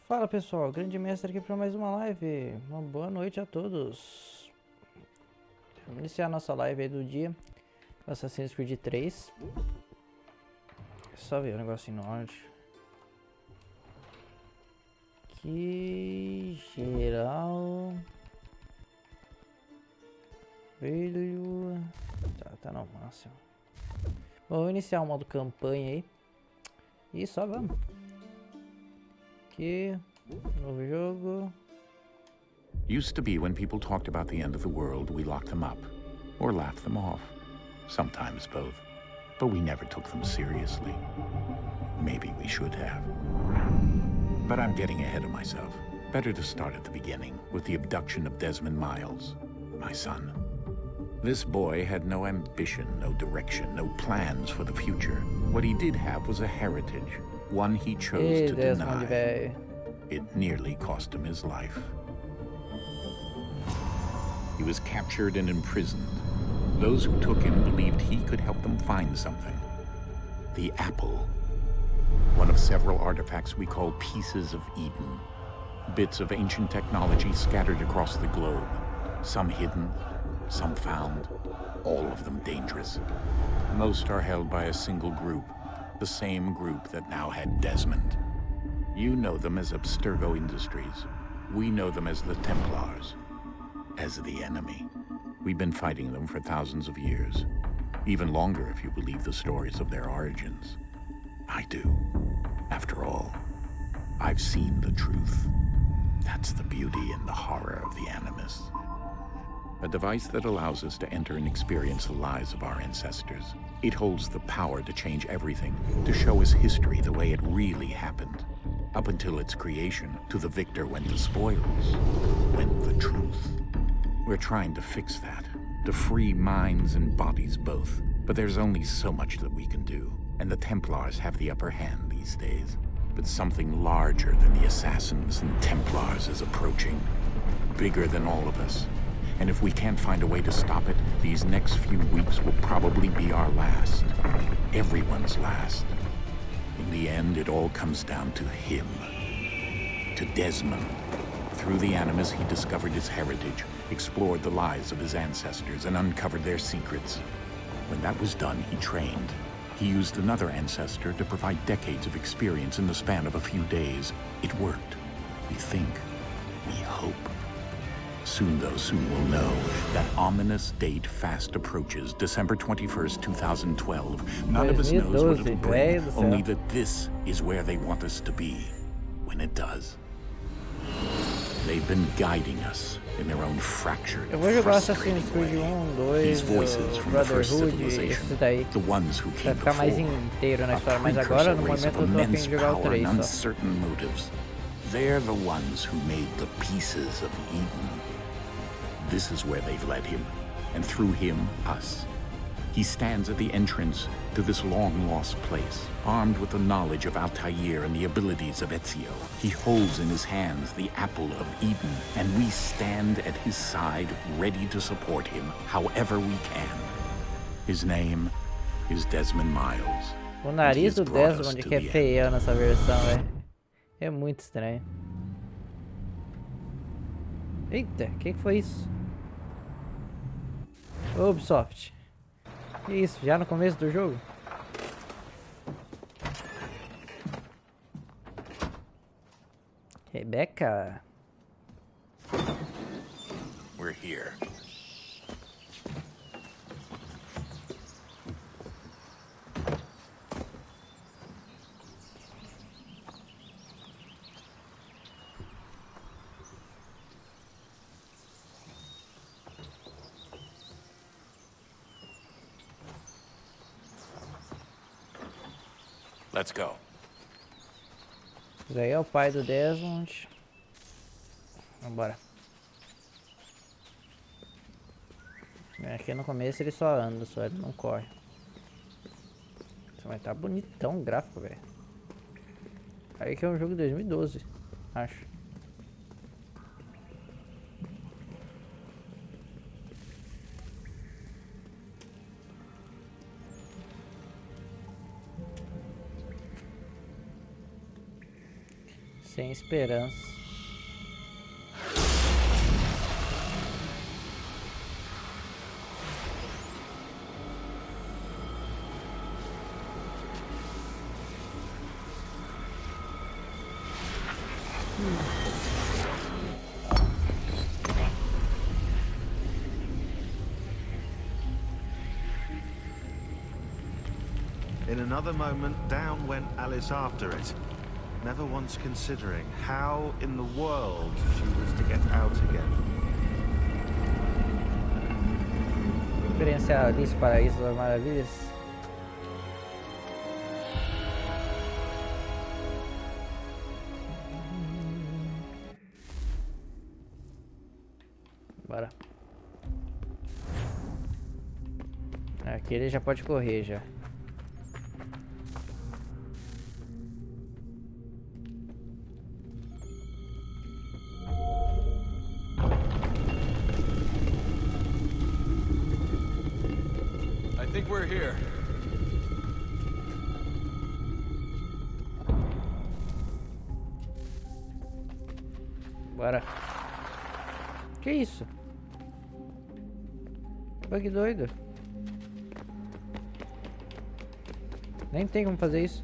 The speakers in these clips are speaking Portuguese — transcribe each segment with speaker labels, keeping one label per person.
Speaker 1: Fala pessoal, grande mestre aqui para mais uma live. Uma boa noite a todos. Vamos iniciar a nossa live aí do dia. Assassin's Creed 3. Só ver o negocinho no áudio. Que geral. Velho. Tá no máximo. Bom, vou iniciar o modo campanha aí. E só vamos. Aqui, novo jogo.
Speaker 2: Used to be when people talked about the end of the world, we locked them up. Or laughed them off. Sometimes both. But we never took them seriously. Maybe we should have. But I'm getting ahead of myself. Better to start at the beginning, with the abduction of Desmond Miles, my son. This boy had no ambition, no direction, no plans for the future. What he did have was a heritage, one he chose to deny. It nearly cost him his life. He was captured and imprisoned. Those who took him believed he could help them find something. The apple. One of several artifacts we call pieces of Eden. Bits of ancient technology scattered across the globe. Some hidden, some found, all of them dangerous. Most are held by a single group, the same group that now had Desmond. You know them as Abstergo Industries. We know them as the Templars, as the enemy. We've been fighting them for thousands of years, even longer if you believe the stories of their origins. I do. After all, I've seen the truth. That's the beauty and the horror of the Animus. A device that allows us to enter and experience the lives of our ancestors. It holds the power to change everything, to show us history the way it really happened. Up until its creation, to the victor went the spoils, went the truth. We're trying to fix that, to free minds and bodies both. But there's only so much that we can do, and the Templars have the upper hand these days. But something larger than the Assassins and Templars is approaching, bigger than all of us. And if we can't find a way to stop it, these next few weeks will probably be our last. Everyone's last. In the end, it all comes down to him. To Desmond. Through the Animus, he discovered his heritage, explored the lives of his ancestors, and uncovered their secrets. When that was done, he trained. He used another ancestor to provide decades of experience in the span of a few days. It worked. We think. We hope. Soon, though, soon we'll know. That ominous date fast approaches, December 21st, 2012. None of us knows what it'll bring, only that this is where they want us to be, when it does. They've been guiding us in their own fractured, frustrating way. These voices from the first civilization, the ones who came before, a precursor race of immense power and uncertain motives. They're the ones who made the pieces of Eden. This is where they've led him, and through him, us. He stands at the entrance to this long-lost place, armed with the knowledge of Altair and the abilities of Ezio. He holds in his hands the apple of Eden, and we stand at his side, ready to support him however we can. His name is Desmond Miles.
Speaker 1: O nariz do Desmond que é feio nessa versão, velho. É muito estranho. Eita, que foi isso? Ubisoft. Que isso? Já no começo do jogo? Rebecca.
Speaker 2: We're here. Let's go.
Speaker 1: Esse aí é o pai do Desmond. Vambora. Aqui no começo ele só anda, só ele não corre. Mas tá bonitão o gráfico, velho. Aí que é um jogo de 2012, acho. Sem esperança.
Speaker 3: In another moment, down went Alice after it, never once considering how in the world she was to get out again.
Speaker 1: Referência a Alice Paraíso das Maravilhas. Bora. Aqui ele já pode correr já.
Speaker 4: I think we're here.
Speaker 1: Bora. Que isso? Bug doido. Nem tem como fazer isso.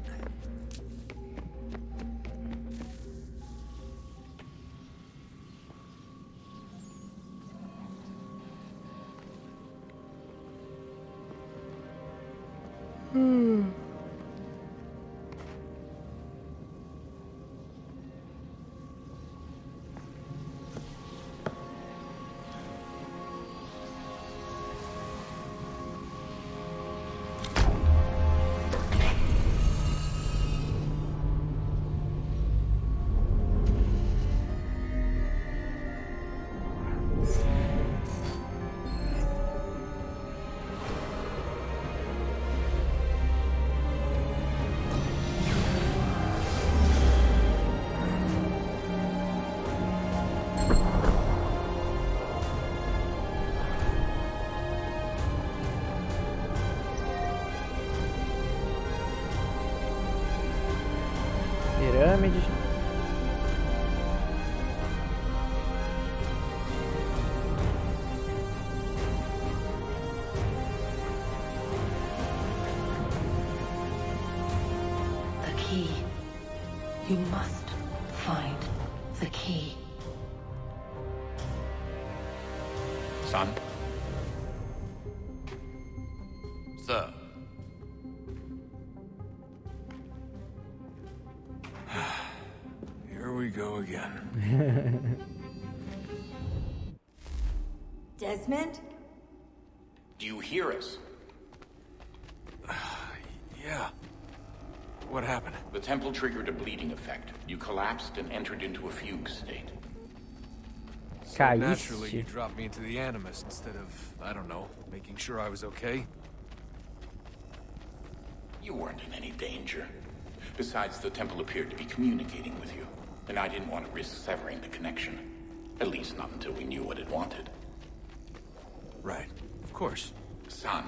Speaker 1: Pirâmide.
Speaker 5: The key. You must find the key.
Speaker 2: Son?
Speaker 4: Sir. Here we go again.
Speaker 5: Desmond?
Speaker 2: Do you hear us?
Speaker 4: Yeah. What happened?
Speaker 2: The temple triggered a bleeding effect. You collapsed and entered into a fugue state.
Speaker 4: So
Speaker 1: Caíste.
Speaker 4: naturally, you dropped me into the Animus instead of, I don't know, making sure I was okay.
Speaker 2: You weren't in any danger. Besides, the temple appeared to be communicating with you, and I didn't want to risk severing the connection. At least not until we knew what it wanted.
Speaker 4: Right. Of course.
Speaker 2: Son,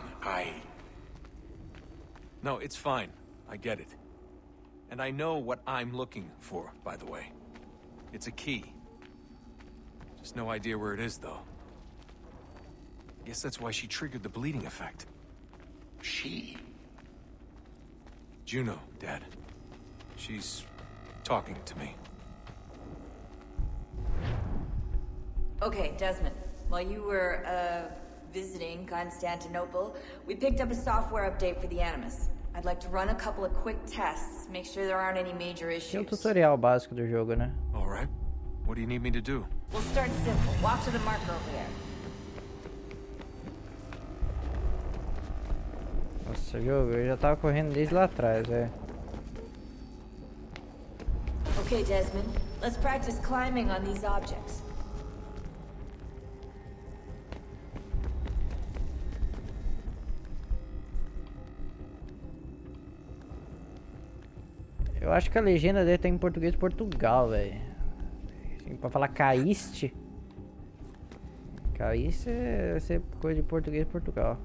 Speaker 4: No, it's fine. I get it. And I know what I'm looking for, by the way. It's a key. Just no idea where it is, though. Guess that's why she triggered the bleeding effect.
Speaker 2: She?
Speaker 4: Juno, Dad. She's talking to me.
Speaker 6: Okay, Desmond. While you were, visiting Constantinople, we picked up a software update for the Animus. I'd like to run a couple of quick tests, make sure there aren't any major issues.
Speaker 1: Tem tutorial básico do jogo, né?
Speaker 4: All right. What do you need me to do?
Speaker 6: We'll start simple. Walk to the marker over there.
Speaker 1: Nossa, jogo, eu já tava correndo desde lá atrás, velho.
Speaker 6: Okay, Desmond. Let's practice climbing on these objects.
Speaker 1: Eu acho que a legenda dele tá em português de Portugal, velho. Assim, pra falar caíste. Caíste é ser coisa de português de Portugal.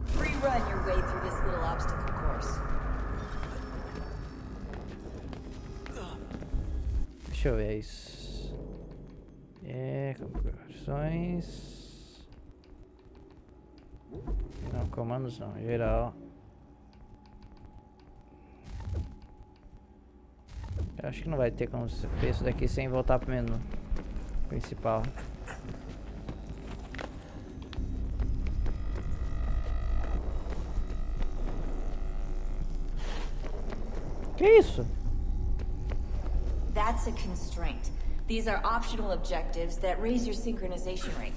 Speaker 6: Free run your way through this little obstacle course.
Speaker 1: deixa eu ver isso. Configurações. Não, comandos não, geral. Eu acho que não vai ter como ver isso daqui sem voltar pro menu principal. Que isso?
Speaker 6: That's a constraint. These are optional objectives that raise your synchronization rate.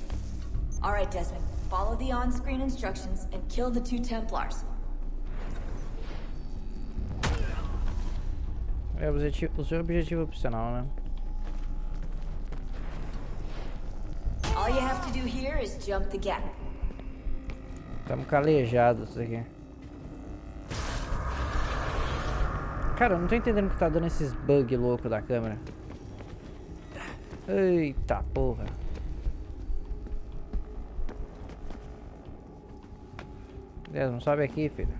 Speaker 6: All right, Desmond. Follow the on-screen instructions and kill the 2 Templars.
Speaker 1: É o objetivo opcional, né?
Speaker 6: All you have to do here is jump the gap.
Speaker 1: Tamo calejados aqui. Cara, eu não tô entendendo que tá dando esses bugs loucos da câmera. Eita porra. Deus, não sobe aqui, filho.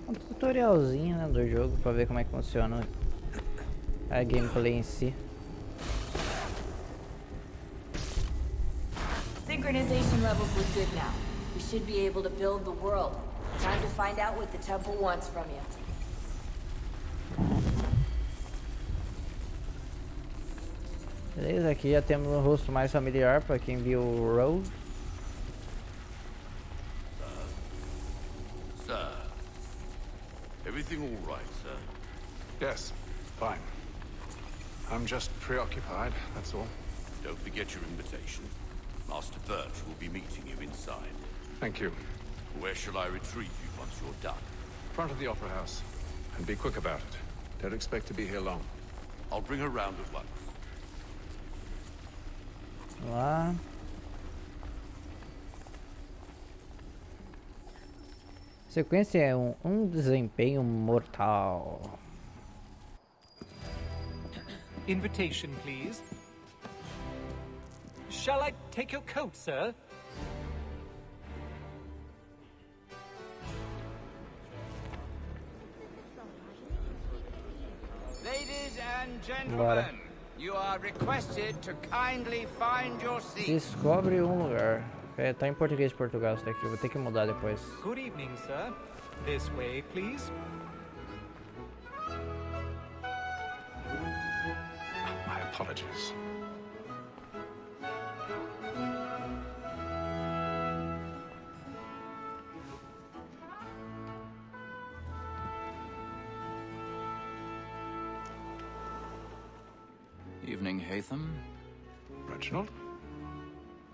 Speaker 1: Um tutorialzinho, né, do jogo pra ver como é que funciona a gameplay em si.
Speaker 6: Synchronization levels look good now. We should be able to build the world. Time to find out what the temple wants from you.
Speaker 1: Beleza, aqui já temos um rosto mais familiar para quem viu o Road.
Speaker 7: Sir, everything all right, sir?
Speaker 4: Yes, fine. I'm just preoccupied, that's all.
Speaker 7: Don't forget your invitation. Master Birch will be meeting you inside.
Speaker 4: Thank you.
Speaker 7: Where shall I retrieve you once you're done?
Speaker 4: Front of the Opera House. And be quick about it. Don't expect to be here long.
Speaker 7: I'll bring her round at once.
Speaker 1: Lá. Sequência é um desempenho mortal.
Speaker 8: Invitation, please. Shall I take your coat, sir?
Speaker 9: Ladies and
Speaker 1: Bora.
Speaker 9: gentlemen, you are requested to kindly find your seat.
Speaker 1: Descobre um lugar. É, tá em português de Portugal isso daqui, eu vou ter que mudar depois.
Speaker 8: Good evening, sir. This way, please.
Speaker 4: My apologies.
Speaker 10: Evening, Haythan.
Speaker 4: Reginald?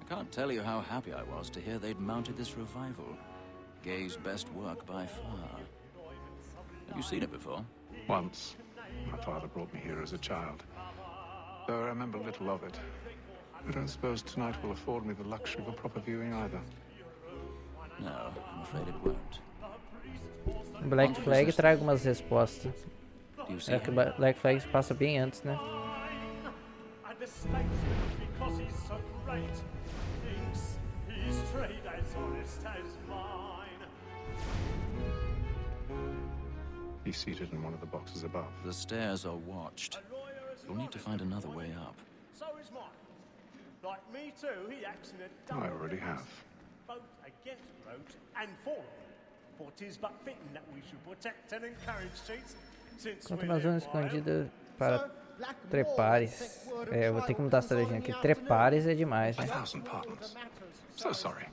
Speaker 10: I can't tell you how happy I was to hear they'd mounted this revival. Gay's best work by far. Have you seen it before?
Speaker 4: Once. My father brought me here as a child. Though I remember little of it. I don't suppose tonight will afford me the luxury of a proper viewing either.
Speaker 10: No, I'm afraid it won't.
Speaker 1: Black Flag traga algumas respostas.
Speaker 10: Do you see
Speaker 1: É que
Speaker 10: him?
Speaker 1: Black Flag passa bem antes, né?
Speaker 11: And the statesman, because he's so great, thinks his trade as honest as mine.
Speaker 4: He's seated in one of the boxes above.
Speaker 10: The stairs are watched. You'll need to find another way up.
Speaker 11: So is mine. Like me too, he acts in a double
Speaker 4: I already
Speaker 11: defence,
Speaker 4: have.
Speaker 11: both against rogues and for them. For 'tis but fitting that we should protect and encourage cheats, since
Speaker 1: Encontre
Speaker 11: we
Speaker 1: uma zona
Speaker 11: live wild.
Speaker 1: escondida para trepares. É, eu vou ter que mudar essa legenda aqui. Trepares é demais,
Speaker 4: A
Speaker 1: né?
Speaker 4: thousand pardons. So sorry.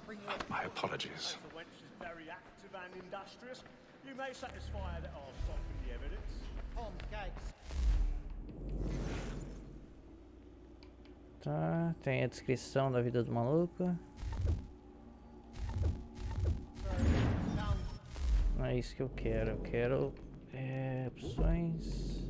Speaker 4: My apologies.
Speaker 11: The wench is very active and industrious. You may satisfy her that I'll soften the evidence. On case.
Speaker 1: Tá, tem a descrição da vida do maluco. Não é isso que eu quero. Eu quero opções.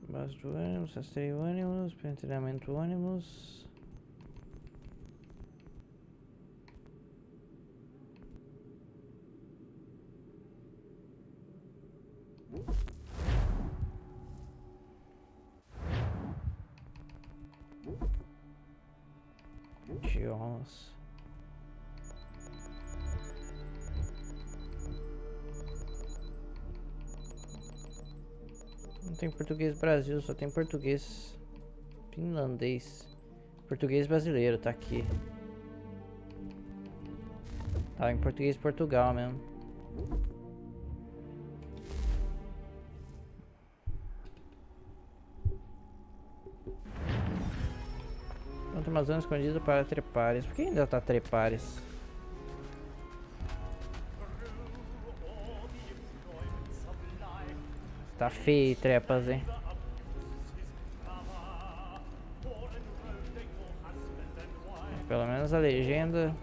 Speaker 1: Base do ônibus, rastreio ônibus, penteamento ônibus. Nossa. Não tem português Brasil, só tem português finlandês. Português brasileiro tá aqui. Tá em português Portugal mesmo. Encontre uma zona escondida para trepares. Por que ainda tá trepares? Tá feio, trepas, hein? Pelo menos a legenda.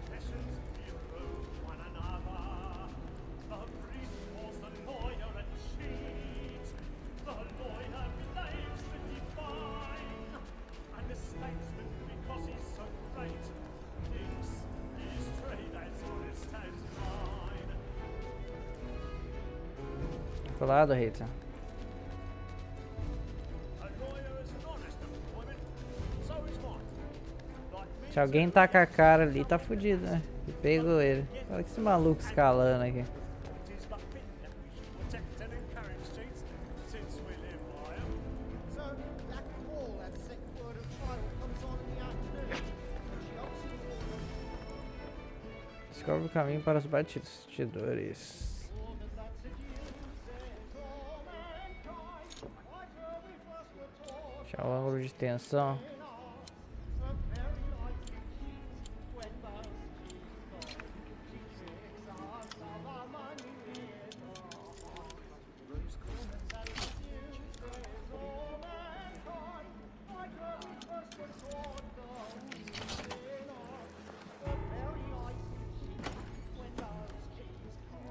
Speaker 1: Pro lado, Haythan. Se alguém tacar a cara ali, tá fudido, né? E pegou ele. Olha que esse maluco escalando aqui. Descobre o caminho para os bastidores. Deixar o ângulo de tensão.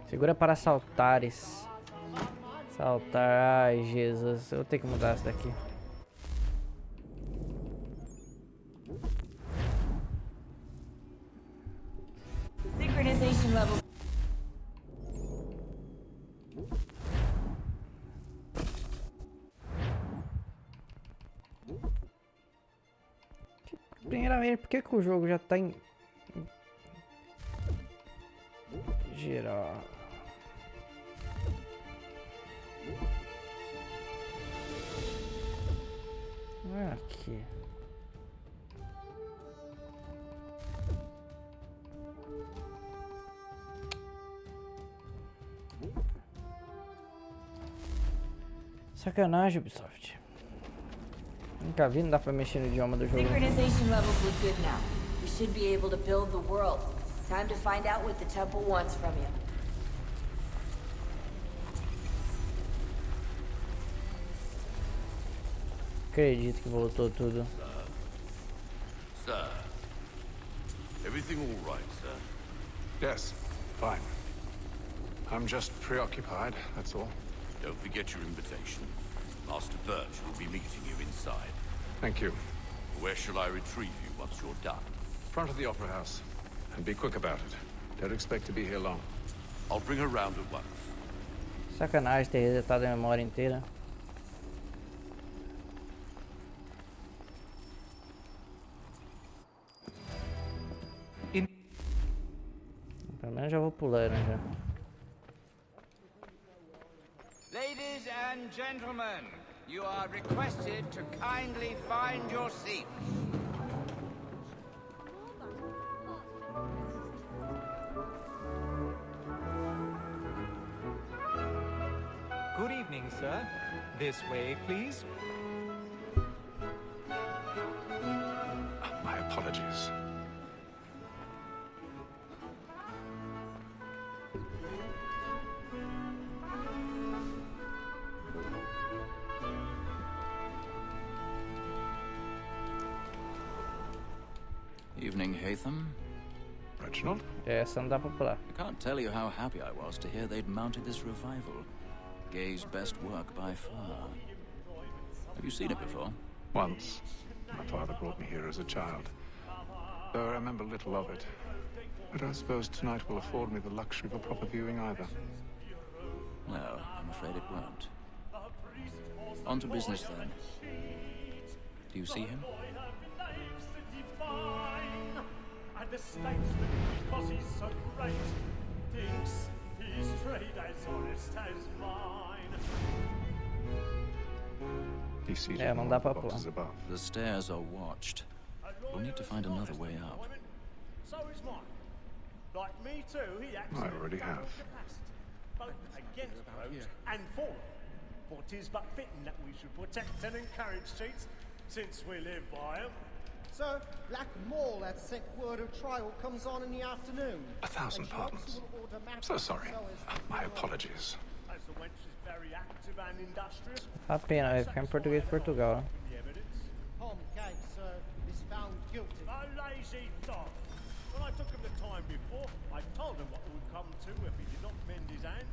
Speaker 1: Segura para saltares. Saltar, ai Jesus, eu vou ter que mudar isso daqui.
Speaker 6: Synchronization level.
Speaker 1: Primeiramente, por que o jogo já tá em geral? Aqui. Sacanagem, Ubisoft. Nunca vi, não dá pra mexer no idioma do jogo.
Speaker 6: Synchronization levels look good now. We should be able to build the world. Time to find out what the temple wants from you.
Speaker 1: Acredito que voltou tudo.
Speaker 7: Sir. Everything all right, sir?
Speaker 4: Yes, fine. I'm just preoccupied, that's all.
Speaker 7: Don't forget your invitation. Master Birch will be meeting you inside.
Speaker 4: Thank you.
Speaker 7: Where shall I retrieve you once you're done?
Speaker 4: Front of the Opera House. And be quick about it. Don't expect to be here long.
Speaker 7: I'll bring her round at once.
Speaker 1: Sacanagem ter resetado a memória inteira. Pelo menos já vou pulando já.
Speaker 9: Ladies and gentlemen, you are requested to kindly find your seats.
Speaker 8: Good evening, sir. This way, please.
Speaker 4: My apologies.
Speaker 10: Evening, Haythan.
Speaker 4: Reginald?
Speaker 1: Essa não dá pra pular.
Speaker 10: I can't tell you how happy I was to hear they'd mounted this revival. Gay's best work by far. Have you seen it before?
Speaker 12: Once. My father brought me here as a child. Though I remember little of it. I don't suppose tonight will afford me the luxury of a proper viewing either.
Speaker 10: No, I'm afraid it won't. On to business then. Do you see him?
Speaker 11: And the statesman, because he's so great, thinks his trade as honest as mine.
Speaker 12: He's seated
Speaker 1: É, não dá pra pular.
Speaker 12: boxes above.
Speaker 10: The stairs are watched. We'll need to find another way up.
Speaker 11: So is mine. Like me too, he acts
Speaker 12: I already have.
Speaker 11: both against rogues and for them. For 'tis but fitting that we should protect and encourage cheats, since we live by them.
Speaker 13: Sir, Black Mall, that sick word of trial comes on in the afternoon.
Speaker 12: 1,000 pardons. So sorry. My apologies.
Speaker 11: As the wench is very active and industrious.
Speaker 1: A pena, vai ficar em português de Portugal.
Speaker 11: The evidence.
Speaker 13: Tom Cage, sir, is found guilty.
Speaker 11: A lazy dog. When I took him the time before, I told him what would come to if he did not mend his hand.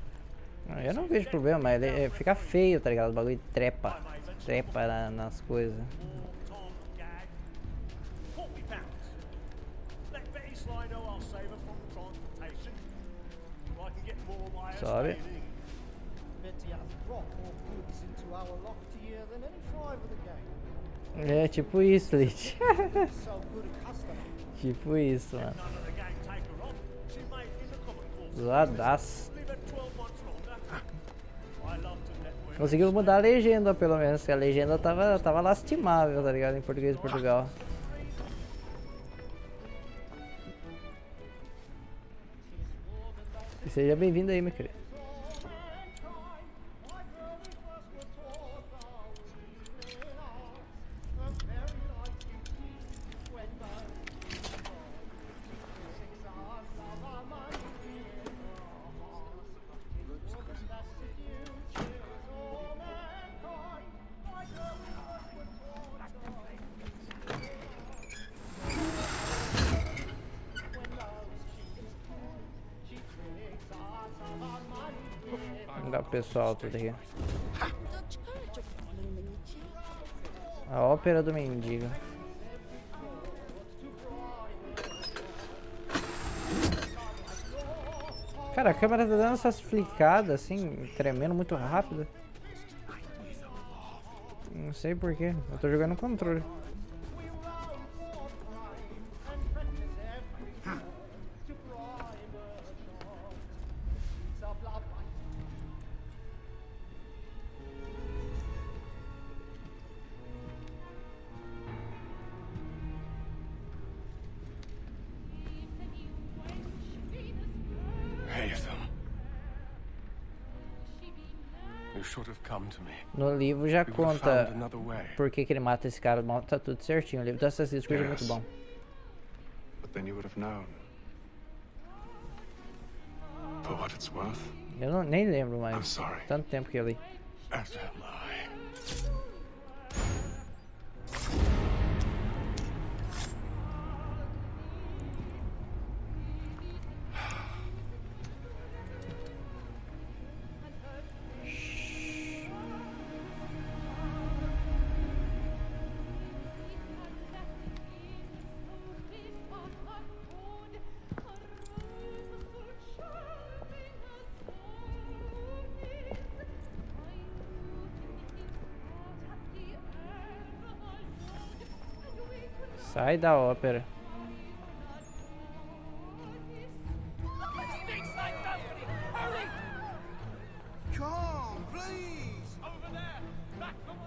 Speaker 1: Eu não vejo problema, mas ele fica feio, tá ligado? O bagulho trepa. Trepa nas coisas.
Speaker 11: Tom Gag. 40 pounds. Let Betty Sly know I'll save her from transportation. I can get more by her
Speaker 1: Sobe.
Speaker 11: staying in.
Speaker 13: Betty has brought more goods into our locked year than any five of the game.
Speaker 1: É tipo isso, Lich.
Speaker 13: So good a customer.
Speaker 1: Tipo isso, mano.
Speaker 11: None of the gang take her off. She made in the common course.
Speaker 1: Zoadaço.
Speaker 11: Live her 12 months longer. I love to let women.
Speaker 1: Conseguiu mudar a legenda, pelo menos. Que a legenda tava lastimável, tá ligado? Em português de Portugal. E seja bem-vindo aí, meu querido. Vamos dar o pessoal tudo aqui. A ópera do mendigo. Cara, a câmera tá dando essas flicadas assim, tremendo muito rápido. Não sei porquê, eu tô jogando no controle.
Speaker 7: Haythan. You should have come to me.
Speaker 1: No livro já
Speaker 7: We would have
Speaker 1: conta
Speaker 7: found another way.
Speaker 1: por que ele mata esse cara, tá tudo certinho. O livro do Assassin's Creed é muito bom.
Speaker 12: But then you would have known. For what it's worth.
Speaker 1: Eu nem lembro
Speaker 12: I'm
Speaker 1: mais.
Speaker 12: sorry.
Speaker 1: Tanto tempo que eu li.
Speaker 7: As am I.
Speaker 1: Sai da ópera.
Speaker 9: Come, please!
Speaker 11: Over there! Back from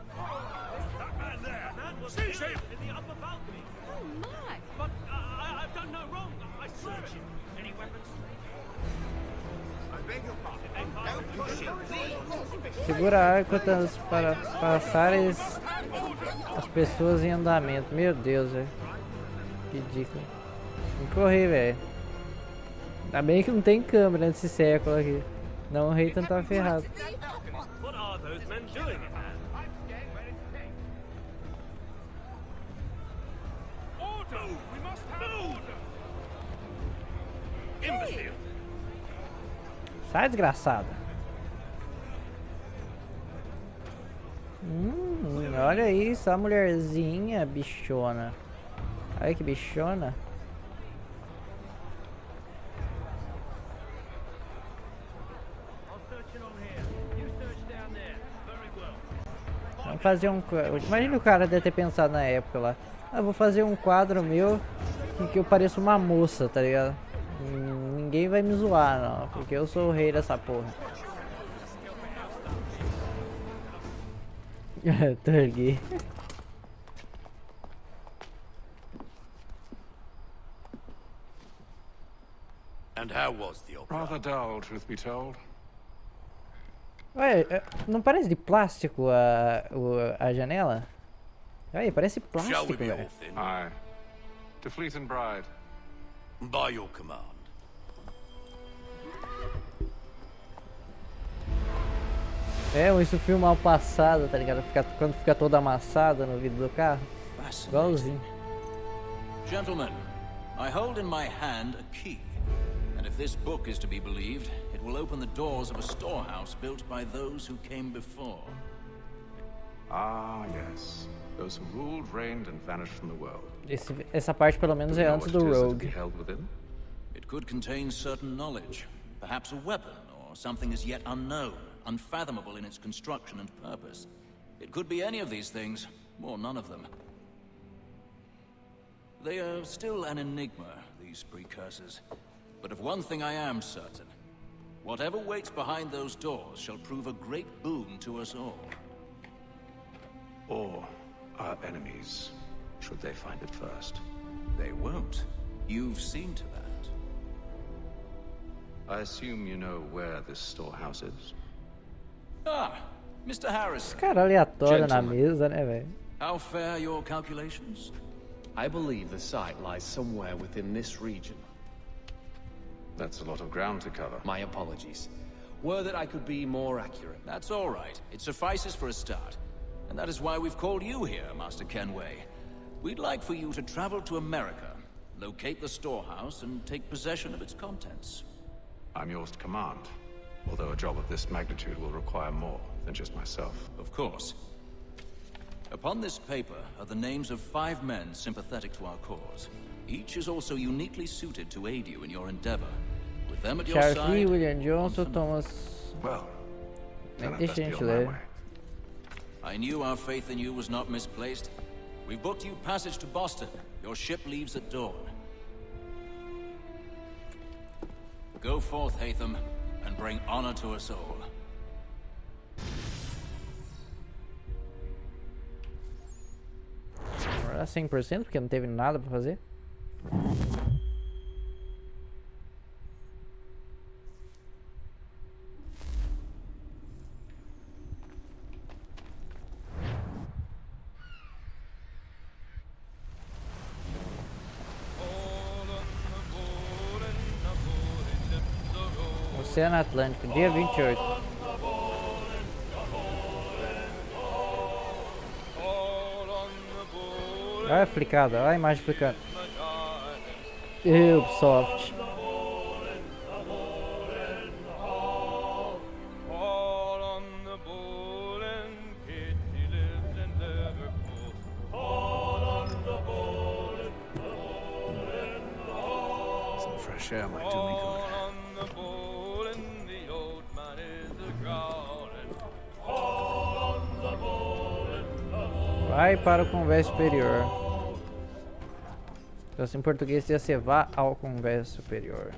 Speaker 11: that man there! Man was seize him! In the upper balcony!
Speaker 5: Oh my!
Speaker 11: But I've done no wrong, I swear it! Any weapons?
Speaker 9: I beg your pardon. Don't push him, please!
Speaker 1: Segura a arco para passar as pessoas em andamento. Meu Deus, velho. Ridículo. Tem que correr, velho. Ainda bem que não tem câmera nesse século aqui. Não, o Haythan tá ferrado.
Speaker 11: What are those men doing in there? Order! We must have order! Imbecile!
Speaker 1: Sai, desgraçada. Olha isso, a mulherzinha bichona. Olha que bichona. Vamos fazer um... Imagina o cara deve ter pensado na época lá. Ah, vou fazer um quadro meu em que eu pareço uma moça, tá ligado? Ninguém vai me zoar, não. Porque eu sou o rei dessa porra. Tô aqui.
Speaker 7: And how was the opera?
Speaker 12: Rather dull, truth be told.
Speaker 1: Ué, não parece de plástico a janela? Aí, parece plástico, velho.
Speaker 12: Aye. To Fleet and Bride.
Speaker 7: By your command.
Speaker 1: É, isso filma ao passado, tá ligado? Quando fica todo amassado no vidro do carro. Igualzinho.
Speaker 10: Gentlemen, I hold in my hand a key. And if this book is to be believed, it will open the doors of a storehouse built by those who came before.
Speaker 12: Ah, yes. Those who ruled, reigned, and vanished from the world.
Speaker 1: Essa parte pelo menos é antes do Rogue.
Speaker 10: It could contain certain knowledge, perhaps a weapon or something as yet unknown, unfathomable in its construction and purpose. It could be any of these things, or none of them. They are still an enigma, these precursors. But of one thing I am certain. Whatever waits behind those doors shall prove a great boon to us all.
Speaker 12: Or our enemies, should they find it first.
Speaker 10: They won't. You've seen to that.
Speaker 12: I assume you know where this storehouse is?
Speaker 10: Ah, Mr. Harris.
Speaker 1: Esse cara aleatório na mesa, né, velho?
Speaker 10: How fair your calculations?
Speaker 14: I believe the site lies somewhere within this region.
Speaker 12: That's a lot of ground to cover.
Speaker 14: My apologies. Were that I could be more accurate.
Speaker 10: That's all right. It suffices for a start. And that is why we've called you here, Master Kenway. We'd like for you to travel to America, locate the storehouse, and take possession of its contents.
Speaker 12: I'm yours to command, although a job of this magnitude will require more than just myself.
Speaker 10: Of course. Upon this paper are the names of 5 men sympathetic to our cause. Each is also uniquely suited to aid you in your endeavor. With them at your
Speaker 1: Charles
Speaker 10: side...
Speaker 1: Lee, William Johnson, Thomas...
Speaker 12: Well, then
Speaker 1: deixa a gente ler.
Speaker 10: I knew our faith in you was not misplaced. We've booked you passage to Boston. Your ship leaves at dawn. Go forth, Haythan, and bring honor to us all.
Speaker 1: Agora 100% porque não teve nada pra fazer. Oceano Atlântico, dia 28. Olha a flicada, olha a imagem flicada. Ubisoft.
Speaker 10: Some fresh air might do me good.
Speaker 1: Vai para o convés superior. Então, em português ia ser vá ao convés superior.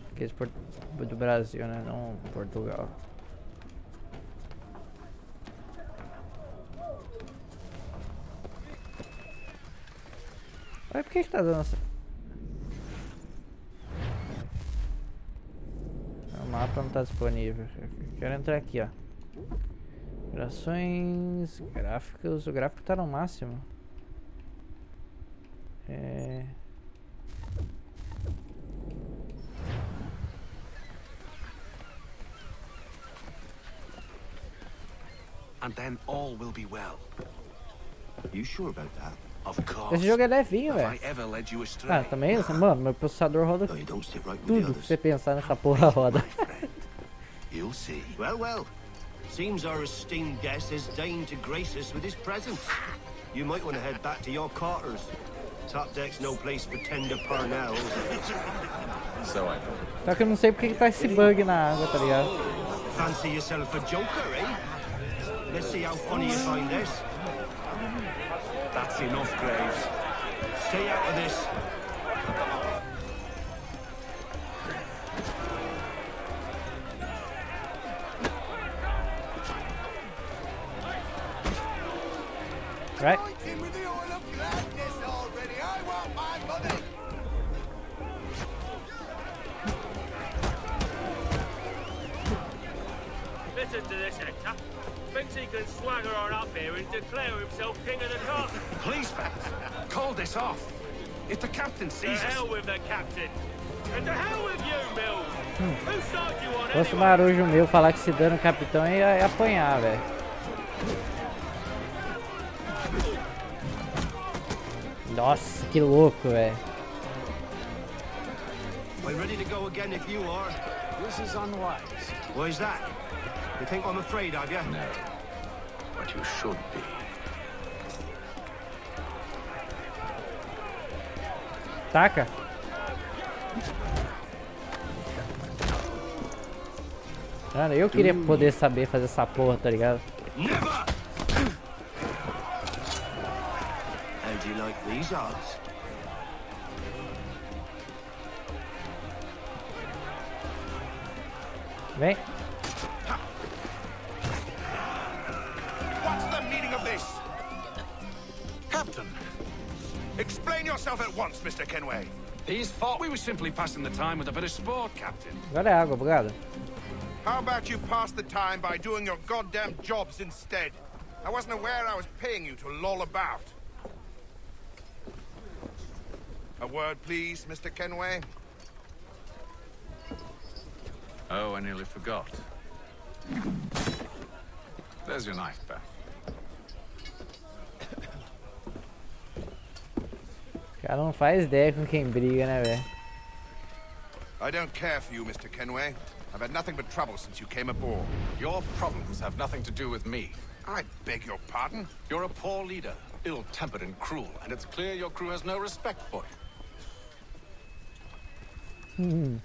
Speaker 1: Porque é do Brasil, né? Não Portugal. Mas por que tá dando essa... O mapa não tá disponível. Eu quero entrar aqui, ó. Operações, gráficos, o gráfico tá no máximo.
Speaker 7: And then all will be well. You sure about that? Of course.
Speaker 1: Esse jogo é levinho, velho.
Speaker 7: Have I ever led you astray?
Speaker 1: Ah, também, mano, meu processador roda tudo que você pensar nessa porra roda.
Speaker 7: You'll see. Well, well.
Speaker 15: Seems our esteemed guest has deigned to grace us with his presence. You might want to head back to your quarters. Top deck's no place for tender parnells.
Speaker 7: So I
Speaker 1: Só que eu não sei porque que tá esse bug na água, tá ligado?
Speaker 15: Fancy yourself a joker, eh? Let's see how funny you find this. That's enough, Graves. Stay out of this.
Speaker 1: Right?
Speaker 11: Listen to this, Hector. Thinks he can swagger on up here and declare himself king of the castle.
Speaker 7: Please, fans, call this off. If the captain
Speaker 11: To
Speaker 7: sees us...
Speaker 11: hell with the captain. And to hell with you, Mills. Whose side do you on
Speaker 1: Fosse o
Speaker 11: anyway?
Speaker 1: marujo meu falar que se dando capitão ia apanhar, velho. Nossa, que louco, velho.
Speaker 15: I'm ready to go again if you are.
Speaker 12: This is unwise.
Speaker 15: Why's that? You think I'm afraid of you?
Speaker 12: No, but you should be.
Speaker 1: Taca. Cara, eu queria poder saber fazer essa porra, tá ligado?
Speaker 15: Never! How do you like these odds?
Speaker 1: Vem.
Speaker 7: What's the meaning of this? Captain, explain yourself at once, Mr. Kenway.
Speaker 16: These thought we were simply passing the time with a bit of sport, Captain.
Speaker 1: Agora é água, obrigado.
Speaker 7: How about you pass the time by doing your goddamn jobs instead? I wasn't aware I was paying you to loll about. A word, please, Mr. Kenway.
Speaker 12: Oh, I nearly forgot. There's your knife, Beth.
Speaker 1: O cara não faz ideia com quem briga, né, velho?
Speaker 7: I don't care for you, Mr. Kenway. I've had nothing but trouble since you came aboard.
Speaker 16: Your problems have nothing to do with me.
Speaker 7: I beg your pardon?
Speaker 16: You're a poor leader, ill-tempered and cruel, and it's clear your crew has no respect for you.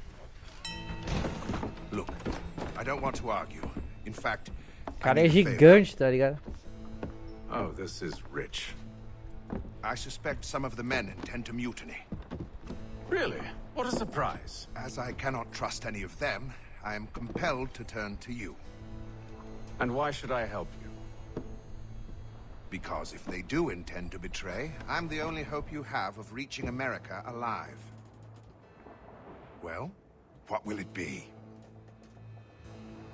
Speaker 7: Look, I don't want to argue. In fact,
Speaker 1: O cara é gigante, tá ligado?
Speaker 12: Oh, this is rich.
Speaker 7: I suspect some of the men intend to mutiny.
Speaker 16: Really? What a surprise.
Speaker 7: As I cannot trust any of them, I am compelled to turn to you.
Speaker 12: And why should I help you?
Speaker 7: Because if they do intend to betray, I'm the only hope you have of reaching America alive. Well, what will it be?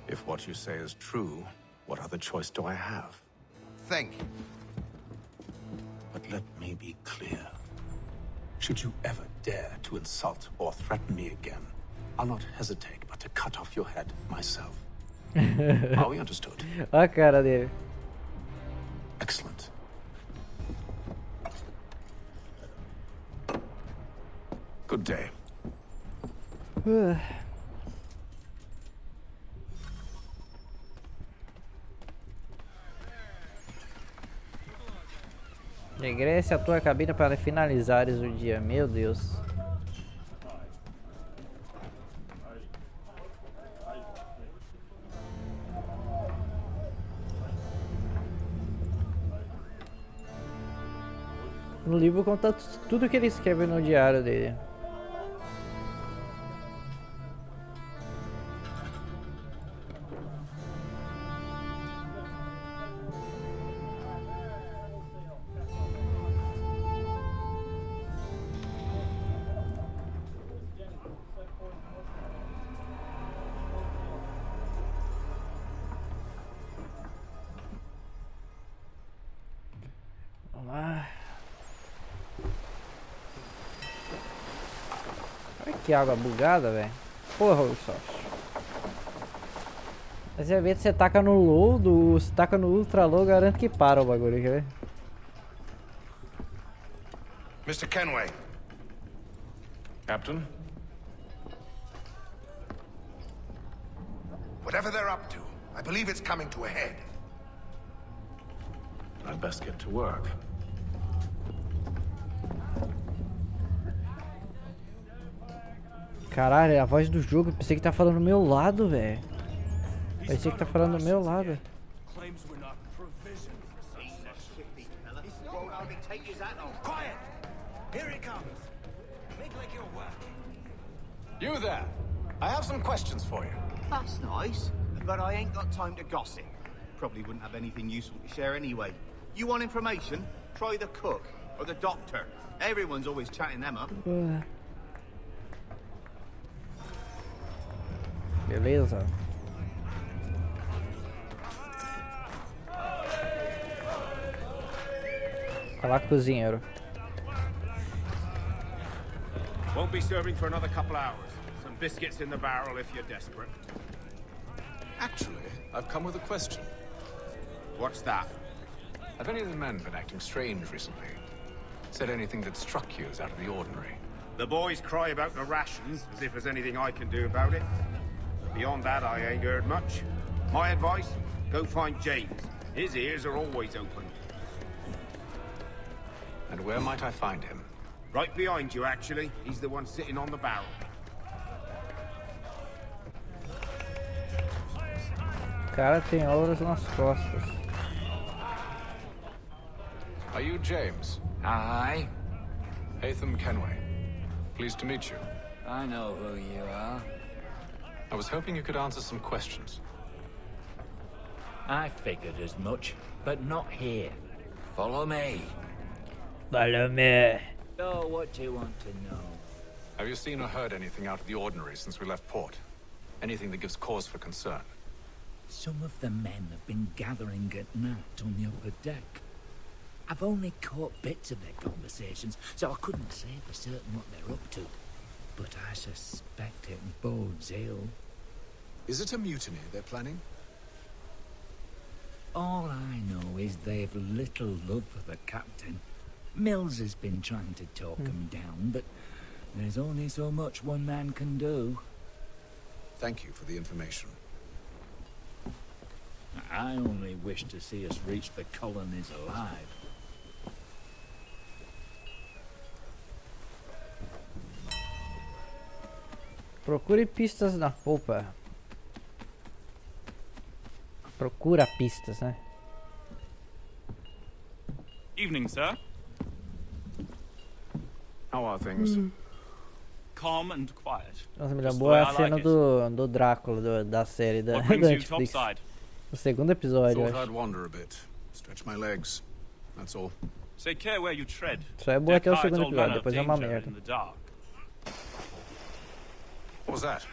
Speaker 12: If what you say is true, what other choice do I have?
Speaker 7: Thank you.
Speaker 12: But let me be clear. Should you ever dare to insult or threaten me again, I'll not hesitate but to cut off your head myself. Are we understood?
Speaker 1: Olha a cara dele.
Speaker 12: Excellent. Good day. Regresse à tua cabine para finalizares o dia. Meu Deus. No livro conta tudo que ele escreve no diário dele. Vamos lá. Olha que água bugada, velho. Porra, Ubisoft. Mas é ver se você taca no low, se taca no ultra low, garanto que para o bagulho, quer ver?
Speaker 7: Mr. Kenway.
Speaker 12: Captain?
Speaker 7: Whatever they're up to, I believe it's coming to a head.
Speaker 12: I'd best get to work.
Speaker 1: Caralho, é a voz do jogo. Pensei que tá falando do meu lado, velho. Pensei que tá falando do meu lado.
Speaker 16: You there. I have some questions for you.
Speaker 17: That's nice, but I ain't got time to gossip. Probably wouldn't have anything useful to share anyway. You want information? Try the cook or the doctor. Everyone's always chatting them up.
Speaker 1: Beleza. Falar com o cozinheiro.
Speaker 18: Won't be serving for another couple hours. Some biscuits in the barrel if you're desperate.
Speaker 16: Actually, I've come with a question.
Speaker 18: What's that?
Speaker 16: Have any of the men been acting strange recently? Said anything that struck you as out of the ordinary?
Speaker 18: The boys cry about the rations, as if there's anything I can do about it. Beyond that, I ain't heard much. My advice? Go find James. His ears are always open.
Speaker 16: And where might I find him?
Speaker 18: Right behind you, actually. He's the one sitting on the barrel.
Speaker 1: O cara tem ouros nas costas.
Speaker 16: Are you James?
Speaker 9: Aye.
Speaker 16: Haythan Kenway. Pleased to meet you.
Speaker 9: I know who you are.
Speaker 16: I was hoping you could answer some questions.
Speaker 9: I figured as much, but not here. Follow me.
Speaker 1: Follow me.
Speaker 9: So, what do you want to know?
Speaker 16: Have you seen or heard anything out of the ordinary since we left port? Anything that gives cause for concern?
Speaker 9: Some of the men have been gathering at night on the upper deck. I've only caught bits of their conversations, so I couldn't say for certain what they're up to. But I suspect it bodes ill.
Speaker 16: Is it a mutiny they're planning?
Speaker 9: All I know is they've little love for the captain. Mills has been trying to talk him down, but there's only so much one man can do.
Speaker 16: Thank you for the information.
Speaker 9: I only wish to see us reach the colonies alive.
Speaker 1: Procure pistas na polpa. Procura pistas, né?
Speaker 19: Evening, sir.
Speaker 16: How are things?
Speaker 19: Calm and quiet.
Speaker 1: Nossa, me lembrou a cena do Drácula da série da Netflix. O segundo episódio, eu
Speaker 16: Thought
Speaker 1: acho.
Speaker 16: I'd wander a bit, stretch my legs. That's all.
Speaker 19: Take care where you tread.
Speaker 1: Só é bom até o segundo episódio, depois é uma merda.
Speaker 16: What was that?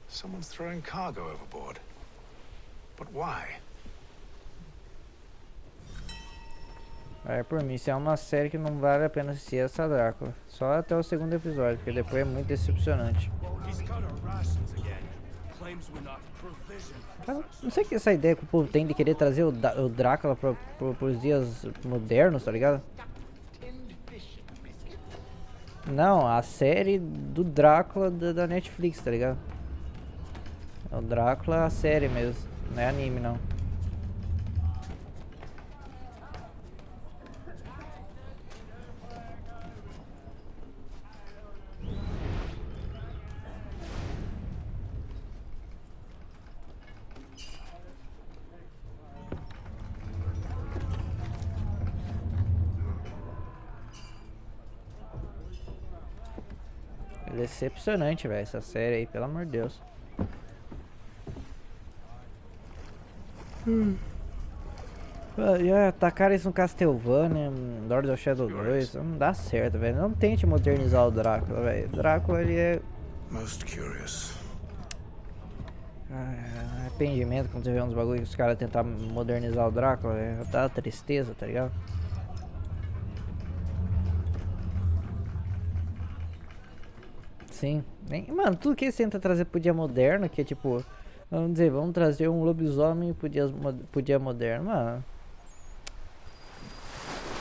Speaker 16: Someone's throwing cargo overboard. But why?
Speaker 1: Vai por mim, se é uma série que não vale a pena assistir essa Drácula. Só até o segundo episódio, porque depois é muito decepcionante. Cara, não sei que essa ideia que o povo tem de querer trazer o Drácula pros dias modernos, tá ligado? Não, a série do Drácula da Netflix, tá ligado? O Drácula é a série mesmo, não é anime não. É decepcionante, velho, essa série aí, pelo amor de Deus. Atacar isso no Castlevania, Lord of Shadow 2, não dá certo, velho. Não tente modernizar o Drácula, velho. Drácula, ele é...
Speaker 16: Most curious.
Speaker 1: Arrependimento quando você vê uns bagulho que os caras tentar modernizar o Drácula, velho. Dá tristeza, tá ligado? Sim. Mano, tudo que eles tentam trazer pro dia moderno, que é tipo... Vamos dizer, vamos trazer um lobisomem pro dia moderno, mano.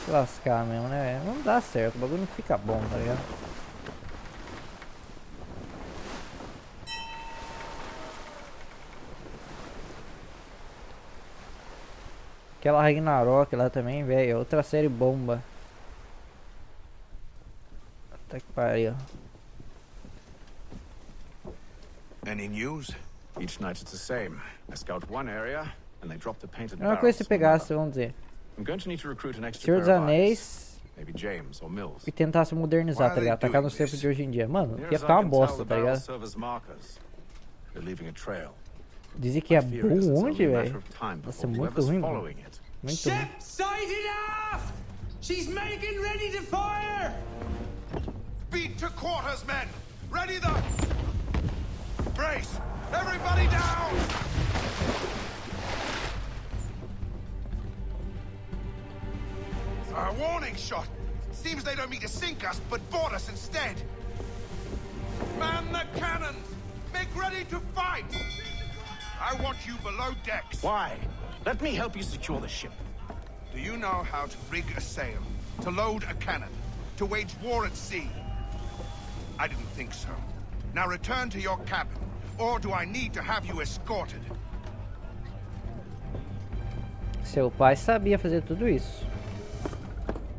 Speaker 1: Se lascar mesmo, né? Não dá certo, o bagulho não fica bom, tá ligado? Aquela Ragnarok lá também, velho. Outra série bomba. Até que pariu.
Speaker 7: Any news?
Speaker 16: Each night it's the same. I scout one area and they drop the painted
Speaker 1: É uma coisa se
Speaker 16: barrels.
Speaker 1: pegasse, vamos dizer.
Speaker 16: I'm going to need to recruit an extra
Speaker 1: Senhor dos
Speaker 16: pair of eyes.
Speaker 1: Anéis
Speaker 16: Maybe James or Mills.
Speaker 1: e tentar se modernizar, tá ligado? Atacar nos tempos de hoje em dia. Mano, ia ficar uma bosta, tá ligado?
Speaker 16: They're leaving a trail.
Speaker 1: Dizem que é bom onde, velho? Nossa, muito ruim, mano. Muito ruim.
Speaker 11: Sighted aft! She's making ready to fire!
Speaker 7: Beat to quarters, men! Ready the... Brace! Everybody down! A warning shot! Seems they don't mean to sink us, but board us instead! Man the cannons! Make ready to fight! I want you below decks.
Speaker 18: Why? Let me help you secure the ship.
Speaker 7: Do you know how to rig a sail? To load a cannon? To wage war at sea? I didn't think so. Now return to your cabin, or do I need to have you escorted?
Speaker 1: Seu pai sabia fazer tudo isso.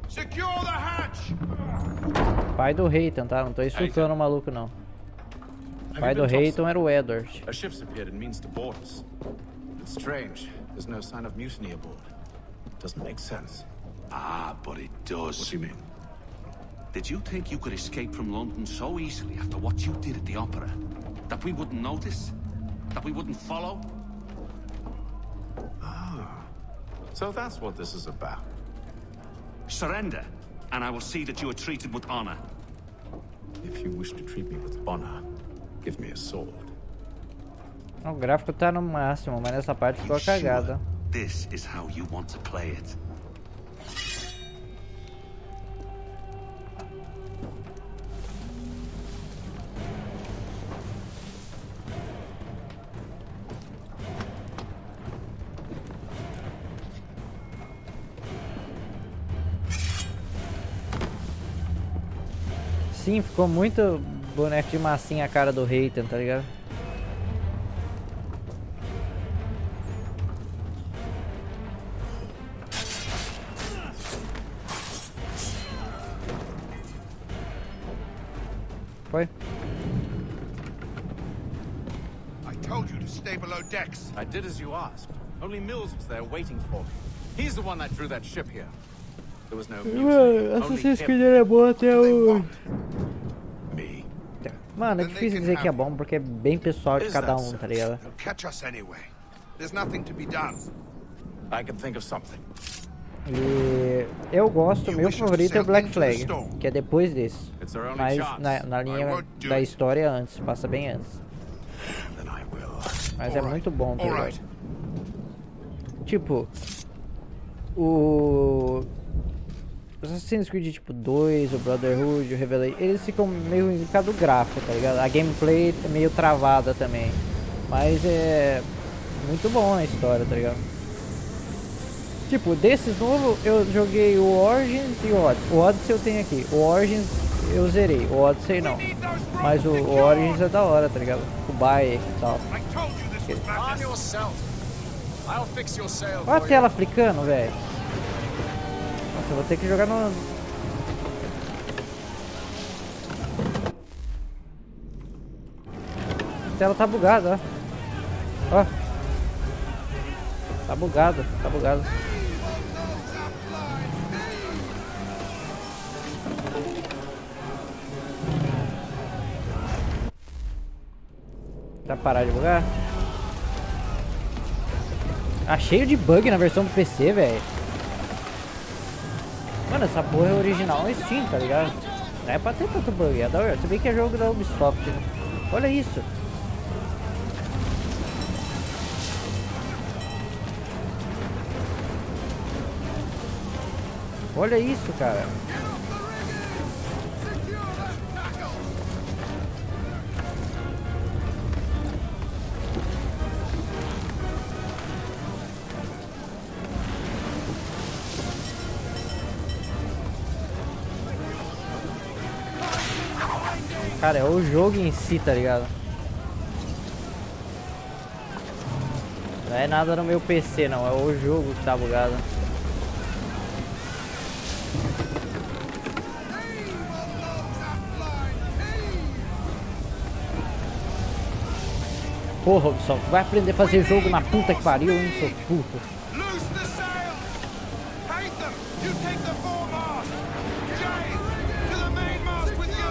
Speaker 7: Secure the hatch!
Speaker 1: Pai do Haythan, tá? Não tô insultando o maluco, não. Pai do Haythan era o Edward.
Speaker 16: A ship's appeared and means to board us. It's strange. There's no sign of mutiny aboard. Doesn't make sense.
Speaker 20: Ah, but it does.
Speaker 16: What do you mean?
Speaker 20: Did you think you could escape from London so easily after what you did at the opera? That we wouldn't notice? That we wouldn't follow?
Speaker 16: Ah. So that's what this is about.
Speaker 20: Surrender, and I will see that you are treated with honor.
Speaker 16: If you wish to treat me with honor, give me a sword.
Speaker 1: O gráfico tá no máximo, mas nessa parte ficou cagada.
Speaker 20: This is how you want to play it.
Speaker 1: Sim, ficou muito boneco de massinha a cara do Haythan, tá ligado? Foi?
Speaker 7: I told you to stay below decks.
Speaker 16: I did as you asked. Only Mills was there waiting for me. He's the one that drew that ship here. There was no mutiny.
Speaker 1: Assassin's Creed é bom até hoje. Mano, é difícil dizer que é bom porque é bem pessoal de cada um, tá ligado?
Speaker 7: Catch us anyway. There's nothing to be done.
Speaker 16: I can think of something.
Speaker 1: E eu gosto, meu favorito é o Black Flag, que é depois desse. Mas na linha da história antes, passa bem antes. Mas é muito bom, tá ligado? Tipo, o Assassin's Creed tipo 2, o Brotherhood, o Revelation, eles ficam meio em cada do gráfico, tá ligado? A gameplay é meio travada também. Mas é muito bom a história, tá ligado? Tipo, desses novos eu joguei o Origins e o Odyssey. O Odyssey eu tenho aqui, o Origins eu zerei, o Odyssey não. Mas o Origins é da hora, tá ligado? O Bayer e tal. Olha a tela flicando, velho. Nossa, eu vou ter que jogar no... A tela tá bugada, ó. Ó. Tá bugado, tá bugado. Tá parar de bugar? Ah, cheio de bug na versão do PC, velho. Mano, essa porra é original no Steam, tá ligado? Não é pra ter tanto bug, é da hora. Você vê que é jogo da Ubisoft, né? Olha isso. Olha isso, cara. Cara, é o jogo em si, tá ligado? Não é nada no meu PC não, é o jogo que tá bugado. Porra, Ubisoft, vai aprender a fazer jogo na puta que pariu, hein, seu puto.
Speaker 7: Loose the sails! Haythan, you take the foremast! James, to the mainmast with you!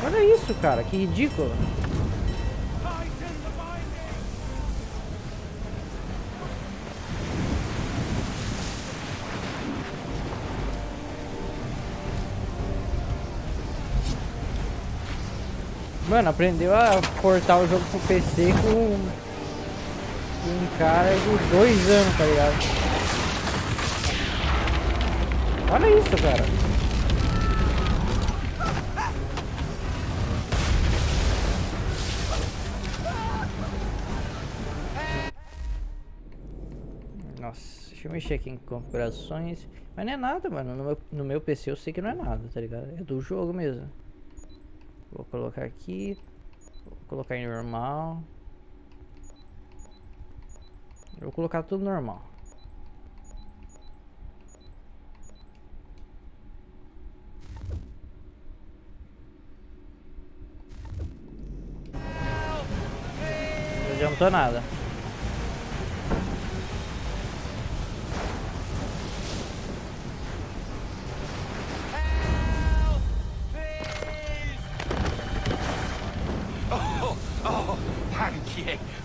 Speaker 1: Olha isso, cara, que ridículo. Mano, aprendeu a portar o jogo pro PC com um cara de 2 anos, tá ligado? Olha isso, cara. Nossa, deixa eu mexer aqui em configurações. Mas não é nada, mano. No meu PC eu sei que não é nada, tá ligado? É do jogo mesmo. Vou colocar aqui. Vou colocar em normal. Vou colocar tudo normal. Não adiantou nada.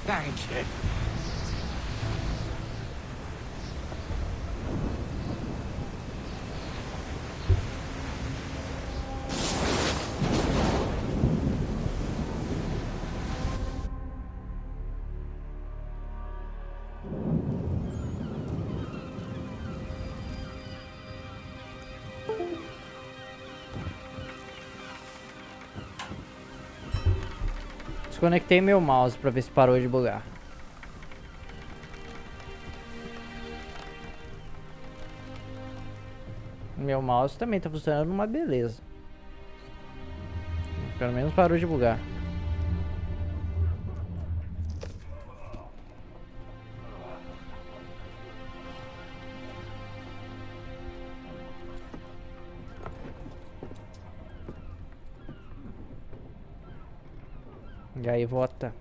Speaker 20: Thank you.
Speaker 1: Desconectei meu mouse pra ver se parou de bugar. Meu mouse também tá funcionando uma beleza. Pelo menos parou de bugar. Gaivota.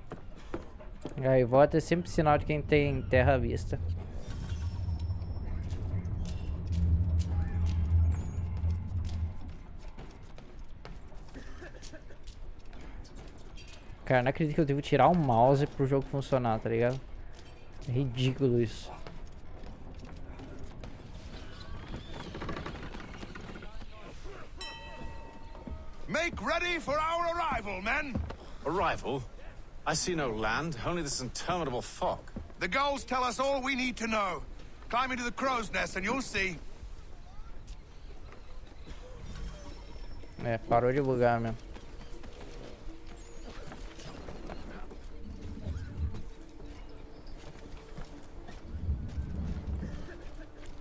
Speaker 1: Gaivota é sempre sinal de quem tem terra à vista. Cara, não acredito que eu devo tirar o mouse pro jogo funcionar, tá ligado? É ridículo isso.
Speaker 7: Make ready for our arrival, men!
Speaker 16: Arrival? I see no land, only this interminable fog.
Speaker 7: The gulls tell us all we need to know. Climb into the crow's nest and you'll see.
Speaker 1: É, parou de bugar mesmo.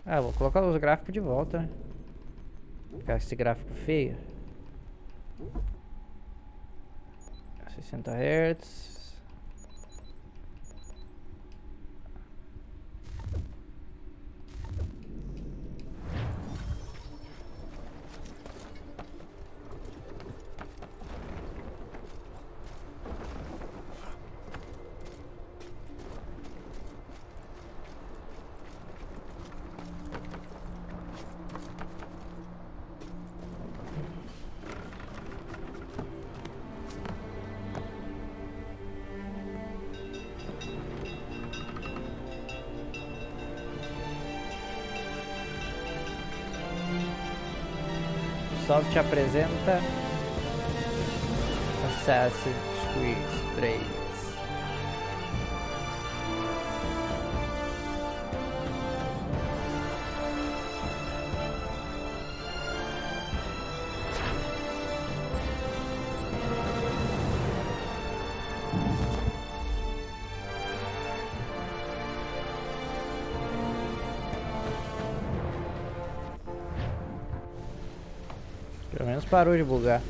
Speaker 1: Ah, vou colocar os gráficos de volta, né? Ficar esse gráfico feio. 60 Hz. O te apresenta Assassin's Creed 3. Pelo menos parou de bugar.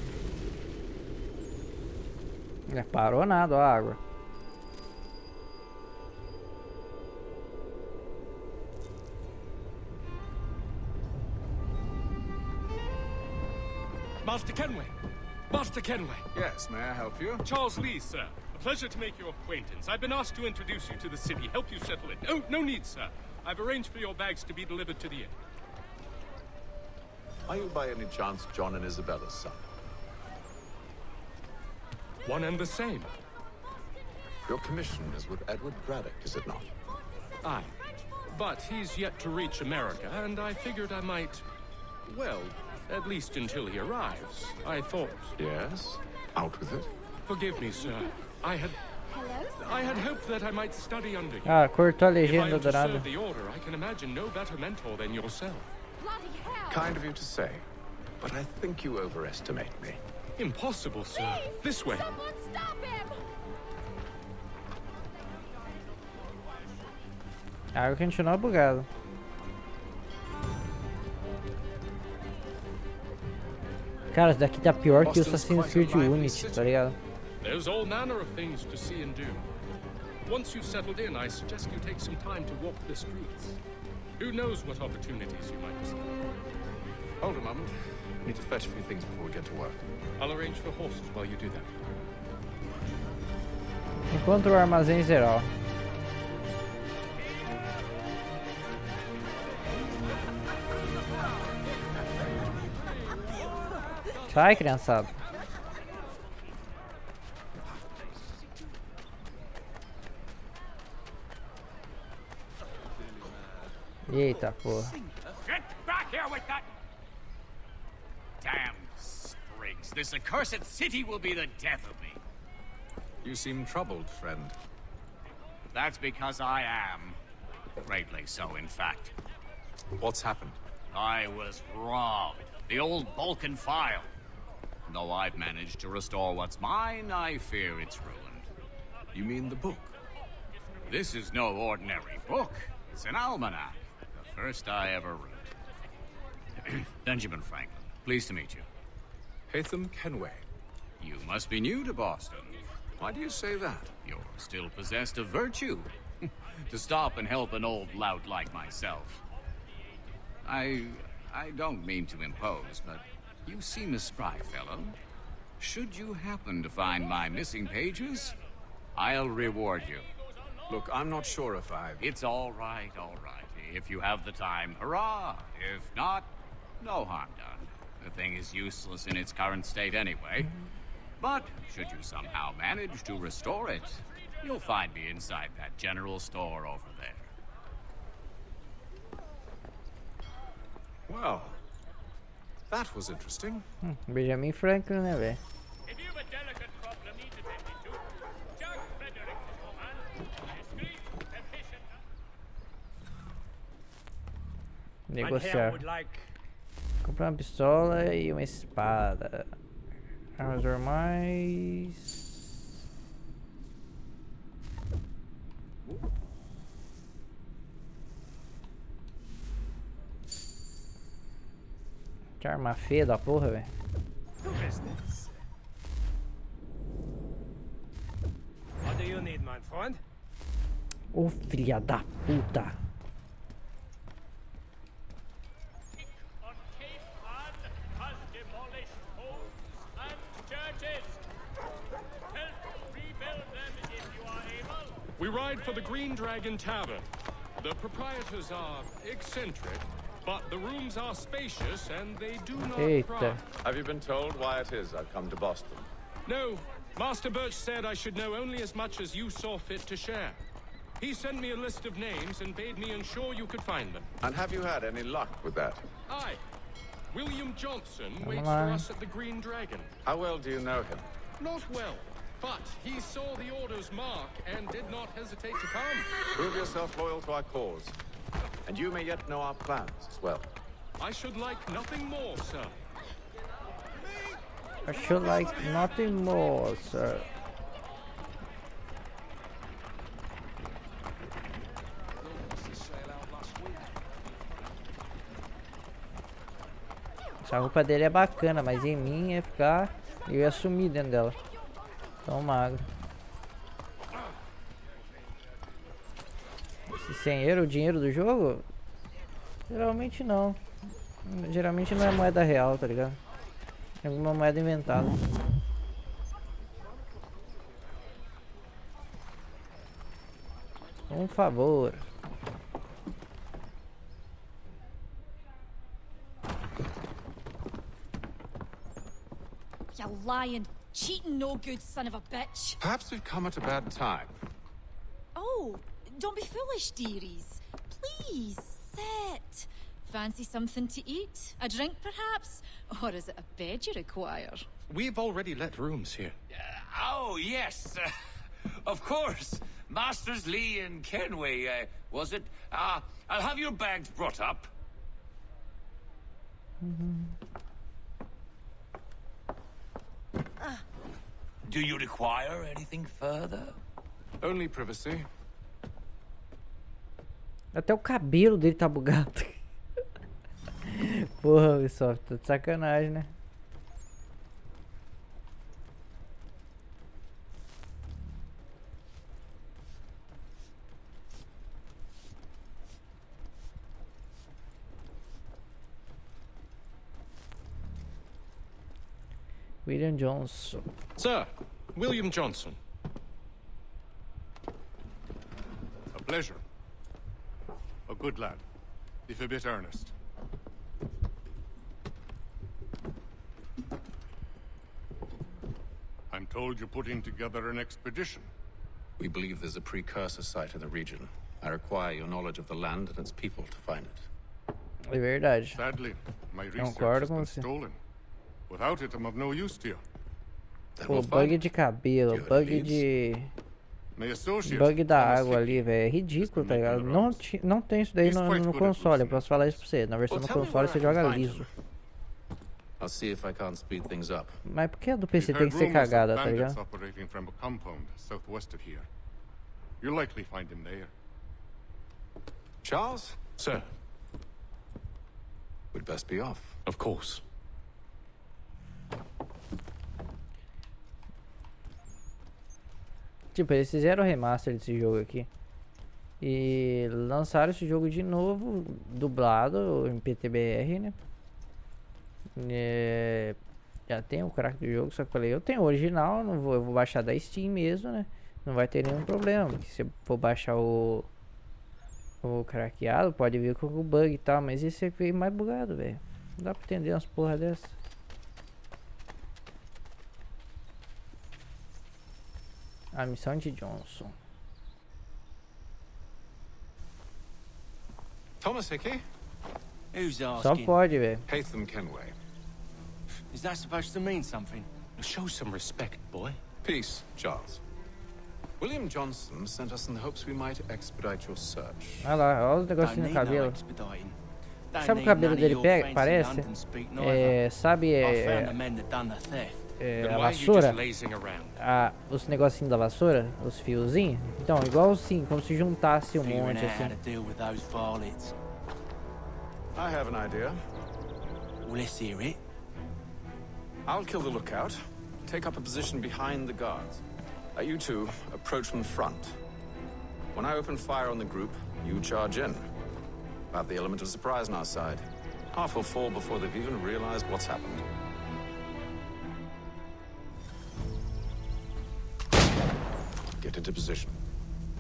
Speaker 1: Parou nada, ó a água.
Speaker 21: Master Kenway! Master Kenway!
Speaker 16: Yes, may I help you?
Speaker 21: Charles Lee, sir. A pleasure to make your acquaintance. I've been asked to introduce you to the city, help you settle in. Oh, no need, sir. I've arranged for your bags to be delivered to the inn.
Speaker 16: Are you by any chance John and Isabella's son?
Speaker 21: One and the same.
Speaker 16: Your commission is with Edward Braddock, is it not?
Speaker 21: Aye. But he's yet to reach America, and I figured I might... well, at least until he arrives. I thought...
Speaker 16: Yes? Out with it?
Speaker 21: Forgive me, sir. I had hoped that I might study under you.
Speaker 1: Ah, cortou a
Speaker 21: If I
Speaker 1: legenda
Speaker 21: am
Speaker 1: do
Speaker 21: to
Speaker 1: nada.
Speaker 21: serve the order, I can imagine no better mentor than yourself.
Speaker 16: Kind of you to say, but I think you overestimate me.
Speaker 21: Impossible, sir. This way.
Speaker 1: A água continua bugada. Cara, isso daqui tá pior que o Assassin's Creed Unity, tá ligado?
Speaker 21: There's all manner of things to see and do. Once you've settled in, I suggest you take some time to walk the streets. Who knows what opportunities you might discover.
Speaker 16: Hold a moment. Need to fetch a few things before we get to work.
Speaker 21: I'll arrange for horses while you do that.
Speaker 1: Encontre o armazém geral. Sai, criançada. Eita porra.
Speaker 22: Get back here with that! Damn sprigs. This accursed city will be the death of me.
Speaker 16: You seem troubled, friend.
Speaker 22: That's because I am. Greatly so, in fact.
Speaker 16: What's happened?
Speaker 22: I was robbed. The old Balkan file. Though I've managed to restore what's mine, I fear it's ruined.
Speaker 16: You mean the book?
Speaker 22: This is no ordinary book. It's an almanac. The first I ever wrote. Benjamin Franklin, pleased to meet you.
Speaker 16: Haythan Kenway.
Speaker 22: You must be new to Boston.
Speaker 16: Why do you say that?
Speaker 22: You're still possessed of virtue. To stop and help an old lout like myself. I don't mean to impose, but you seem a spry fellow. Should you happen to find my missing pages, I'll reward you.
Speaker 16: Look, I'm not sure if I've...
Speaker 22: It's all right, all right. If you have the time, hurrah! If not, no harm done. The thing is useless in its current state anyway. But should you somehow manage to restore it, you'll find me inside that general store over there.
Speaker 16: Well, that was interesting.
Speaker 1: Benjamin Franklin, né, velho?
Speaker 11: If you've a delicate problem need attended to, Jack Frederick is your man. Discreet, efficient.
Speaker 1: Negociar. Comprar uma pistola e uma espada. Armas normais. Que arma feia da porra, velho.
Speaker 11: What do you need, my friend?
Speaker 1: Ô filha da puta.
Speaker 21: We ride for the Green Dragon Tavern. The proprietors are eccentric, but the rooms are spacious and they do not pry.
Speaker 16: Have you been told why it is I've come to Boston?
Speaker 21: No. Master Birch said I should know only as much as you saw fit to share. He sent me a list of names and bade me ensure you could find them.
Speaker 16: And have you had any luck with that?
Speaker 21: Aye. William Johnson waits for us at the Green Dragon.
Speaker 16: How well do you know him?
Speaker 21: Not well, but he saw the order's mark and did not hesitate to come.
Speaker 16: Prove yourself loyal to our cause. And you may yet know our plans as well.
Speaker 21: I should like nothing more, sir.
Speaker 1: I should like nothing more, sir. A roupa dele é bacana, mas em mim ia ficar... Eu ia sumir dentro dela. Tão magro. Esse 100 € o dinheiro do jogo? Geralmente não. Geralmente não é moeda real, tá ligado? É alguma moeda inventada. Um favor.
Speaker 2: You lying, cheating, no good son of a bitch.
Speaker 16: Perhaps we've come at a bad time.
Speaker 2: Oh, don't be foolish, dearies. Please, sit. Fancy something to eat? A drink, perhaps? Or is it a bed you require?
Speaker 16: We've already let rooms here.
Speaker 20: Oh, yes. Of course. Masters Lee and Kenway, was it? I'll have your bags brought up. Do you require anything further?
Speaker 16: Only privacy.
Speaker 1: Até o cabelo dele tá bugado. Porra, Ubisoft, tá de sacanagem, né? William Johnson.
Speaker 21: Sir, William Johnson.
Speaker 3: A pleasure. A good lad, if a bit earnest. I'm told you're putting together an expedition.
Speaker 12: We believe there's a precursor site in the region. I require your knowledge of the land and its people to find it.
Speaker 1: É verdade.
Speaker 3: Sadly, my research
Speaker 1: Concordo
Speaker 3: has
Speaker 1: com
Speaker 3: been
Speaker 1: você.
Speaker 3: stolen. Without it, I'm of no use to you.
Speaker 1: Pô, bug de cabelo, bug de... Bug da água ali, velho. É ridículo, tá ligado? Não tem isso daí no console, eu posso falar isso pra você. Na versão do console você joga liso.
Speaker 12: I'll see if I can't speed things up.
Speaker 1: Mas por que a do PC tem que ser cagada, tá ligado?
Speaker 3: Operating from a compound southwest of here. You'll likely find him there.
Speaker 16: Charles? Sir.
Speaker 12: We'd best be off.
Speaker 16: Of course.
Speaker 1: Tipo, eles fizeram o remaster desse jogo aqui. E lançaram esse jogo de novo, dublado em PTBR, né? Já tem o crack do jogo, só que eu falei, eu tenho o original, não vou, eu vou baixar da Steam mesmo, né? Não vai ter nenhum problema. Se eu for baixar o craqueado, pode vir com o bug e tal, mas esse aqui veio mais bugado, velho. Não dá pra entender umas porra dessa. A missão de Johnson.
Speaker 16: Thomas Hickey?
Speaker 23: Who's
Speaker 1: Só
Speaker 23: asking?
Speaker 1: pode, velho.
Speaker 16: Haythan Kenway.
Speaker 23: Is that supposed to mean something?
Speaker 16: Show some respect, boy. Peace, Charles. William Johnson sent us in the hopes we might expedite your search.
Speaker 1: Olha lá, olha os negocinhos no cabelo. Sabe o cabelo dele parece? Sabe a vassoura? Os negocinhos da vassoura? Os fiozinhos? Então, igual assim, como se juntasse um monte assim.
Speaker 16: I have an idea.
Speaker 23: Well, let's hear it.
Speaker 16: I'll kill the lookout, take up a position behind the guards. You two approach from the front. When I open fire on the group, you charge in. Have the element of surprise on our side. Half will fall before they've even realized what's happened. Get into position,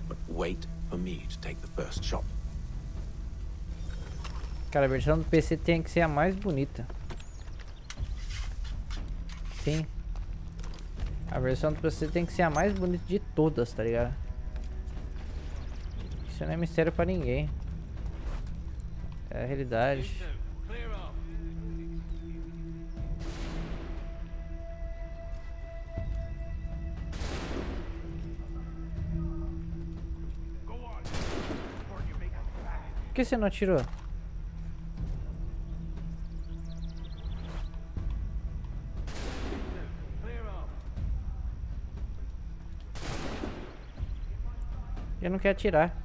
Speaker 16: but wait for me to take the first shot.
Speaker 1: Cara, a versão do PC tem que ser a mais bonita. Sim. A versão do PC tem que ser a mais bonita de todas, tá ligado? Isso não é mistério pra ninguém. É a realidade. Por que você não atirou? Ele não quer atirar.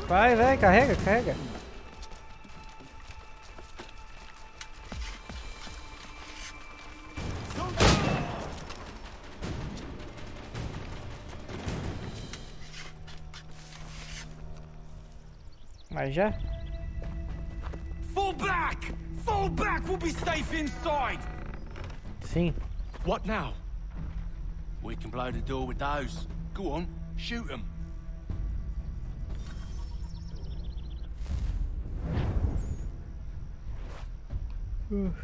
Speaker 1: Vai, vai, carrega, carrega. Mas já?
Speaker 4: Fall back! Fall back! We'll be safe inside!
Speaker 1: Sim.
Speaker 4: What now? We can blow the door with those. Go on, shoot them.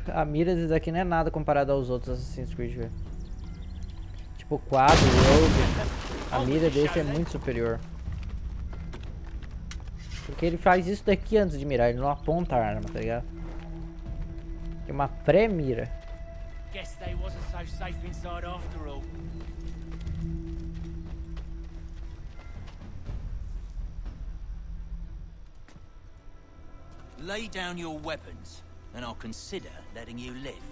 Speaker 1: A mira desse daqui não é nada comparado aos outros Assassin's Creed, velho. Tipo, o quadro, o Rogue, a mira desse é muito superior. Porque ele faz isso daqui antes de mirar, ele não aponta a arma, tá ligado? É uma pré-mira.
Speaker 4: Guess they wasn't so safe inside after all.
Speaker 10: Lay down your weapons, and I'll consider letting you live.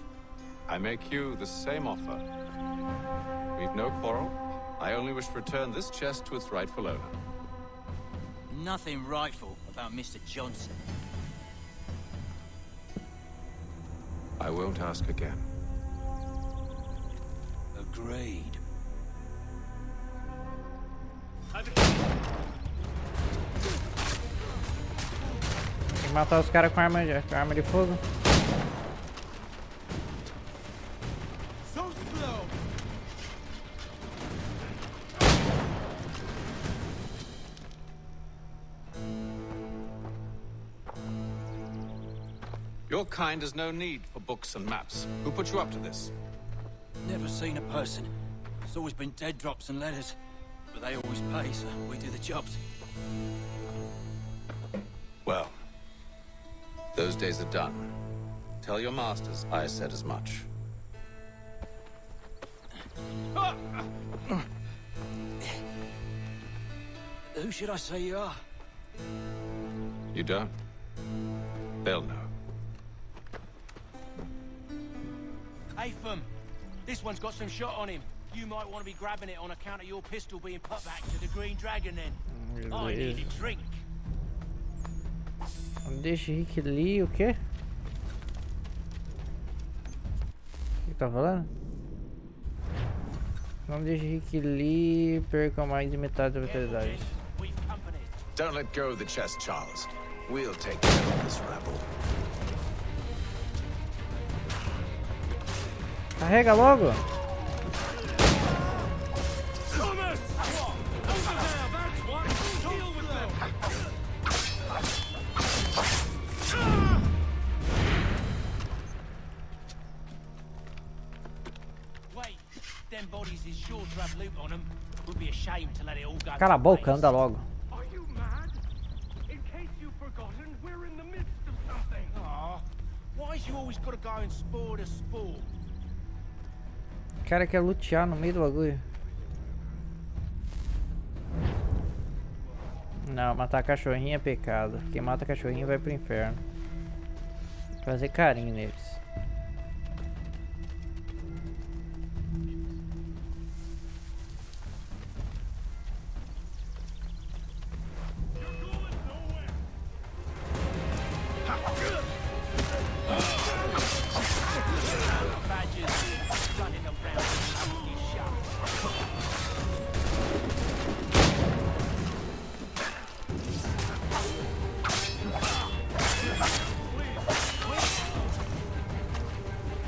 Speaker 16: I make you the same offer. We've no quarrel. I only wish to return this chest to its rightful owner.
Speaker 10: Nothing rightful about Mr. Johnson.
Speaker 16: I won't ask again.
Speaker 10: Agreed.
Speaker 1: Tem que matar os caras com arma de fogo.
Speaker 4: So slow.
Speaker 16: Your kind has no need for books and maps. Who put you up to this?
Speaker 10: Never seen a person. It's always been dead drops and letters. But they always pay, so we do the jobs.
Speaker 16: Well, those days are done. Tell your masters I said as much.
Speaker 10: Who should I say you are?
Speaker 16: You don't? They'll know.
Speaker 4: Haythan, this one's got some shot on him. You might want to be grabbing it on account of your pistol being put back to the Green Dragon then. I need a drink.
Speaker 1: Não deixe Rick Lee o quê? O que tá falando? Não deixe Rick Lee perca mais de metade da vitalidade.
Speaker 16: Don't let go of the chest, Charles. We'll take care of this rabble.
Speaker 1: Carrega logo! Cala a boca, anda logo. O cara quer lutear no meio do bagulho. Não, matar cachorrinho é pecado. Quem mata cachorrinho vai pro inferno. Fazer carinho neles.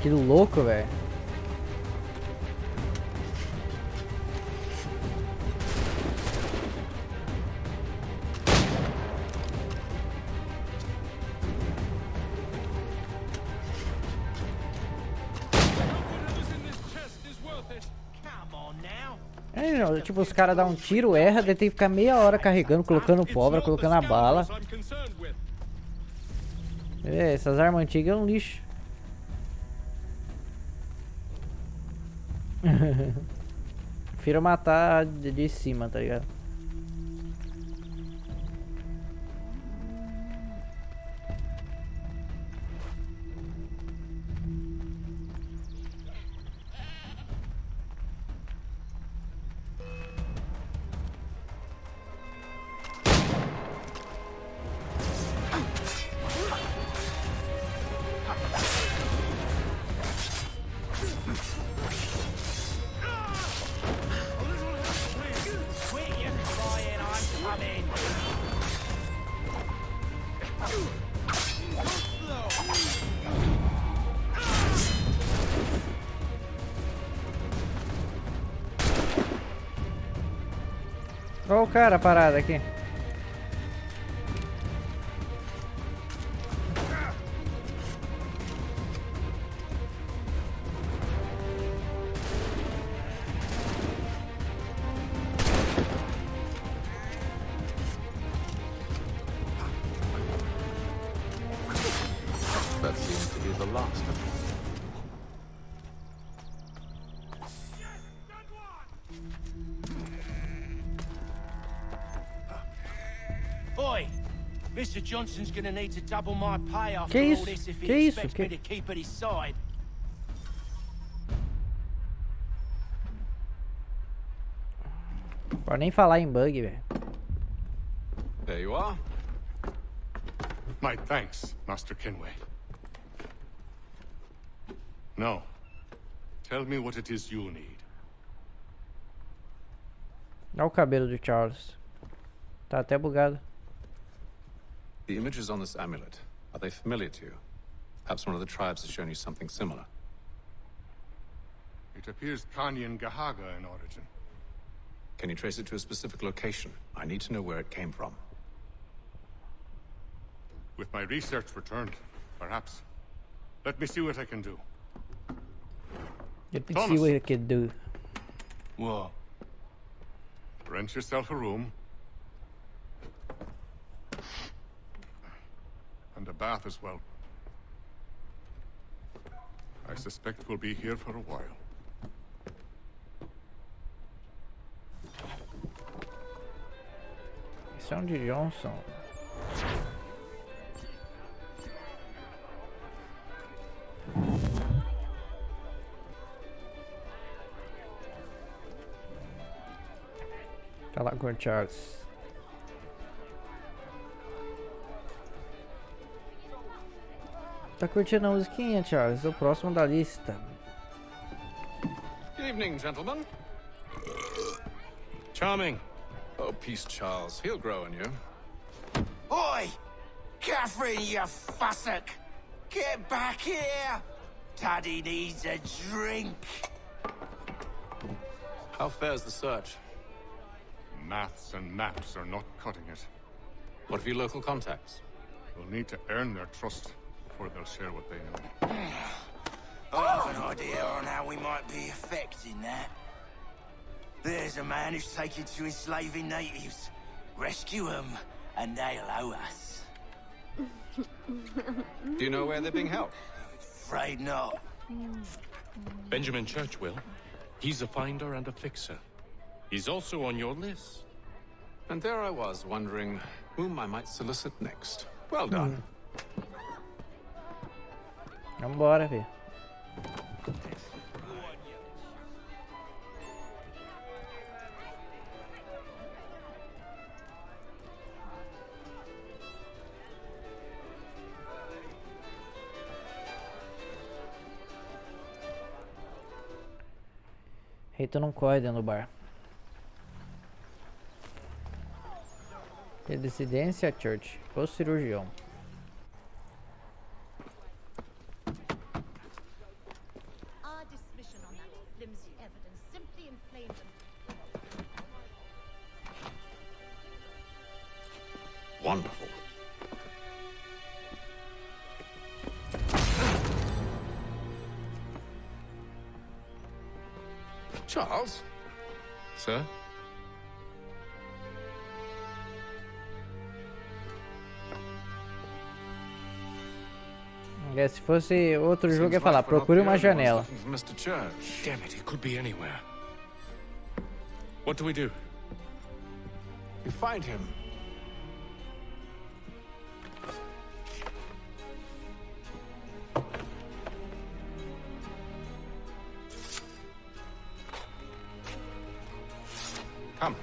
Speaker 1: Que louco, velho. É, tipo, os caras dão um tiro, erra, daí tem que ficar meia hora carregando, colocando pólvora, colocando a bala. É, essas armas antigas é um lixo. Prefiro matar de cima, tá ligado?
Speaker 4: then.
Speaker 1: Olha o cara parado aqui.
Speaker 16: That seems to be the last of them.
Speaker 4: Oi! Mr. Johnson's gonna need to double my pay after
Speaker 1: Que
Speaker 4: all
Speaker 1: isso?
Speaker 4: this if
Speaker 1: Que
Speaker 4: he
Speaker 1: isso?
Speaker 4: expects me to keep at his side.
Speaker 1: Pode nem falar em bug, velho.
Speaker 16: There you are.
Speaker 3: My thanks, Master Kenway. Now, tell me what it is you need.
Speaker 1: Olha o cabelo do Charles. Tá até bugado.
Speaker 16: The images on this amulet, are they familiar to you? Perhaps one of the tribes has shown you something similar.
Speaker 3: It appears Kanyan Gahaga in origin.
Speaker 16: Can you trace it to a specific location? I need to know where it came from.
Speaker 3: With my research returned, perhaps. Let me see what I can do.
Speaker 1: Let me see what I can do.
Speaker 3: What? Rent yourself a room. And a bath as well. I suspect we'll be here for a while.
Speaker 1: Missão de Johnson. Tá lá com o Charles. Tá curtindo a musiquinha, Charles? O próximo da lista.
Speaker 16: Good evening, gentlemen. Charming. Oh, peace, Charles. He'll grow on you.
Speaker 4: Oi! Catherine, you fussock! Get back here! Daddy needs a drink!
Speaker 16: How fares the search?
Speaker 3: Maths and maps are not cutting it.
Speaker 16: What of your local contacts?
Speaker 3: We'll need to earn their trust before they'll share what they know.
Speaker 4: I have an idea on how we might be affecting that. There's a man who's taken to enslaving natives. Rescue them, and they'll owe us.
Speaker 16: Do you know where they're being held?
Speaker 4: Afraid not.
Speaker 6: Benjamin Churchwill. He's a finder and a fixer. He's also on your list.
Speaker 16: And there I was, wondering whom I might solicit next. Well done.
Speaker 1: Vambora, filho. Haythan não corre dentro do bar. Residência Church. O cirurgião.
Speaker 8: Our dismission on that flimsy evidence simply inflamed them.
Speaker 16: Wonderful. Charles?
Speaker 6: Sir?
Speaker 1: Se fosse outro jogo, ia falar, procure uma janela.
Speaker 16: Mr. Church.
Speaker 6: Damn it, he could be anywhere. What do we do?
Speaker 16: You find him. Come.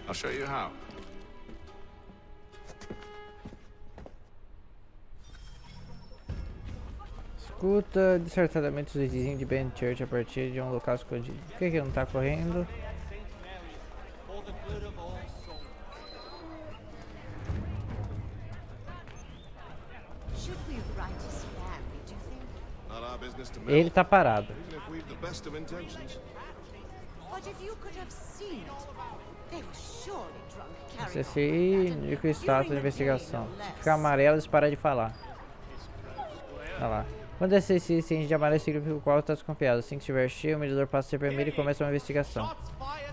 Speaker 16: I'll show you how.
Speaker 1: Escuta dissertadamente os vizinhos de Ben Church a partir de um local escondido. Por que não tá correndo? Ele tá parado.
Speaker 8: But if you could have seen it, they were surely drunk carrying
Speaker 1: Acessei e indica o status da investigação. Se ficar amarelo, eles param de falar. Olha lá. Quando esse incêndio de amarelo significa o qual está desconfiado. Assim que estiver cheio, o medidor passa a ser vermelho e começa uma investigação.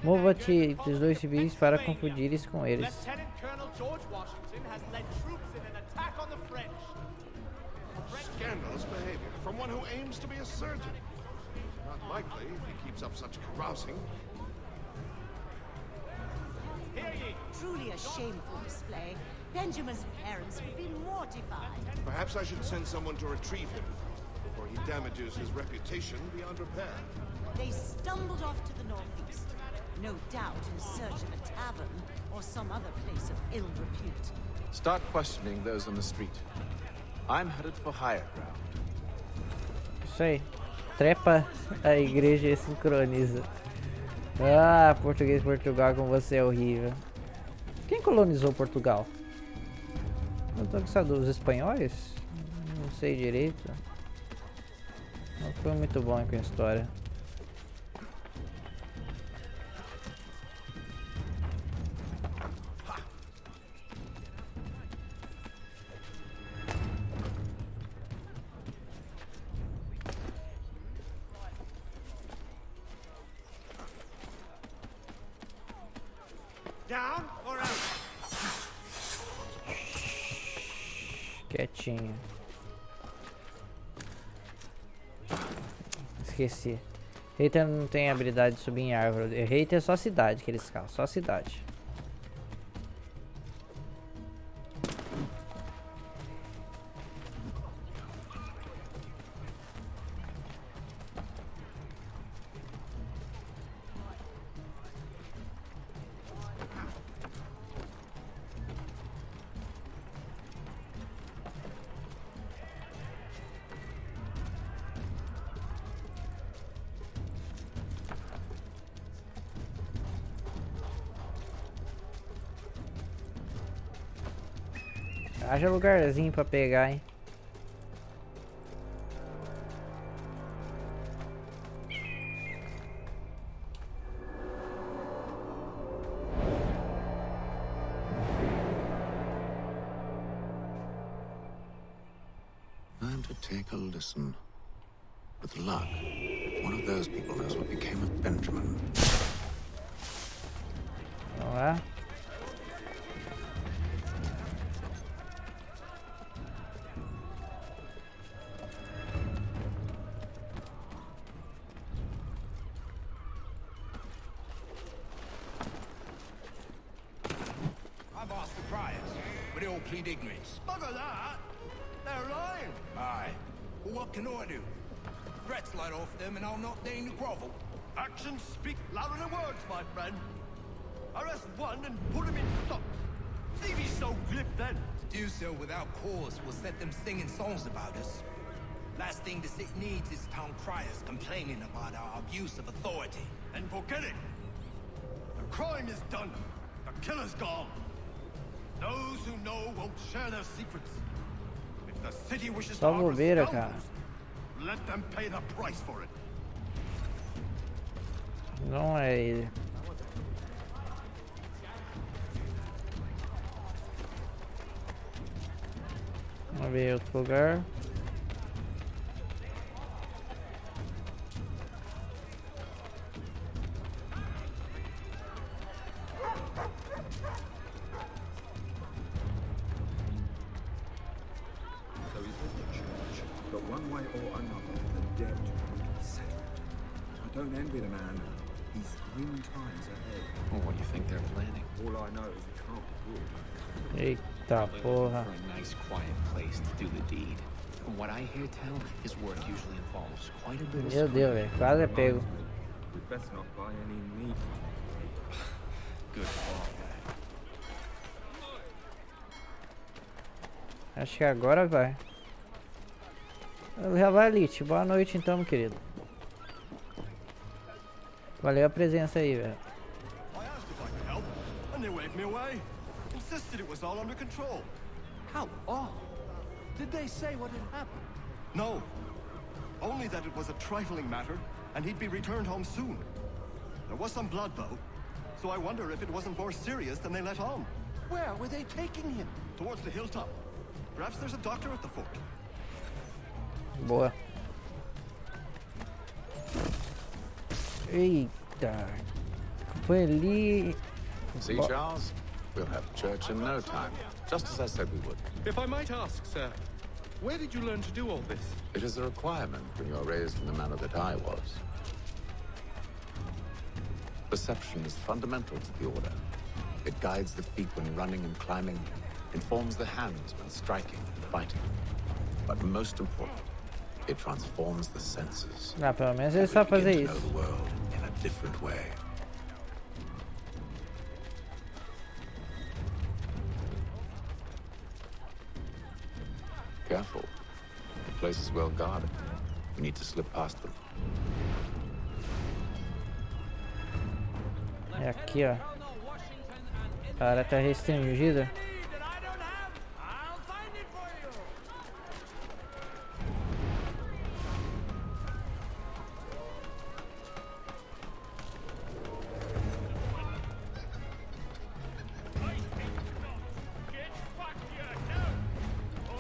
Speaker 1: Mova-te entre os dois civis para confundir-se com eles.
Speaker 7: Scandalous behavior from one who aims to be a surgeon. Not likely if he keeps up such carousing.
Speaker 8: Truly a shameful display. Benjamin's parents would be mortified.
Speaker 7: Perhaps I should send someone to retrieve him before he damages his reputation beyond repair.
Speaker 8: They stumbled off to the northeast, no doubt in search of a tavern or some other place of ill repute.
Speaker 16: Start questioning those on the street. I'm headed for higher ground.
Speaker 1: Isso aí. Trepa a igreja e sincroniza. Ah, português Portugal, como você é horrível. Quem colonizou Portugal? Eu tô com essa dúvida. Os espanhóis? Não sei direito. Não foi muito bom com a história.
Speaker 11: Down or out?
Speaker 1: Quietinho. Esqueci. Haythan não tem habilidade de subir em árvore. Haythan é só cidade que eles calam, só cidade. Haja lugarzinho pra pegar, hein?
Speaker 12: Time to take a listen. With luck, one of those people knows what became of Benjamin.
Speaker 1: Vamos lá.
Speaker 4: I've asked the priors, but they all plead ignorance. Bugger that! They're lying! Aye. Well, what can I do? Threats light off them and I'll not deign to grovel.
Speaker 11: Actions speak louder than words, my friend. Arrest one and put him in stocks. See me so glib then.
Speaker 4: To do so without cause will set them singing songs about us. Last thing the city needs is town criers complaining about our abuse of authority.
Speaker 11: And forget it. The crime is done. The killer's gone. Those who know won't share their secrets. If the city wishes to
Speaker 1: Só
Speaker 11: harbor
Speaker 1: bobeira, cara.
Speaker 11: scoundrels, let them pay the price for it.
Speaker 1: Não é ele. Vamos ver outro lugar.
Speaker 5: So he's with the church, but one way or another, the debt will be settled. I don't envy the man. He's grim times ahead.
Speaker 13: Well, what do you think they're planning?
Speaker 5: All I know is it can't be good.
Speaker 1: Eita porra.
Speaker 13: For a nice, quiet place to do the deed. From what I hear tell, his work usually involves quite a bit of
Speaker 1: Meu Deus, velho. Quase é pego.
Speaker 5: We best not buy any meat.
Speaker 13: Good call.
Speaker 1: Acho que agora vai. Já vai, Elite. Boa noite então, meu querido. Valeu a presença aí, velho.
Speaker 11: I asked if I could help, and they waved me away. Insisted it was all under control. How odd. Did they say what had happened? No.
Speaker 14: Only that it was a trifling matter, and he'd be returned home soon. There was some blood, though, so I wonder if it wasn't more serious than they let on. Where were they taking him? Towards the hilltop. Perhaps there's a doctor at the fort.
Speaker 1: Boa. Eita. Foi ali.
Speaker 16: See, Charles? We'll have church in no time. Just as I said we would.
Speaker 21: If I might ask, sir, where did you learn to do all this?
Speaker 16: It is a requirement when you are raised in the manner that I was. Perception is fundamental to the order. It guides the feet when running and climbing, informs the hands when striking and fighting. But most important, it transforms the senses.
Speaker 1: Ah, pelo menos ele sabe fazer
Speaker 16: Begin to know
Speaker 1: isso.
Speaker 16: the world in a different way. Careful. The place is well guarded. We need to slip past them.
Speaker 1: É aqui, ó. A área tá restringida.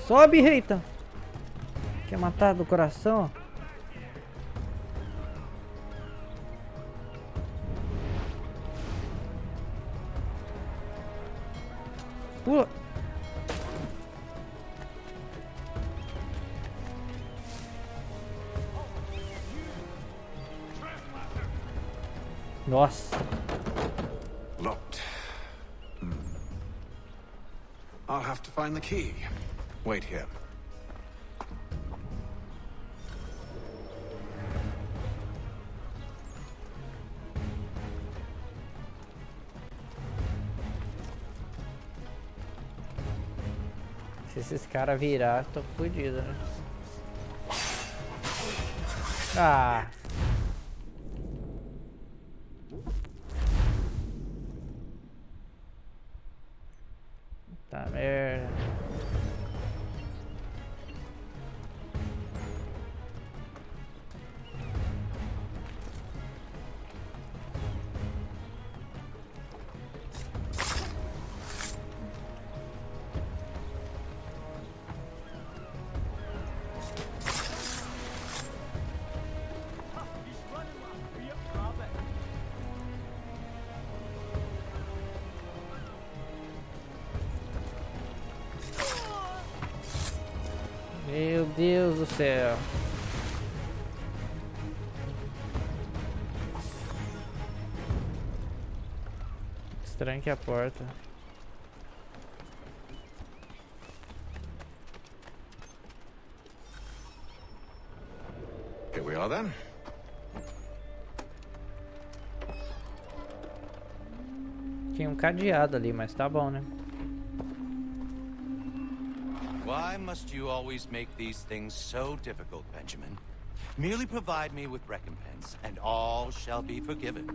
Speaker 1: Sobe, Haythan! Quer matar do coração? Pula! Nossa!
Speaker 16: Locked. I'll have to find the key. Wait here.
Speaker 1: Se esses caras virar, tô fodido, né? Ah! Tá merda. Meu Deus do céu. Estranque a porta.
Speaker 16: Here we are then.
Speaker 1: Tinha cadeado ali, mas tá bom, né?
Speaker 4: Why must you always make these things so difficult, Benjamin? Merely provide me with recompense, and all shall be forgiven.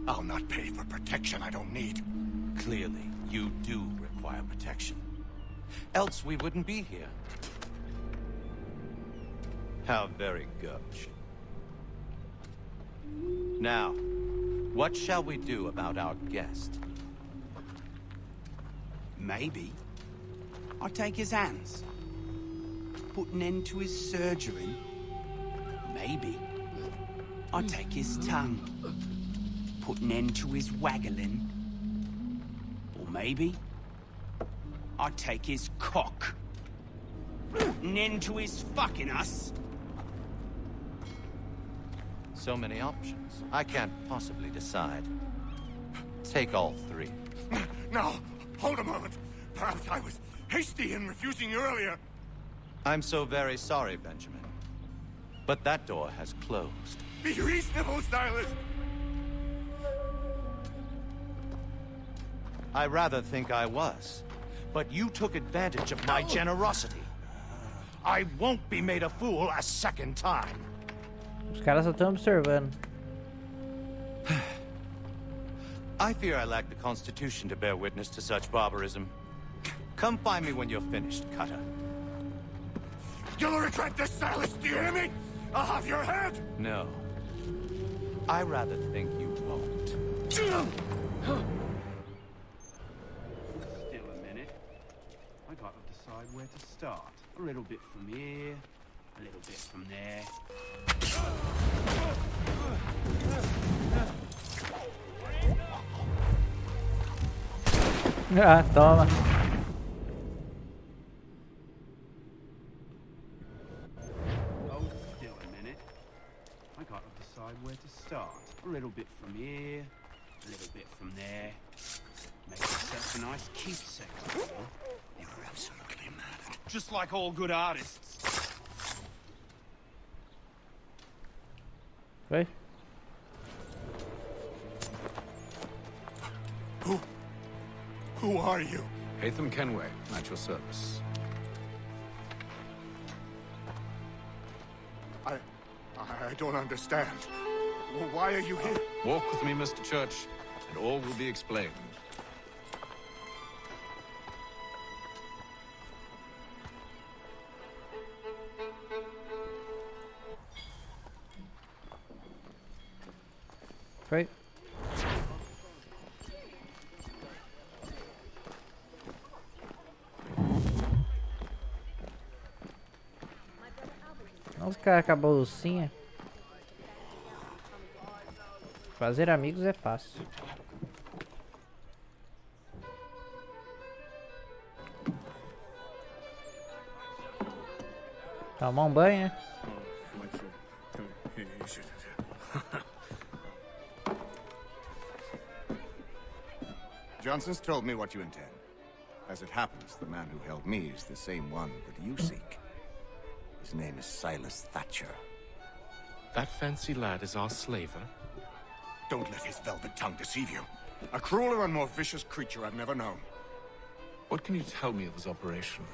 Speaker 7: I'll not pay for protection I don't need.
Speaker 4: Clearly, you do require protection. Else we wouldn't be here. How very gauche. Now, what shall we do about our guest?
Speaker 15: Maybe I'll take his hands. Put an end to his surgery. Maybe I'll take his tongue. Put an end to his waggling. Or maybe I'll take his cock. Put an end to his fucking us.
Speaker 4: So many options. I can't possibly decide. Take all three.
Speaker 7: No, hold a moment. Perhaps I was hasty in refusing you earlier.
Speaker 4: I'm so very sorry, Benjamin. But that door has closed.
Speaker 7: Be reasonable, Silas.
Speaker 4: I rather think I was. But you took advantage of my generosity. I won't be made a fool a second time.
Speaker 1: Os caras só estão observando.
Speaker 4: I fear I lack the constitution to bear witness to such barbarism. Come find me when you're finished, Cutter.
Speaker 3: You'll regret this, Silas, do you hear me? I'll have your head!
Speaker 9: No. I rather think you won't.
Speaker 14: Still a minute. I gotta decide where to start. A little bit from here, a little bit from there.
Speaker 1: Ah, toma.
Speaker 14: Oh, still a minute. I gotta decide where to start. A little bit from here, a little bit from there. Make yourself a nice keepsake. You're absolutely mad. Just like all good artists.
Speaker 1: Foi?
Speaker 3: Who are you?
Speaker 16: Haythan Kenway, at your service.
Speaker 3: I don't understand. Why are you here?
Speaker 16: Walk with me, Mr. Church, and all will be explained.
Speaker 1: Foi? Os caras acabou a lucinha. Fazer amigos é fácil. Tomar um banho, né?
Speaker 3: Johnson's told me what you intend. As it happens, the man who held me is the same one that you seek. His name is Silas Thatcher.
Speaker 6: That fancy lad is our slaver?
Speaker 3: Don't let his velvet tongue deceive you. A crueler and more vicious creature I've never known.
Speaker 16: What can you tell me of his operation?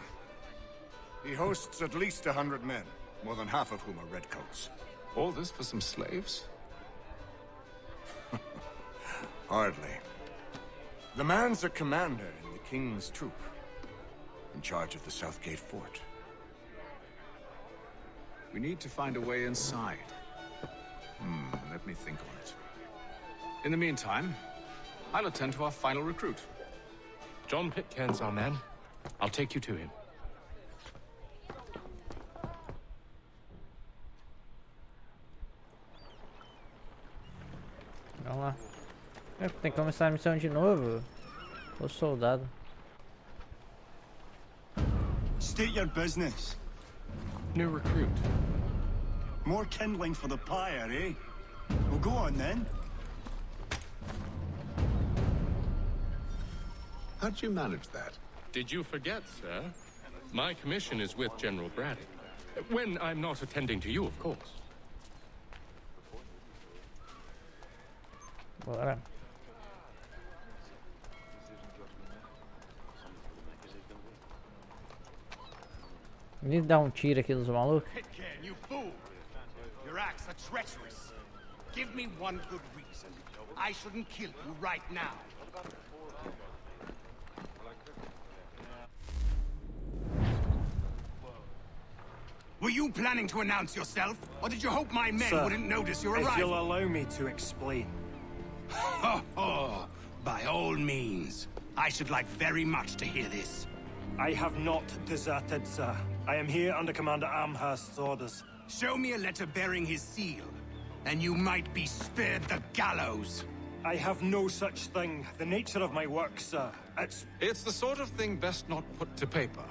Speaker 3: He hosts at least 100 men, more than half of whom are redcoats.
Speaker 16: All this for some slaves?
Speaker 3: Hardly. The man's a commander in the King's troop, in charge of the Southgate Fort.
Speaker 16: We need to find a way inside. Let me think on it. In the meantime, I'll attend to our final recruit.
Speaker 6: John Pitcairn's our man. I'll take you to him.
Speaker 1: Vamos lá. Tem que começar a missão de novo. O soldado.
Speaker 14: State your business.
Speaker 6: New recruit.
Speaker 14: More kindling for the pyre, eh? Well, go on then.
Speaker 16: How'd you manage that?
Speaker 6: Did you forget, sir? My commission is with General Braddock. When I'm not attending to you, of course.
Speaker 1: Bora. Me dá um tiro aqui dos malucos.
Speaker 14: Pitcairn, you fool! Your acts are treacherous. Give me one good reason. I shouldn't kill you right now. Were you planning to announce yourself, or did you hope my men wouldn't notice your arrival?
Speaker 11: If you'll allow me to explain.
Speaker 14: Oh, by all means. I should like very much to hear this.
Speaker 11: I have not deserted, sir. I am here under Commander Amherst's orders.
Speaker 14: Show me a letter bearing his seal, and you might be spared the gallows.
Speaker 11: I have no such thing. The nature of my work, sir,
Speaker 16: It's the sort of thing best not put to paper.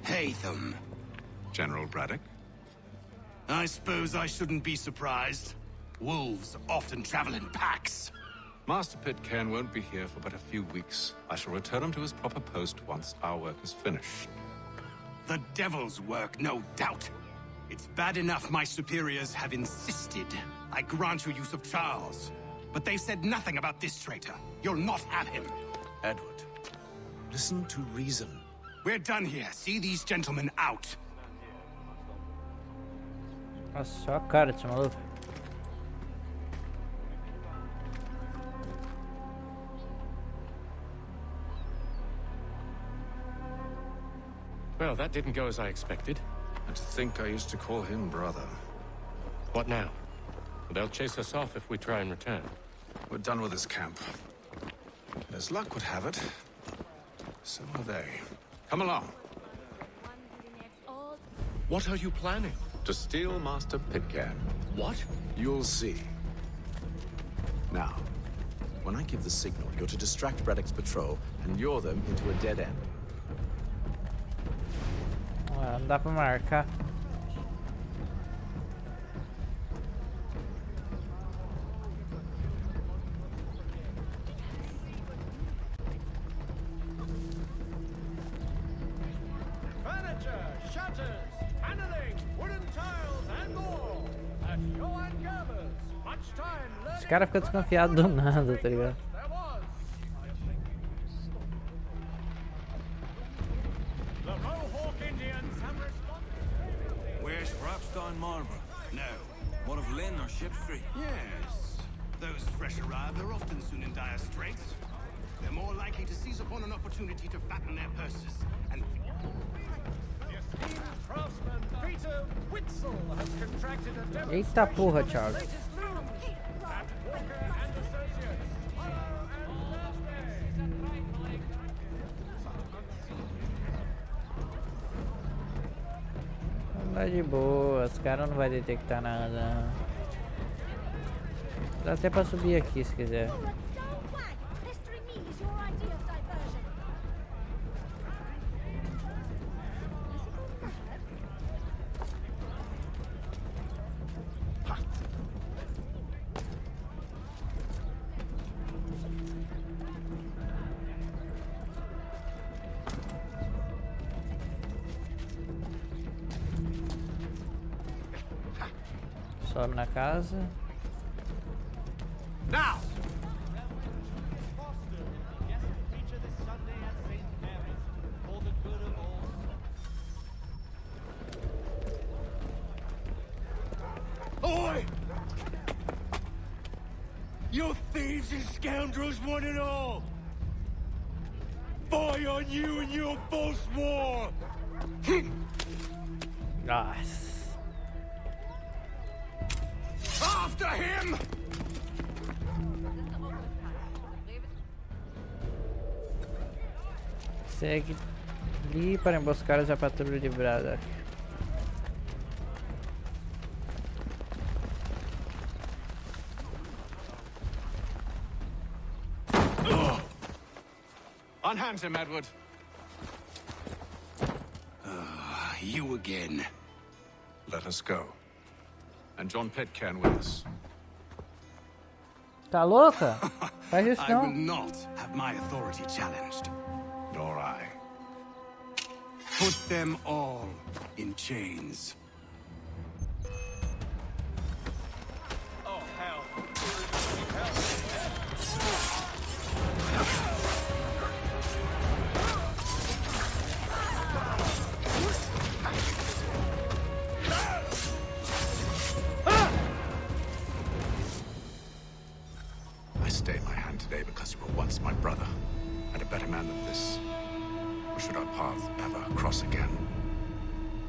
Speaker 14: Haythan.
Speaker 16: General Braddock?
Speaker 14: I suppose I shouldn't be surprised. Wolves often travel in packs.
Speaker 16: Master Pitcairn won't be here for but a few weeks. I shall return him to his proper post once our work is finished.
Speaker 14: The devil's work, no doubt. It's bad enough my superiors have insisted I grant you use of Charles. But they said nothing about this traitor. You'll not have him.
Speaker 16: Edward, listen to reason.
Speaker 14: We're done here. See these gentlemen out.
Speaker 1: Nossa, só a cara desse maluco.
Speaker 6: Well, that didn't go as I expected.
Speaker 16: I think I used to call him brother.
Speaker 6: What now? They'll chase us off if we try and return.
Speaker 16: We're done with this camp. And as luck would have it, so are they. Come along.
Speaker 6: What are you planning?
Speaker 16: To steal Master Pitcairn.
Speaker 6: What?
Speaker 16: You'll see. Now, when I give the signal, you're to distract Braddock's patrol and lure them into a dead end.
Speaker 1: Ah, não dá pra marcar.
Speaker 11: Furniture, shutters, paneling, wooden tiles, and more. At your Gerber's, much time learning.
Speaker 1: Os caras ficam desconfiados do nada, tá ligado?
Speaker 11: The Mohawk Indians have responded.
Speaker 4: Where's Rockstone Marble? No. What of Lynn or Ship Street?
Speaker 17: Yes. Those fresh arrived are often soon in dire straits. They're more likely to seize upon an opportunity to fatten their purses. And
Speaker 11: The esteemed craftsman Peter Witzel has contracted a demonstration
Speaker 1: Eita porra, Charles.
Speaker 11: at Walker and Associates. Tomorrow and Thursday.
Speaker 1: Tá de boa, os caras não vai detectar nada. Dá até pra subir aqui se quiser. Sobe na casa.
Speaker 11: Now!
Speaker 4: Oi! You thieves and scoundrels, one and all! Fie on you and your false war!
Speaker 1: Nossa.
Speaker 4: After him!
Speaker 1: Segue ali para emboscar a patrulha de Braddock.
Speaker 16: Unhand him, Edward.
Speaker 4: You again.
Speaker 16: Let us go. And John Pitcairn with us.
Speaker 1: Tá louca? Faz isso
Speaker 4: I will
Speaker 1: não.
Speaker 4: not have my authority challenged.
Speaker 16: Nor I.
Speaker 4: Put them all in chains.
Speaker 11: Oh, hell.
Speaker 16: I stayed my hand today because you were once my brother, and a better man than this. Or should our paths ever cross again,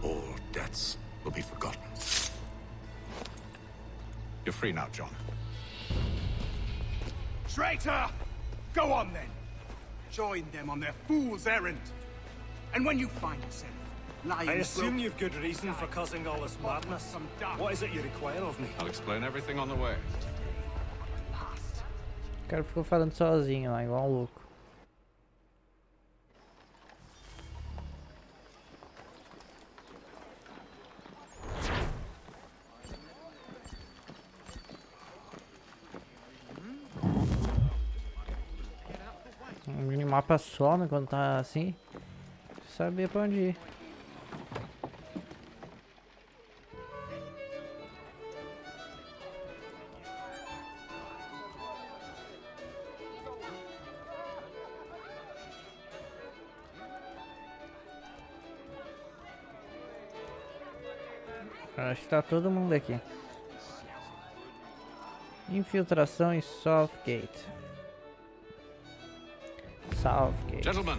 Speaker 16: all debts will be forgotten. You're free now, John.
Speaker 17: Traitor! Go on then. Join them on their fool's errand. And when you find yourself lying...
Speaker 11: I assume you've good reason for causing all this madness. What is it you require of me?
Speaker 16: I'll explain everything on the way.
Speaker 1: O cara ficou falando sozinho lá, igual um louco. O minimapa some quando tá assim. Saber pra onde ir. Acho que tá todo mundo aqui. Infiltração em Southgate.
Speaker 16: Gentlemen,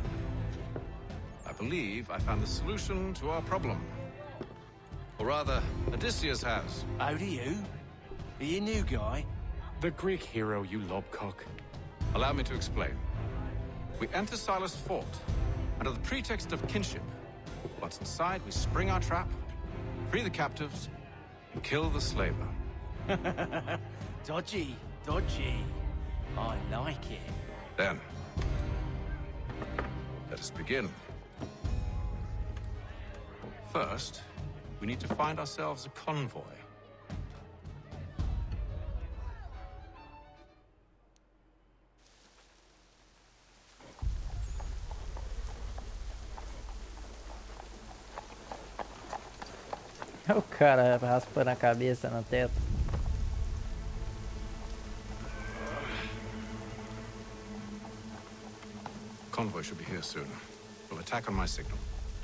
Speaker 16: I believe I found the solution to our problem. Or rather, Odysseus has.
Speaker 23: How do you? Are you a new guy?
Speaker 6: The Greek hero, you lobcock.
Speaker 16: Allow me to explain. We enter Silas' fort, under the pretext of kinship. Once inside, we spring our trap, free the captives, and kill the slaver.
Speaker 23: Dodgy, dodgy. I like it.
Speaker 16: Then, let us begin. First, we need to find ourselves a convoy.
Speaker 1: O cara raspando a cabeça no teto.
Speaker 16: Convoy should be here soon. We'll attack on my signal.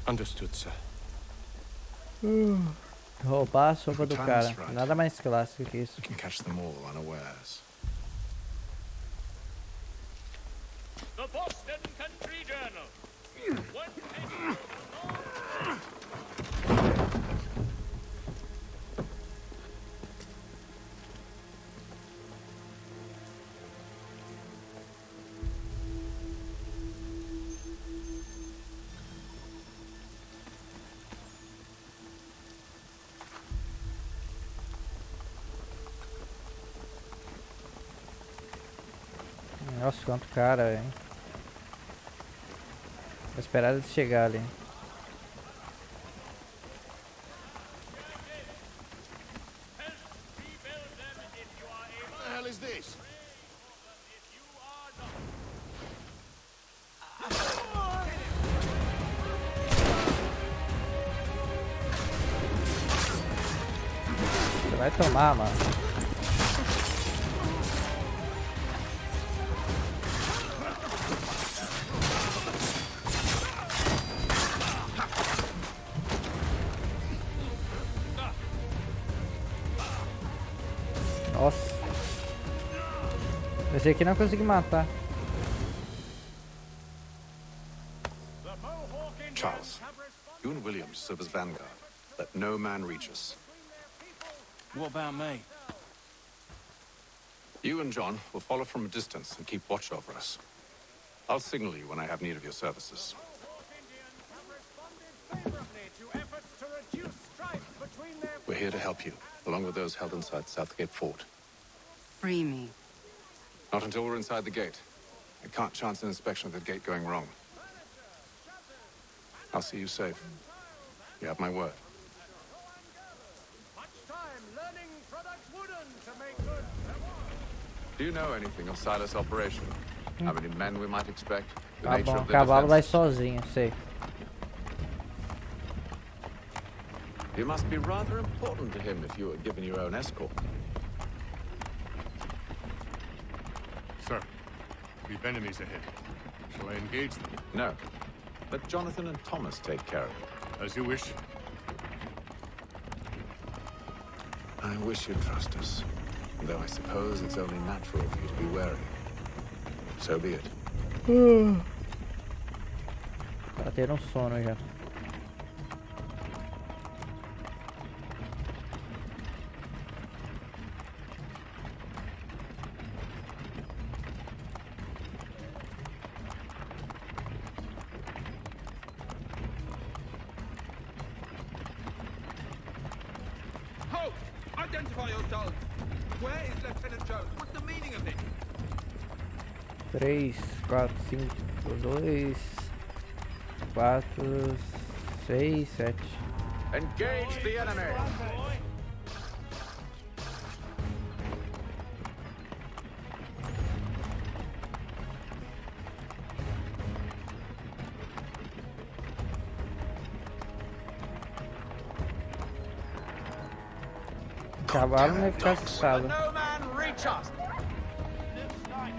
Speaker 6: Understood, sir.
Speaker 1: Roubar a sopa do cara. Nada mais clássico que isso.
Speaker 16: We can catch them all unawares.
Speaker 11: The Boston Country Journal. One penny.
Speaker 1: Nossa, quanto cara, hein? Vou esperar eles chegar ali.
Speaker 7: What the hell is this?
Speaker 1: Você vai tomar, mano. Nossa. Esse aqui não consegui matar.
Speaker 16: Charles, you and William serve as vanguard. Let no man reach us.
Speaker 23: What about me?
Speaker 16: You and John will follow from a distance and keep watch over us. I'll signal you when I have need of your services. We're here to help you, along with those held inside Southgate Fort.
Speaker 18: Free me.
Speaker 16: Not until we're inside the gate. I can't chance an inspection of the gate going wrong. I'll see you safe. You have my word. Do you know anything of Silas' operation? How many men we might expect? The
Speaker 1: Tá
Speaker 16: nature
Speaker 1: bom,
Speaker 16: of
Speaker 1: o
Speaker 16: the
Speaker 1: cavalo vai
Speaker 16: defense?
Speaker 1: sozinho, sei.
Speaker 16: You must be rather important to him if you were given your own escort.
Speaker 6: Sir, we've enemies ahead. Shall I engage them?
Speaker 16: No. Let Jonathan and Thomas take care of it.
Speaker 6: As you wish.
Speaker 16: I wish you'd trust us. Though I suppose it's only natural for you to be wary. So be it.
Speaker 1: Tá tendo sono já.
Speaker 19: Halt! Identify yourselves! Where is Lieutenant Jones? What's the meaning of this?
Speaker 1: 3, 4, 5, 2, 4, 6, 7.
Speaker 16: Engage the enemy!
Speaker 1: O cavalo não vai ficar assustado.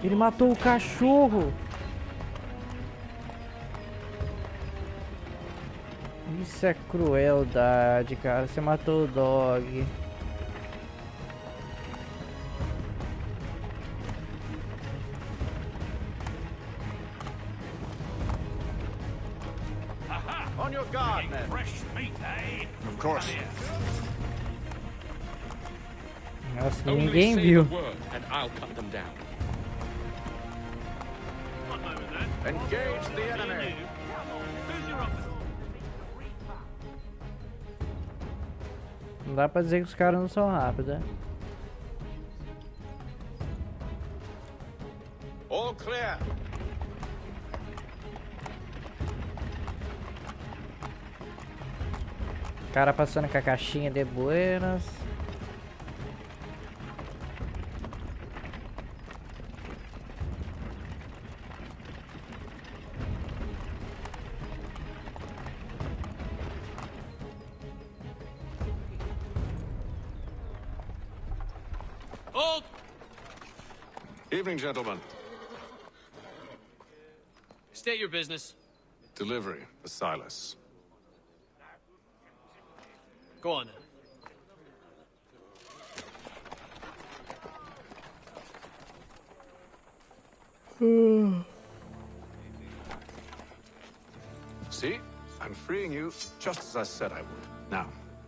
Speaker 1: Ele matou o cachorro! Isso é crueldade, cara. Você matou o dog.
Speaker 16: On your guard, men.
Speaker 17: Fresh meat, eh?
Speaker 7: Of course.
Speaker 1: Nossa,
Speaker 21: Only
Speaker 1: ninguém
Speaker 21: say
Speaker 1: viu.
Speaker 21: the word and I'll cut them down.
Speaker 16: Engage the enemy.
Speaker 17: Who's your officer?
Speaker 1: Não dá pra dizer que os caras não são rápidos, né?
Speaker 16: All clear.
Speaker 1: O cara passando com a caixinha de buenas.
Speaker 17: Hold!
Speaker 16: Evening, gentlemen.
Speaker 17: State your business.
Speaker 16: Delivery for Silas.
Speaker 17: Go on then.
Speaker 16: See? I'm freeing you just as I said I would. Now,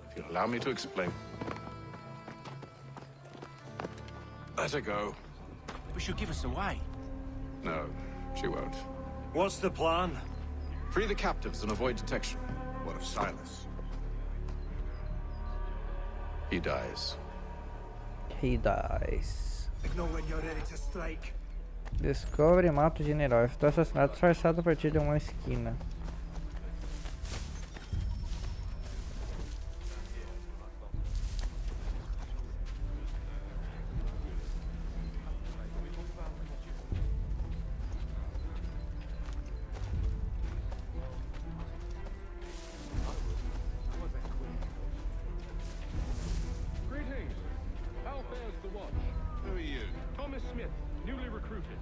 Speaker 16: if you'll allow me to explain. Let her go.
Speaker 23: But she'll give us away.
Speaker 16: No, she won't.
Speaker 11: What's the plan?
Speaker 16: Free the captives and avoid detection.
Speaker 7: What of Silas?
Speaker 16: He dies.
Speaker 1: He dies.
Speaker 11: Ignore when you're ready to strike.
Speaker 1: Descobre e mata o general. Foi assassinado disfarçado a partir de uma esquina.
Speaker 21: Greetings. How fares the watch?
Speaker 7: Who are you?
Speaker 21: Thomas Smith, newly recruited.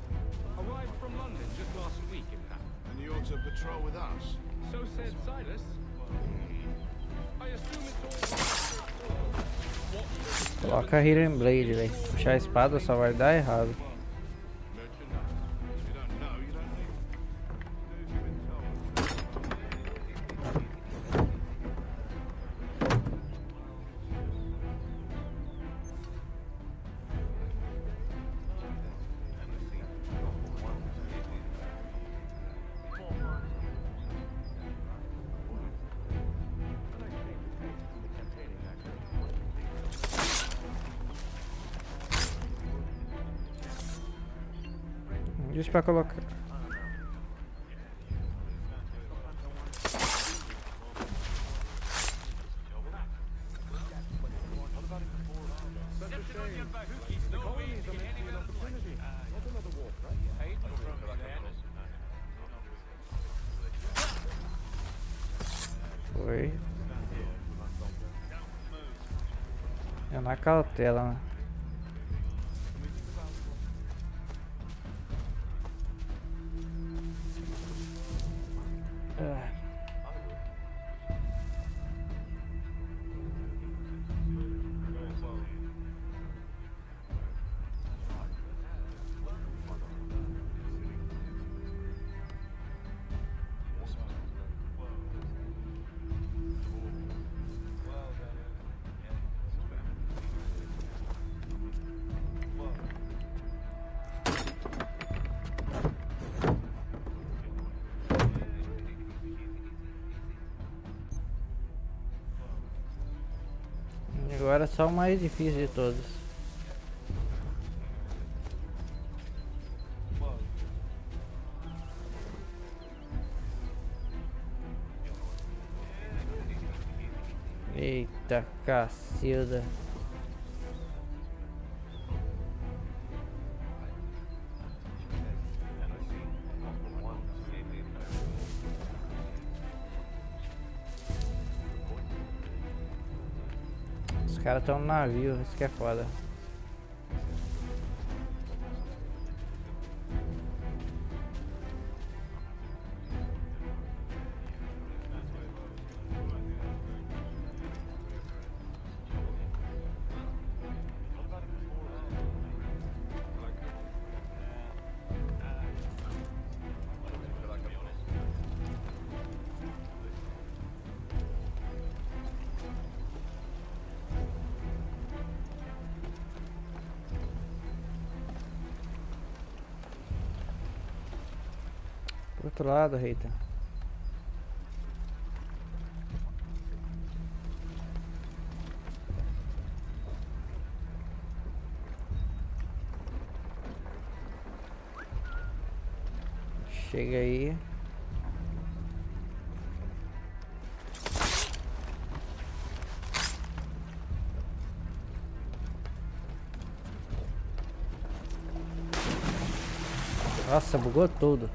Speaker 21: Arrived from London just last week, in fact.
Speaker 7: And you're to patrol with us?
Speaker 21: So said Silas. I assume it's all...
Speaker 1: Coloca a Hidden Blade, velho. Puxar a espada só vai dar errado. Diz pra colocar. Foi. É na cautela, né? Agora é só o mais difícil de todos. Eita cacilda. Os caras estão no navio, isso que é foda. Outro lado, Haythan. Chega aí. Nossa, bugou tudo.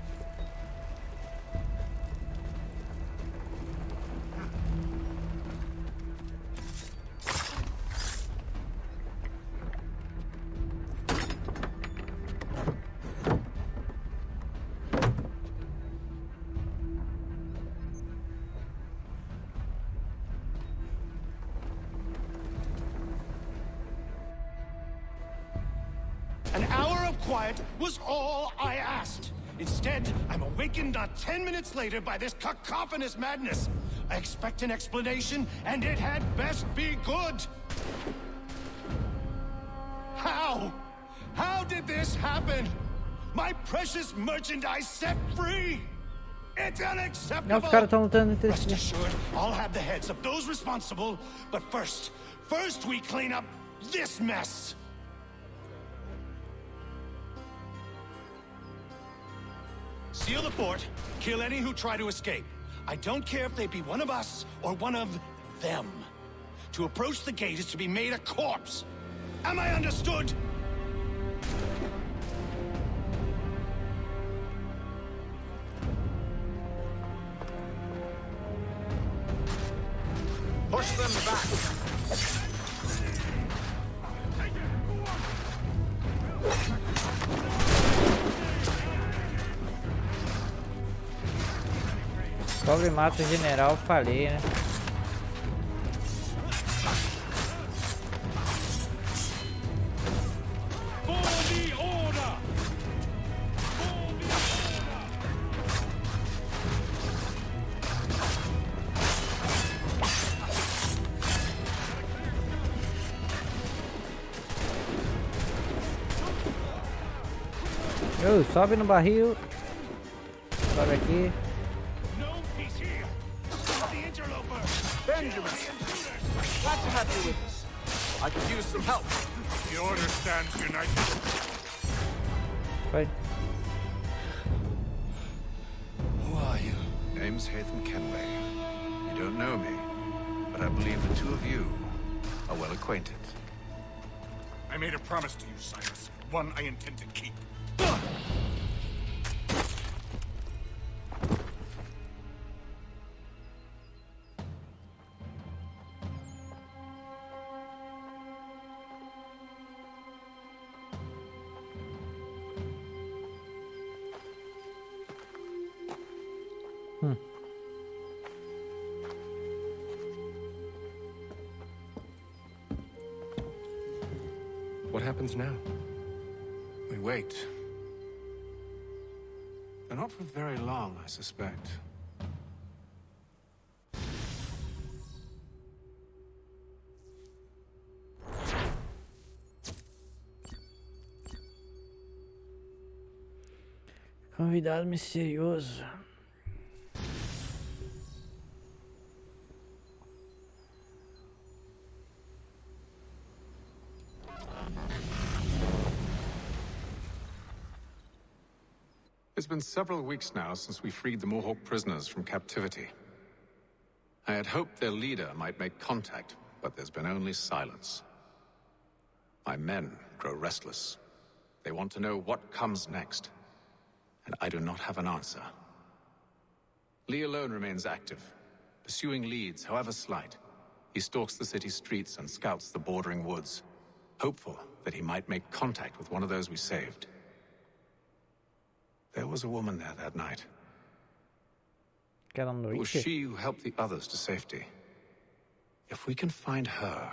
Speaker 17: An hour of quiet was all I asked. Instead, I'm awakened not 10 minutes later by this cacophonous madness. I expect an explanation, and it had best be good. How? How did this happen? My precious merchandise set free! It's
Speaker 1: Não,
Speaker 17: unacceptable!
Speaker 1: os caras estão lutando entre
Speaker 17: Rest
Speaker 1: si.
Speaker 17: assured, I'll have the heads of those responsible, but first we clean up this mess! Seal the fort, kill any who try to escape. I don't care if they be one of us or one of them. To approach the gate is to be made a corpse. Am I understood?
Speaker 16: Push them back.
Speaker 1: Pobre mata o general, falei, né? Sobe no barril. Sobe aqui.
Speaker 19: Benjamin, glad to have you with us. I could use some help.
Speaker 7: The order stands united.
Speaker 1: Vai.
Speaker 3: Who are you? Name's Haythan Kenway. You don't know me, but I believe the two of you are well acquainted.
Speaker 7: I made a promise to you, Cyrus. One I intend to keep.
Speaker 6: What happens now?
Speaker 12: We wait. But not for very long, I suspect.
Speaker 1: Convidado misterioso.
Speaker 12: It's been several weeks now since we freed the Mohawk prisoners from captivity. I had hoped their leader might make contact, but there's been only silence. My men grow restless. They want to know what comes next, and I do not have an answer. Lee alone remains active, pursuing leads, however slight. He stalks the city streets and scouts the bordering woods, hopeful that he might make contact with one of those we saved. There was a woman there that night. It was she who helped the others to safety. If we can find her,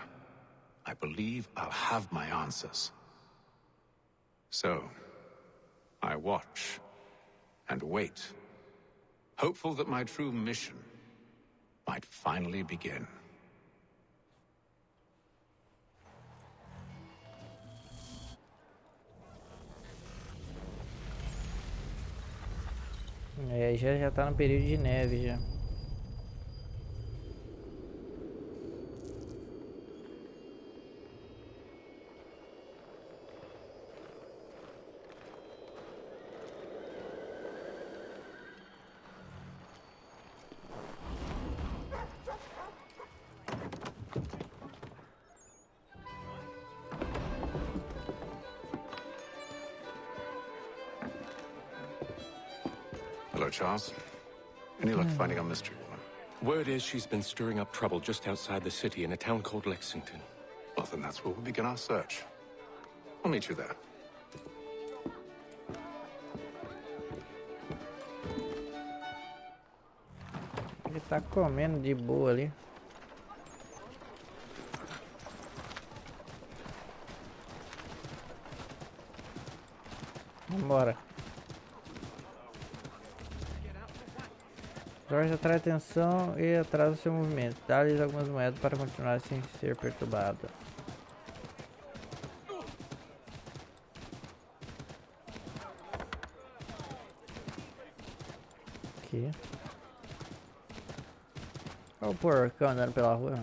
Speaker 12: I believe I'll have my answers. So, I watch and wait, hopeful that my true mission might finally begin.
Speaker 1: É, já tá no período de neve já.
Speaker 3: Hello, Charles. Any luck finding our mystery woman?
Speaker 6: Word is she's been stirring up trouble just outside the city in a town called Lexington.
Speaker 3: Well, then that's where we'll begin our search. I'll meet you there.
Speaker 1: Ele tá comendo de boa ali. Vambora. Jorge atrai atenção e atrasa o seu movimento. Dá-lhes algumas moedas para continuar sem ser perturbado. Aqui. Olha o porcão andando pela rua.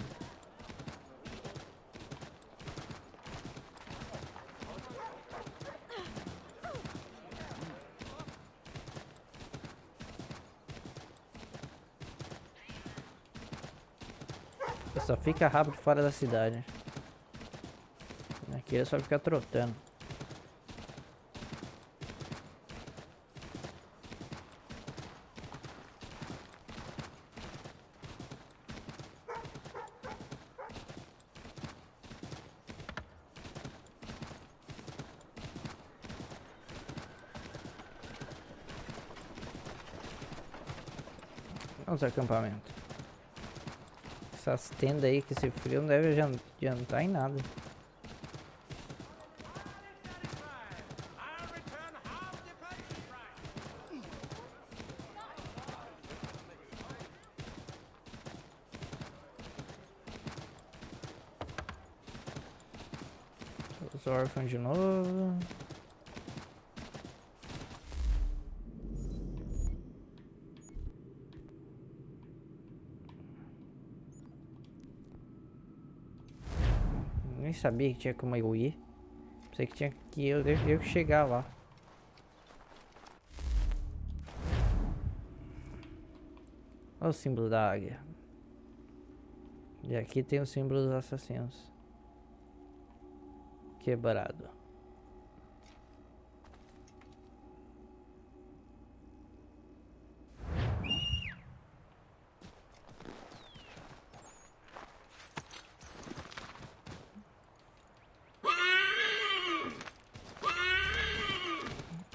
Speaker 1: Só fica rápido fora da cidade. Aqui ele só fica trotando. Vamos ao acampamento. Essas tendas aí que esse frio não deve adiantar em nada. Os órfãos de novo. Nem sabia que tinha como eu ir. Pensei que tinha que eu chegar lá. Olha o símbolo da águia. E aqui tem o símbolo dos assassinos. Quebrado.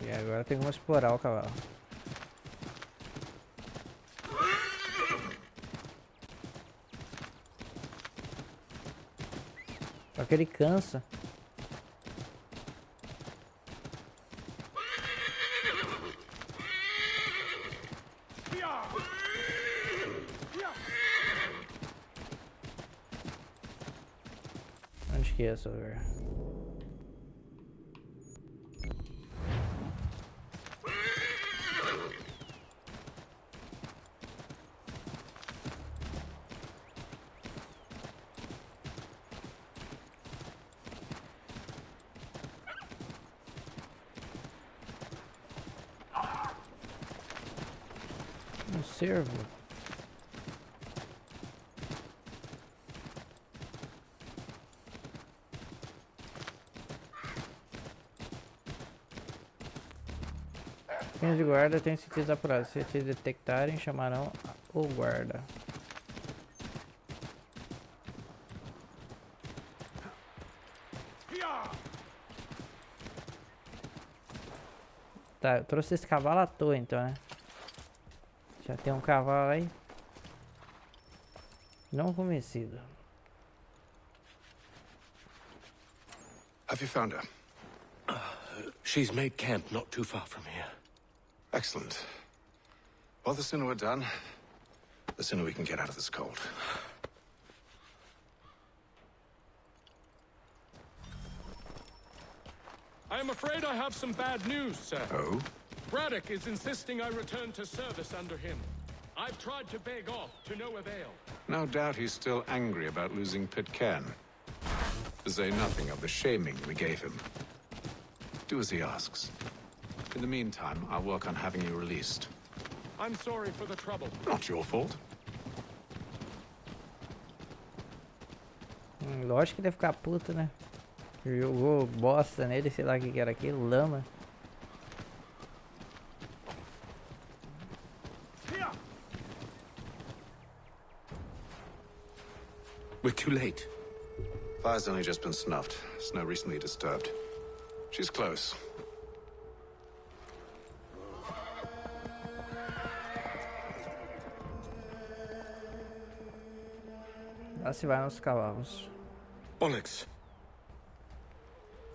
Speaker 1: E agora tem como explorar o cavalo. Só que ele cansa. Onde que é essa ver? Um cervo. Cães de guarda têm sentidos apurados. Se te detectarem, chamarão o guarda. Tá, eu trouxe esse cavalo à toa então, né? Já tem um cavalo aí. Não convencido.
Speaker 3: Have you found her?
Speaker 6: She's made camp not too far from here.
Speaker 3: Excellent. Well, the sooner we're done, the sooner we can get out of this cold.
Speaker 6: I am afraid I have some bad news, sir.
Speaker 3: Oh?
Speaker 21: Braddock is insisting I return to service under him. I've tried to beg off, to no avail.
Speaker 16: No doubt he's still angry about losing Pitcairn. To say nothing of the shaming we gave him. Do as he asks. In the meantime, I'll work on having you released.
Speaker 21: I'm sorry for the trouble.
Speaker 16: Not your fault.
Speaker 1: Lógico que deve ficar puto, né? Jogou bosta nele, sei lá o que era aquilo, lama.
Speaker 16: We're too late. Fire's only just been snuffed. Snow recently disturbed. She's close.
Speaker 1: Lá se vai nos cavalos.
Speaker 16: Bollocks.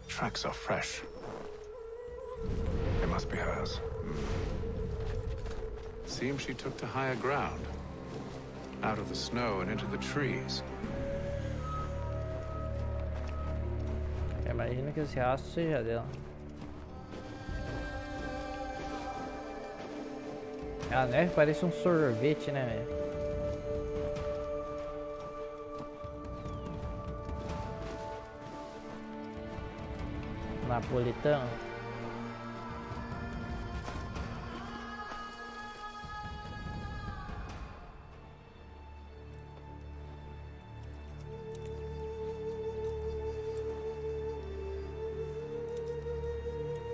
Speaker 16: Tracks are fresh. They must be hers. Seems she took to higher ground. Out of the snow and into the trees.
Speaker 1: Imagina que esse rastro seja dela. A neve parece um sorvete, né, velho? Napolitano.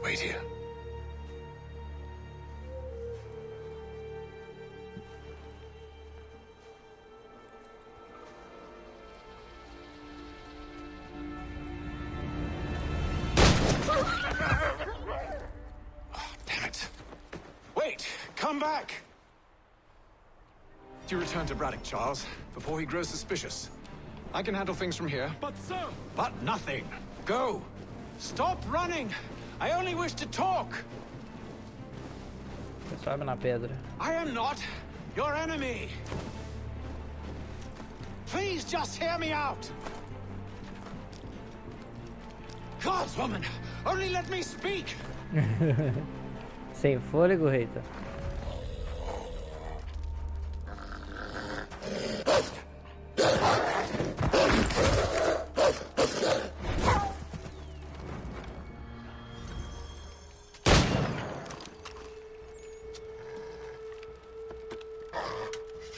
Speaker 16: Wait here. Damn it. Wait! Come back! You return to Braddock, Charles, before he grows suspicious. I can handle things from here.
Speaker 21: But sir!
Speaker 16: But nothing. Go! Stop running! I only wish to talk!
Speaker 1: Sobe na pedra.
Speaker 16: I am not your enemy! Please just hear me out! Gods, woman! Only let me speak!
Speaker 1: Sem fôlego, Haythan.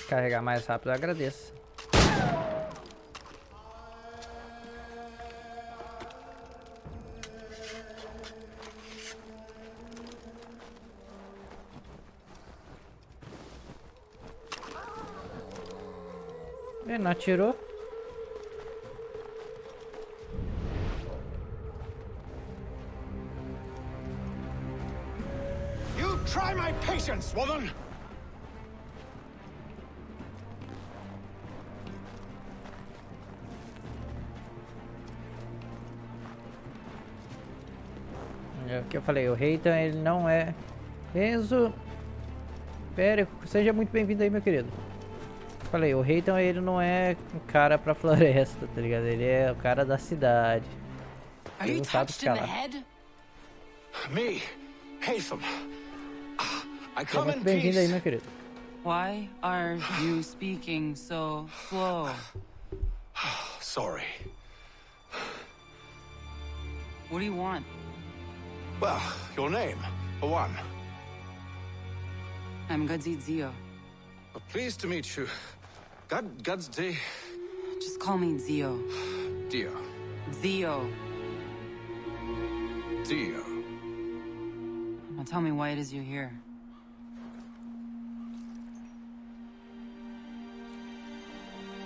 Speaker 1: Carregar mais rápido, eu agradeço. Ele não atirou.
Speaker 16: You try my patience, woman!
Speaker 1: É o que eu falei, o Haythan, ele não é... Enzo... Pera, seja muito bem-vindo aí, meu querido. Falei, o Haythan, ele não é um cara pra floresta, tá ligado? Ele é o cara da cidade. Ele não sabe escalar.
Speaker 16: Me, Haythan. I
Speaker 1: Seja
Speaker 16: come
Speaker 1: muito
Speaker 16: in
Speaker 1: bem-vindo aí,
Speaker 16: peace.
Speaker 1: meu querido.
Speaker 2: Why are you speaking so slow?
Speaker 16: Sorry.
Speaker 2: What do you want?
Speaker 16: Well, your name, for one.
Speaker 2: I'm Gb Zio.
Speaker 16: Pleased to meet you. Gb
Speaker 2: Just call me Zio.
Speaker 16: Dio.
Speaker 2: Zio.
Speaker 16: Dio.
Speaker 2: Now tell me why it is you're here.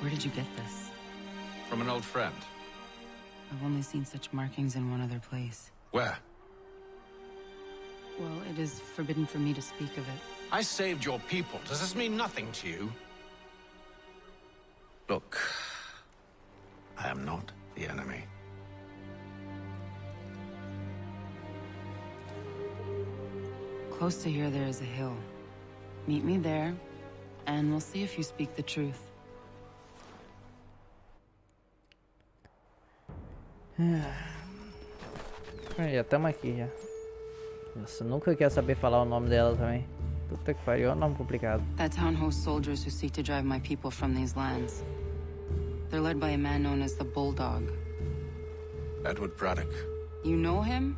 Speaker 2: Where did you get this?
Speaker 16: From an old friend.
Speaker 2: I've only seen such markings in one other place.
Speaker 16: Where?
Speaker 2: Well, it is forbidden for me to speak of it.
Speaker 16: I saved your people. Does this mean nothing to you? Look, I am not the enemy.
Speaker 2: Close to here, there is a hill. Meet me there, and we'll see if you speak the truth.
Speaker 1: Já estamos aqui já. Nossa, nunca quer saber falar o nome dela também. Puta que pariu, é um nome complicado.
Speaker 2: That town hosts soldiers who seek to drive my people from these lands. They're led by a man known as the Bulldog.
Speaker 3: Edward Braddock.
Speaker 2: You know him?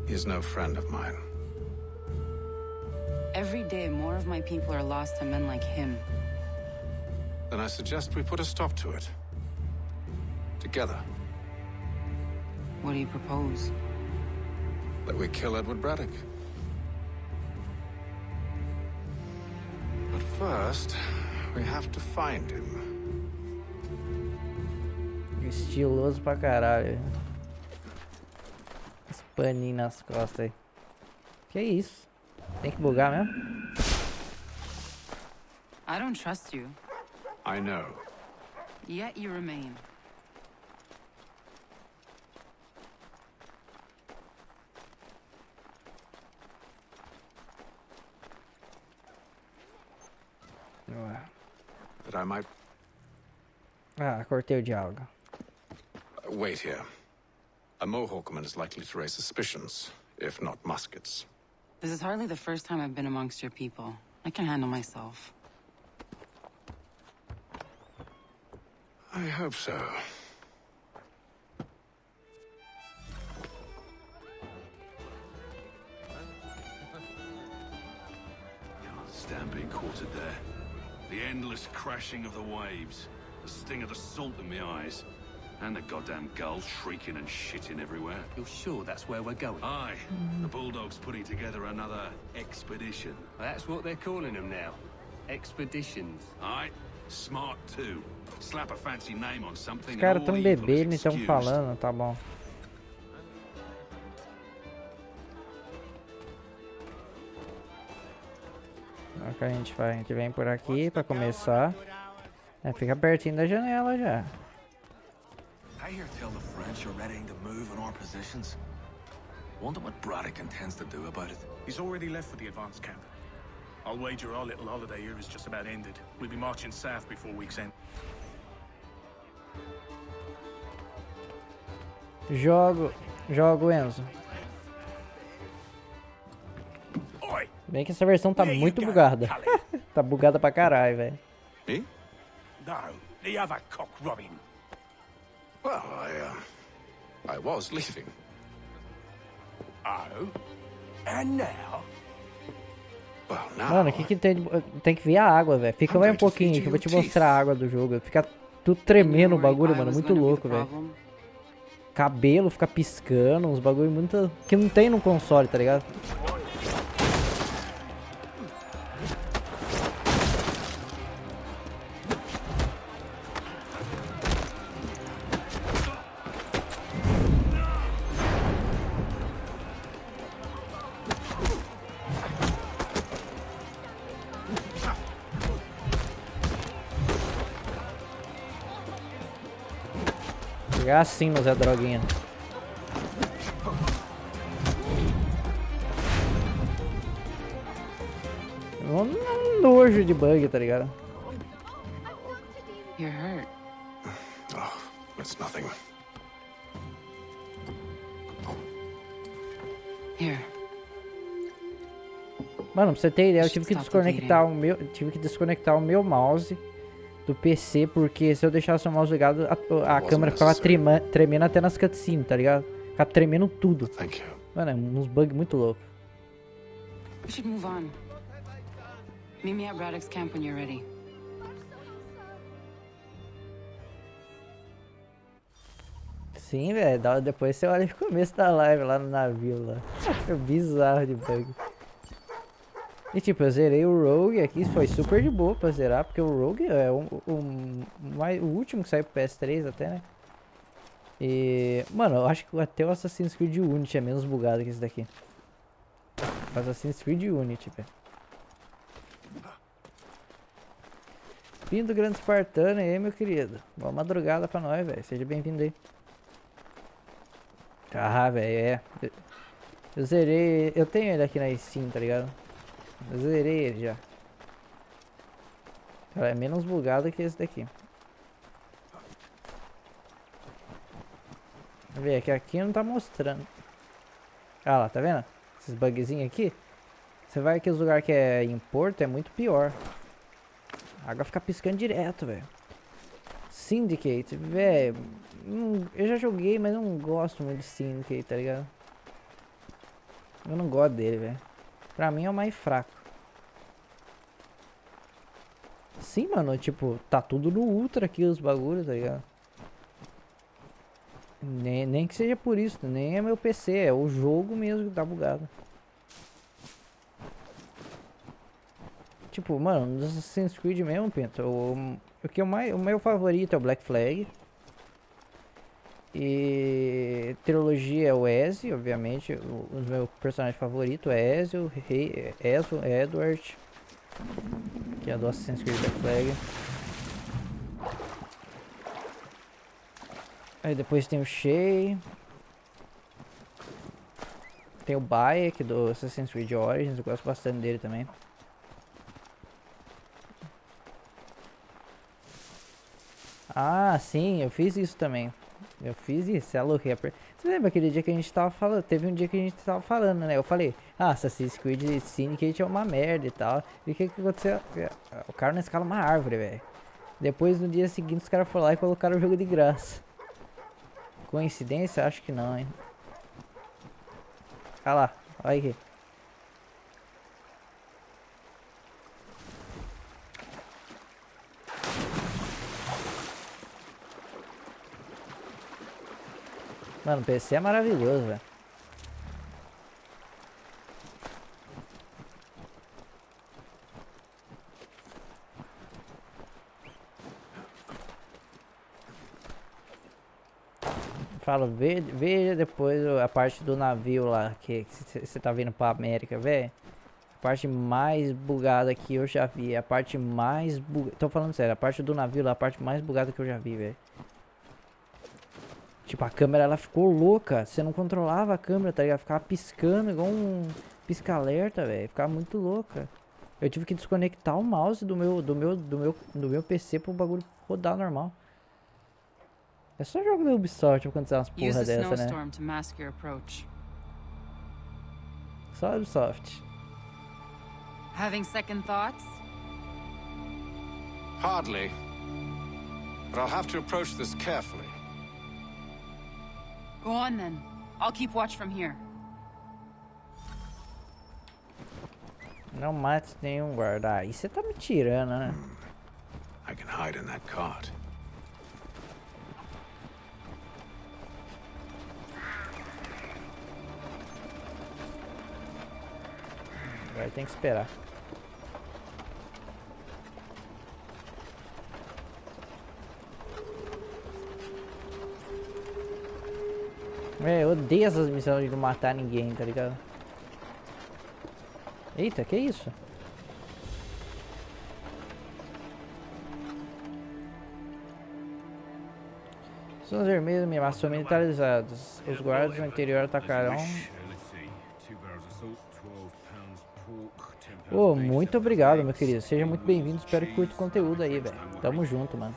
Speaker 3: He's no friend of mine.
Speaker 2: Every day, more of my people are lost to men like him.
Speaker 3: Then I suggest we put a stop to it. Together.
Speaker 2: What do you propose?
Speaker 3: That we kill Edward Braddock. But first, we have to find him.
Speaker 1: Estiloso pra caralho. Esse paninho nas costas aí. Que isso? Tem que bugar mesmo?
Speaker 2: I don't trust you.
Speaker 3: I know.
Speaker 2: Yet you remain.
Speaker 3: That I might...
Speaker 1: Ah, cortei o diálogo.
Speaker 3: Wait here. A Mohawkman is likely to raise suspicions, if not muskets.
Speaker 2: This is hardly the first time I've been amongst your people. I can handle myself.
Speaker 3: I hope so.
Speaker 18: Can't stand being quartered there. The endless crashing of the waves, the sting of the salt in my eyes, and the goddamn gulls shrieking and shitting everywhere.
Speaker 13: You're sure that's where we're going?
Speaker 18: Aye. The Bulldog's putting together another expedition.
Speaker 13: That's what they're calling them now. Expeditions.
Speaker 18: Aye. Smart too. Slap a fancy name on something.
Speaker 1: Os caras tão bebendo e tão falando, tá bom. O que a gente faz? A gente vem por aqui pra começar. É, fica pertinho da janela já.
Speaker 18: I hear tell the French are readying to move on our positions. Wonder what Braddock intends to do about it.
Speaker 20: He's already left for the advance camp. I'll wager our little holiday here is just about ended. We'll be marching south before week's end.
Speaker 1: Jogo Enzo. Bem que essa versão tá muito bugada. Tá bugada pra caralho, velho.
Speaker 18: Me? No, the other cock Robin.
Speaker 3: Well, I was leaving.
Speaker 18: Oh? And now?
Speaker 3: Well, now...
Speaker 1: Mano, o que tem que ver a água, velho. Fica mais um pouquinho que eu vou te mostrar a água do jogo. Fica tudo tremendo o bagulho, mano. Muito louco, velho. Cabelo fica piscando, uns bagulho muito... que não tem no console, tá ligado? Pegar assim no Zé Droguinha. Um nojo de bug, tá ligado?
Speaker 2: You're hurt.
Speaker 3: Oh, it's nothing.
Speaker 2: Here.
Speaker 1: Mano, pra você ter ideia, eu tive que desconectar o meu mouse do PC, porque se eu deixasse o mouse ligado, a câmera ficava tremendo até nas cutscenes, tá ligado? Ficava tremendo tudo. Mano, é uns bugs muito loucos.
Speaker 2: We should move on. Meet me at Braddock's camp when you're ready.
Speaker 1: Sim, velho. Depois você olha o começo da live lá no navio lá. É bizarro de bug. E tipo, eu zerei o Rogue aqui, foi super de boa pra zerar, porque o Rogue é o último que saiu pro PS3 até, né? E, mano, eu acho que até o Assassin's Creed Unity é menos bugado que esse daqui. O Assassin's Creed Unity, velho. Vindo grande espartano aí, meu querido. Boa madrugada pra nós, velho. Seja bem-vindo aí. Ah, velho, é. Eu zerei. Eu tenho ele aqui na Steam, tá ligado? Eu zerei ele já. Cara, é menos bugado que esse daqui. Vamos ver, aqui não tá mostrando. Ah lá, tá vendo? esses bugzinhos aqui. Você vai aqui nos lugares que é em porto, é muito pior. A água fica piscando direto, velho. Syndicate, velho. Eu já joguei, mas não gosto muito de Syndicate, tá ligado? Eu não gosto dele, velho. Pra mim é o mais fraco. Sim, mano, tipo, tá tudo no ultra aqui os bagulhos, tá ligado? Nem que seja por isso, nem é meu PC, é o jogo mesmo que tá bugado. Tipo, mano, nos Assassin's Creed mesmo, Pinto, o meu favorito é o Black Flag. E trilogia é o Ezio, obviamente, o meu personagem favorito é Ezio, Edward, que é do Assassin's Creed Black Flag. Aí depois tem o Shay. Tem o Bayek do Assassin's Creed Origins, eu gosto bastante dele também. Ah, sim, eu fiz isso também. Eu fiz isso, é louco. Você lembra aquele dia que a gente tava falando? Teve um dia que a gente tava falando, né? Eu falei, Assassin's Creed Syndicate é uma merda e tal. E o que aconteceu? O cara não escala uma árvore, velho. Depois no dia seguinte os caras foram lá e colocaram o jogo de graça. Coincidência? Acho que não, hein? Olha lá, olha aqui. Mano, o PC é maravilhoso, velho. Falo, veja depois a parte do navio lá, que você tá vindo pra América, velho. A parte mais bugada que eu já vi, a parte mais bugada, tô falando sério, a parte do navio lá, a parte mais bugada que eu já vi, velho. Tipo, a câmera, ela ficou louca, você não controlava a câmera, tá ligado? Ficava piscando igual um pisca-alerta, velho, ficava muito louca. Eu tive que desconectar o mouse do meu PC pro bagulho rodar normal. É só jogo da Ubisoft pra acontecer umas porra dessa, né? Só Ubisoft.
Speaker 2: Having second thoughts?
Speaker 16: Hardly. But I'll have to approach this carefully.
Speaker 2: Go on then. I'll keep watch from here.
Speaker 1: Não mate nenhum guarda. Aí você tá me tirando, né?
Speaker 18: I can hide in that cart.
Speaker 1: Agora tem que esperar. Eu odeio essas missões de não matar ninguém, tá ligado? Eita, que isso? São vermelhos são militarizados. Os guardas no interior atacarão. Oh, muito obrigado, meu querido. Seja muito bem-vindo. Espero que curta o conteúdo aí, velho. Tamo junto, mano.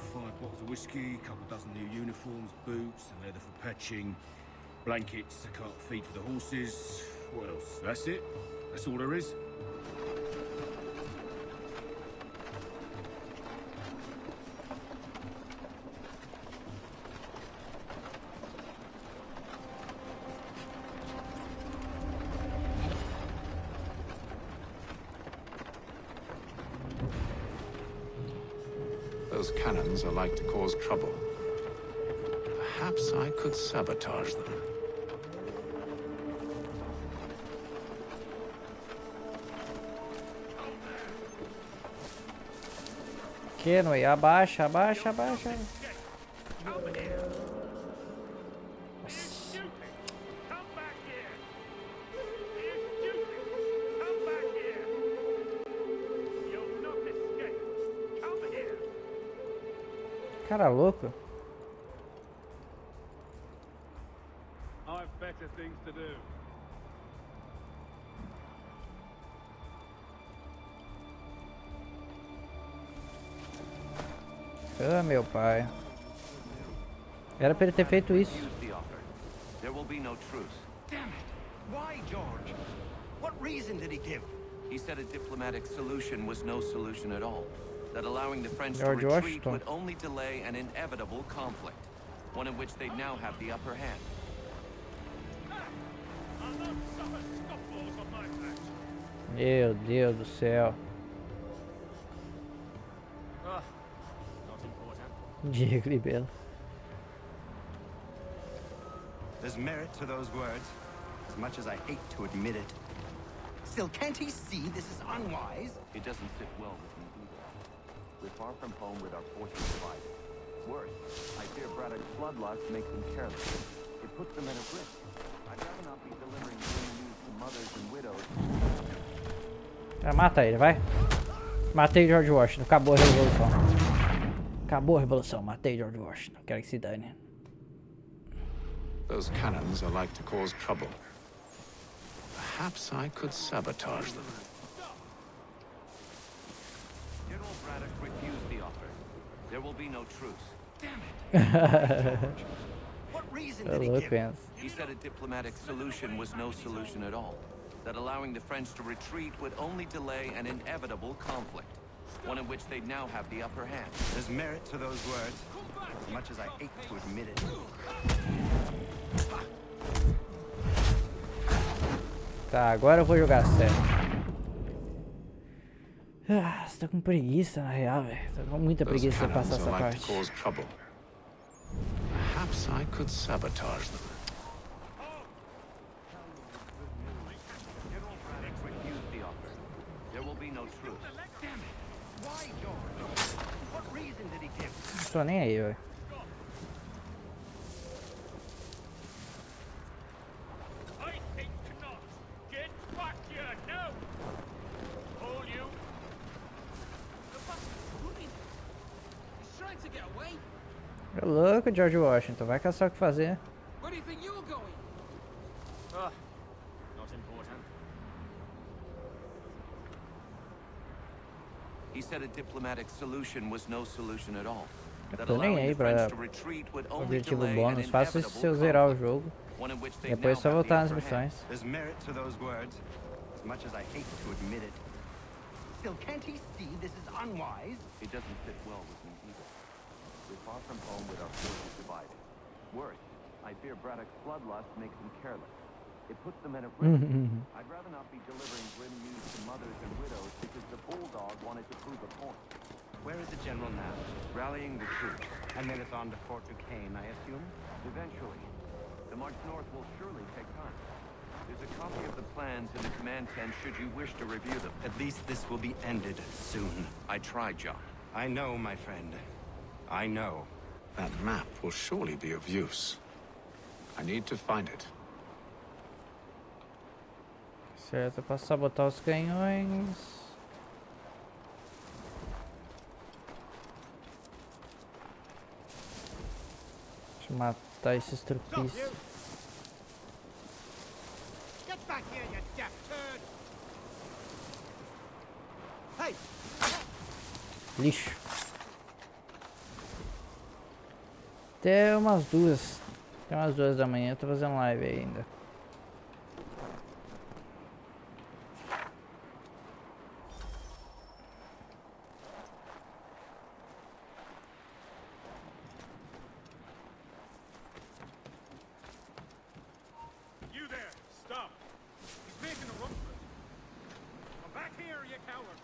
Speaker 8: Blankets to cut feed for the horses. What else? That's it? That's all there is?
Speaker 3: Those cannons are like to cause trouble. Perhaps I could sabotage them.
Speaker 1: Kenway, abaixa, abaixa, abaixa. Cara louco.
Speaker 8: I've better things to do.
Speaker 1: Ah, meu pai. Era pra ele ter feito isso.
Speaker 9: There will be no truce.
Speaker 17: Damn it! Why, George?
Speaker 4: What reason did he give?
Speaker 9: He said a diplomatic solution was no solution at all. That allowing the French to
Speaker 1: George
Speaker 9: retreat
Speaker 1: Washington.
Speaker 9: would only delay an inevitable conflict, one in which they'd now have the upper hand.
Speaker 1: Meu Deus do céu.
Speaker 11: Not important.
Speaker 1: Diego Libelo.
Speaker 4: There's merit to those words, as much as I hate to admit it. Still, can't he see this is unwise?
Speaker 9: It doesn't sit well with me either. We're far from home with our fortunes divided. Worse, I fear Braddock's bloodlust makes them careless. It puts them at a risk. I'd rather not be delivering grim news to mothers and widows.
Speaker 1: Mata ele, vai. Matei George Washington. Acabou a revolução. Acabou a revolução. Matei George Washington. Quero que se dane.
Speaker 3: Those cannons are like to cause trouble. Perhaps I could sabotage them.
Speaker 9: General Braddock refused the offer. There will be no truce. Damn it!
Speaker 4: What reason did he give?
Speaker 9: He said a diplomatic solution was no solution at all. That allowing the French to retreat would only delay an inevitable conflict, one in which they'd now have the upper hand.
Speaker 4: There's merit to those words, as much as I hate to admit it.
Speaker 1: Tá, agora eu vou jogar sério. Ah, você tá com preguiça na real, velho. Tô com muita preguiça de passar essa parte.
Speaker 3: Perhaps I could sabotage them.
Speaker 9: General Braddock refused the offer. There will be no truce.
Speaker 4: Damn it! Why, George? What reason did he give?
Speaker 1: Não tô nem aí, velho. É louco, George Washington. Vai caçar o que fazer.
Speaker 19: Where do you think you're going?
Speaker 11: Not important.
Speaker 9: He said a diplomatic solution was no solution at all.
Speaker 1: Eu tô nem aí pra objetivo bônus. Faça isso se eu zerar o jogo. Depois é só voltar nas missões.
Speaker 4: There's merit to those words, as much as I hate to admit it. Still, can't he see this is unwise?
Speaker 9: It doesn't sit well with me either. We're far from home with our forces divided. Worse, I fear Braddock's bloodlust makes them careless. It puts them at a risk. I'd rather not be delivering grim news to mothers and widows because the bulldog wanted to prove a point.
Speaker 4: Where is the general now?
Speaker 9: Rallying the troops.
Speaker 4: And then it's on to Fort Duquesne, I assume?
Speaker 9: Eventually. The march north will surely take time. There's a copy of the plans in the command tent should you wish to review them.
Speaker 4: At least this will be ended soon.
Speaker 9: I tried, John.
Speaker 4: I know, my friend. I know.
Speaker 3: That map will surely be of use. I need to find it.
Speaker 1: Certo, pra sabotar os canhões. Deixa eu matar esses trupis.
Speaker 11: Get back here, you deaf turd! Hey!
Speaker 1: Lixo. Até umas 2. Até umas 2 da manhã eu tô fazendo live ainda.
Speaker 11: You there! Stop! He's making a run for it. Come back here, you coward!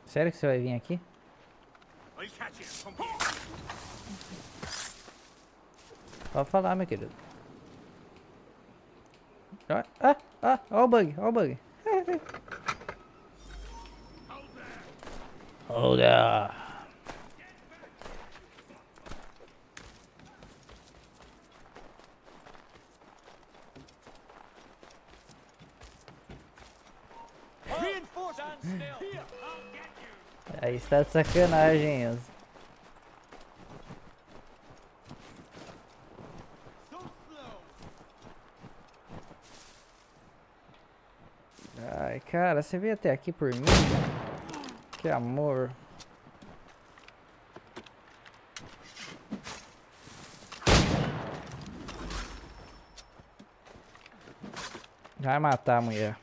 Speaker 1: Sério que você vai vir aqui?
Speaker 11: I'll catch you. Come here.
Speaker 1: Pode falar, meu querido. Ó o bug, ó o bug. Hold there. Aí está de sacanagem, Enzo. Ai, cara, você veio até aqui por mim? Que amor. Vai matar a mulher.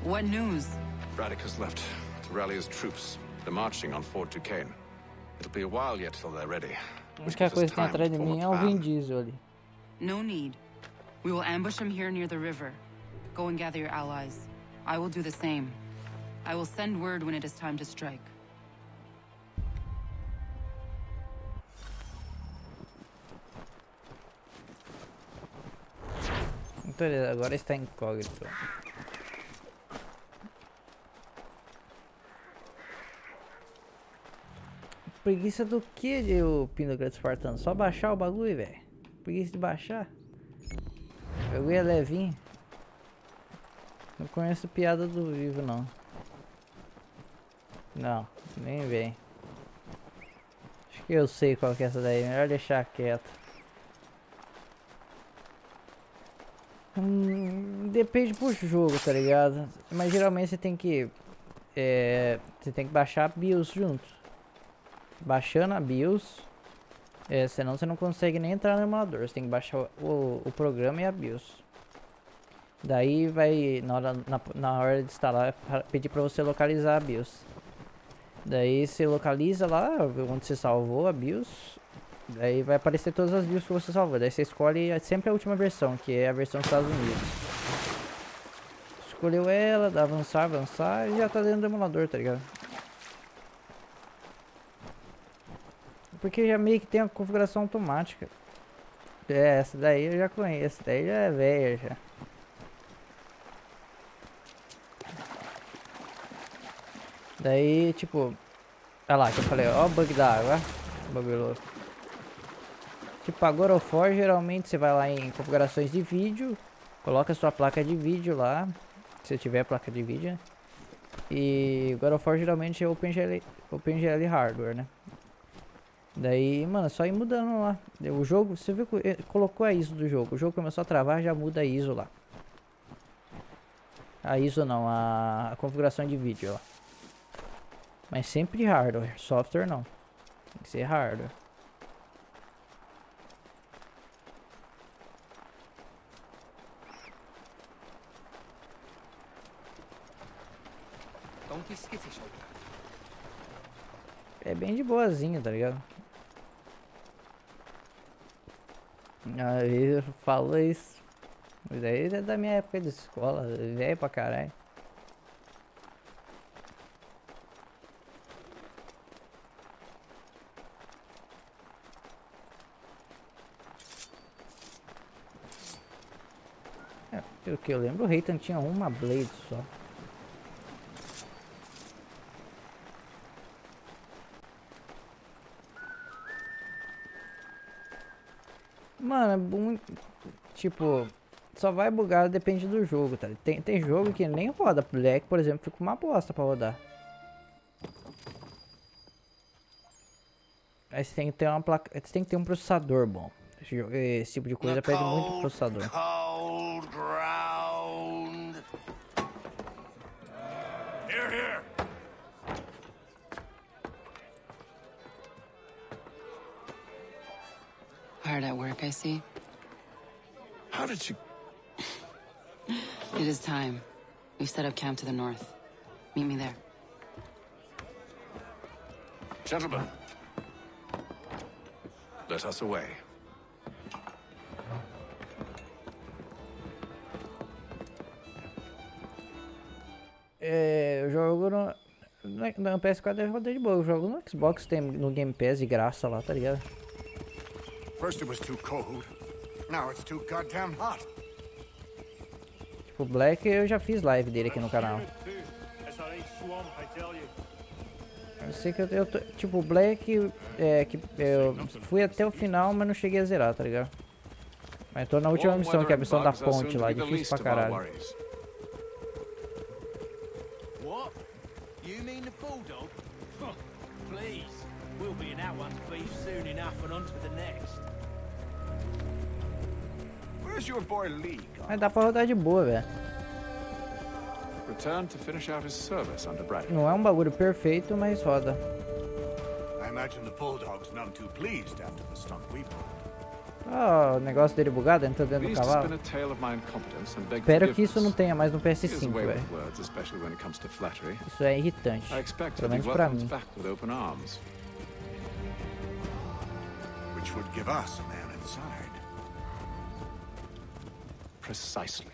Speaker 2: What news?
Speaker 16: Braddock has left to rally his troops. They're marching on Fort Duquesne. It'll be a while yet till they're ready.
Speaker 1: A única coisa que tem atrás de mim é o Vin Diesel ali.
Speaker 2: No need. We will ambush him here near the river. Go and gather your allies. I will do the same. I will send word when it is time to strike.
Speaker 1: Então, agora está incógnito. Preguiça do que, o Pinochet Spartano? Só baixar o bagulho, velho. Preguiça de baixar. O bagulho é levinho. Não conheço piada do vivo, não. Não, nem vem. Acho que eu sei qual que é essa daí. Melhor deixar quieto. Depende pro jogo, tá ligado? Mas geralmente você tem que baixar a BIOS junto. Baixando a BIOS, senão você não consegue nem entrar no emulador. Você tem que baixar o programa e a BIOS. Daí vai, na hora de instalar, pedir pra você localizar a BIOS. Daí você localiza lá onde você salvou a BIOS. Daí vai aparecer todas as BIOS que você salvou. Daí você escolhe sempre a última versão, que é a versão dos Estados Unidos. Escolheu ela, dá avançar e já tá dentro do emulador, tá ligado? Porque já meio que tem a configuração automática. Essa daí eu já conheço, essa daí já é velha já. Daí, tipo, olha lá que eu falei, ó o bug da água, bagulho louco. Tipo, a God of War, geralmente você vai lá em configurações de vídeo, coloca a sua placa de vídeo lá, se tiver placa de vídeo, né? E God of War geralmente é OpenGL Hardware, né? Daí, mano, é só ir mudando lá. O jogo, você viu que colocou a ISO do jogo. O jogo começou a travar, já muda a ISO lá. A ISO não, a configuração de vídeo lá. Mas sempre hardware, software não. Tem que ser hardware. É bem de boazinha, tá ligado? Aí eu falo isso. Mas aí é da minha época de escola, velho pra caralho. Pelo que eu lembro, o Haythan tinha uma Blade só. Mano, é muito... Tipo, só vai bugar, depende do jogo, tá? Tem jogo que nem roda. Black, por exemplo, fica uma bosta pra rodar. Aí você tem que ter uma placa... Você tem que ter um processador bom. Esse tipo de coisa pede muito processador.
Speaker 2: Hard at work, I see.
Speaker 16: How did you...
Speaker 2: It is time. We've set up camp to the north. Meet me there.
Speaker 16: Gentlemen, let us away.
Speaker 1: Eu jogo no PS4 deve rodar de boa. Eu jogo no Xbox, tem no Game Pass de graça lá, tá ligado?
Speaker 7: First it was too cold. Now it's too goddamn hot.
Speaker 1: Tipo, Black eu já fiz live dele aqui no canal. Eu sei que eu tô, tipo, Black que eu fui até o final, mas não cheguei a zerar, tá ligado? Mas tô na última missão, que é a missão da ponte lá, difícil pra caralho.
Speaker 11: What? You mean the bulldog? Please, we'll be in that one's beef soon enough and on to the next.
Speaker 7: Where's your boy Lee?
Speaker 1: Mas dá pra rodar de boa, velho.
Speaker 16: Returned to finish out his service under Braddock.
Speaker 1: Não é um bagulho perfeito, mas roda.
Speaker 7: I imagine
Speaker 8: imagine the bulldogs none too pleased after the stunt we pulled.
Speaker 1: Ó, o negócio dele bugado, entrou dentro do cavalo. Espero que isso não tenha mais no PS5, velho. Isso é irritante, pelo menos pra mim.
Speaker 7: Which would give us a man inside.
Speaker 16: Precisely.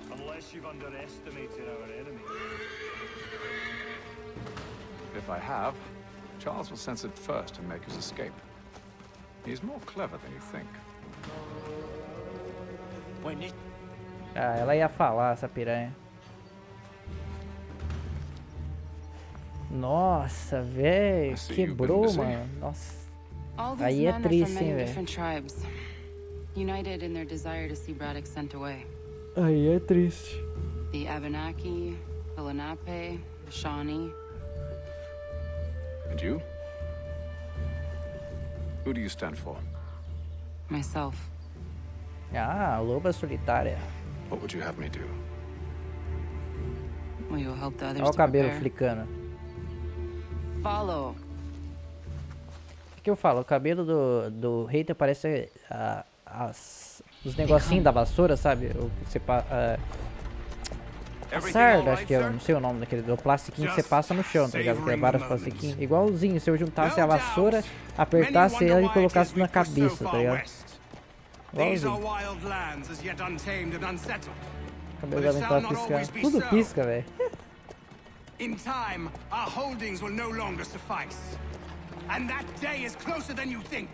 Speaker 11: Unless you've underestimated our enemy.
Speaker 16: If I have, Charles will sense it first and make his escape. He's more clever than you think.
Speaker 1: Ah, ela ia falar, essa piranha. Nossa, velho, quebrou, mano. Nossa. Aí é triste, hein, velho.
Speaker 2: United in their desire to see Braddock sent away.
Speaker 1: Aí é triste.
Speaker 2: The Abenaki, the Lenape, the Shawnee.
Speaker 16: And you? Who do you stand for?
Speaker 2: Myself.
Speaker 1: Ah, loba solitária.
Speaker 16: What would you have me do?
Speaker 2: Will you help the others
Speaker 1: Olha o
Speaker 2: to
Speaker 1: cabelo
Speaker 2: prepare?
Speaker 1: flicando.
Speaker 2: Follow.
Speaker 1: O que eu falo? O cabelo do Haythan parece os negocinhos da vassoura, sabe? O que você a sarda, acho que é, não sei o nome daquele, do plastiquinho que você passa no chão, tá ligado? Que é vários plastiquinhos. Igualzinho, se eu juntasse a vassoura, apertasse ela e colocasse na cabeça, tá ligado? Igualzinho. O cabelo da mental piscando. Tudo pisca, velho.
Speaker 15: In time, our holdings will no longer suffice. And that day is closer than you think.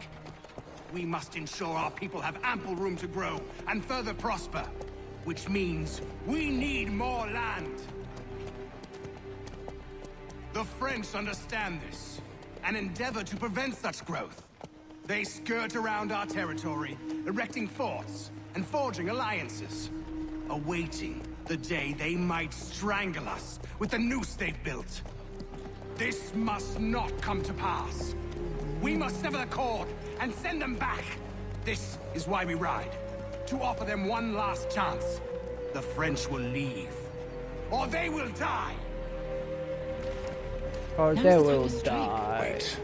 Speaker 15: We must ensure our people have ample room to grow and further prosper. Which means we need more land. The French understand this and endeavor to prevent such growth. They skirt around our territory, erecting forts and forging alliances, awaiting the day they might strangle us with the noose they've built. This must not come to pass. We must sever the cord and send them back. This is why we ride. To offer them one last chance. The French will leave. Or they will die.
Speaker 1: Or they will die.
Speaker 12: Wait.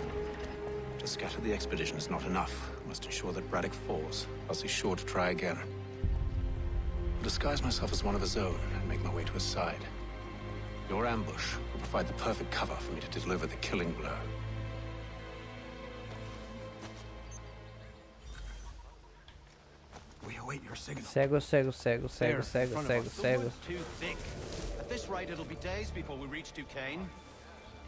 Speaker 12: To scatter the expedition is not enough. We must ensure that Braddock falls, else he's sure to try again. I'll disguise myself as one of his own and make my way to his side. Your ambush will provide the perfect cover for me to deliver the killing blow.
Speaker 1: Cego, cego, cego, cego, cego, cego, cego.
Speaker 5: At this rate, it'll be days before we reach Duquesne.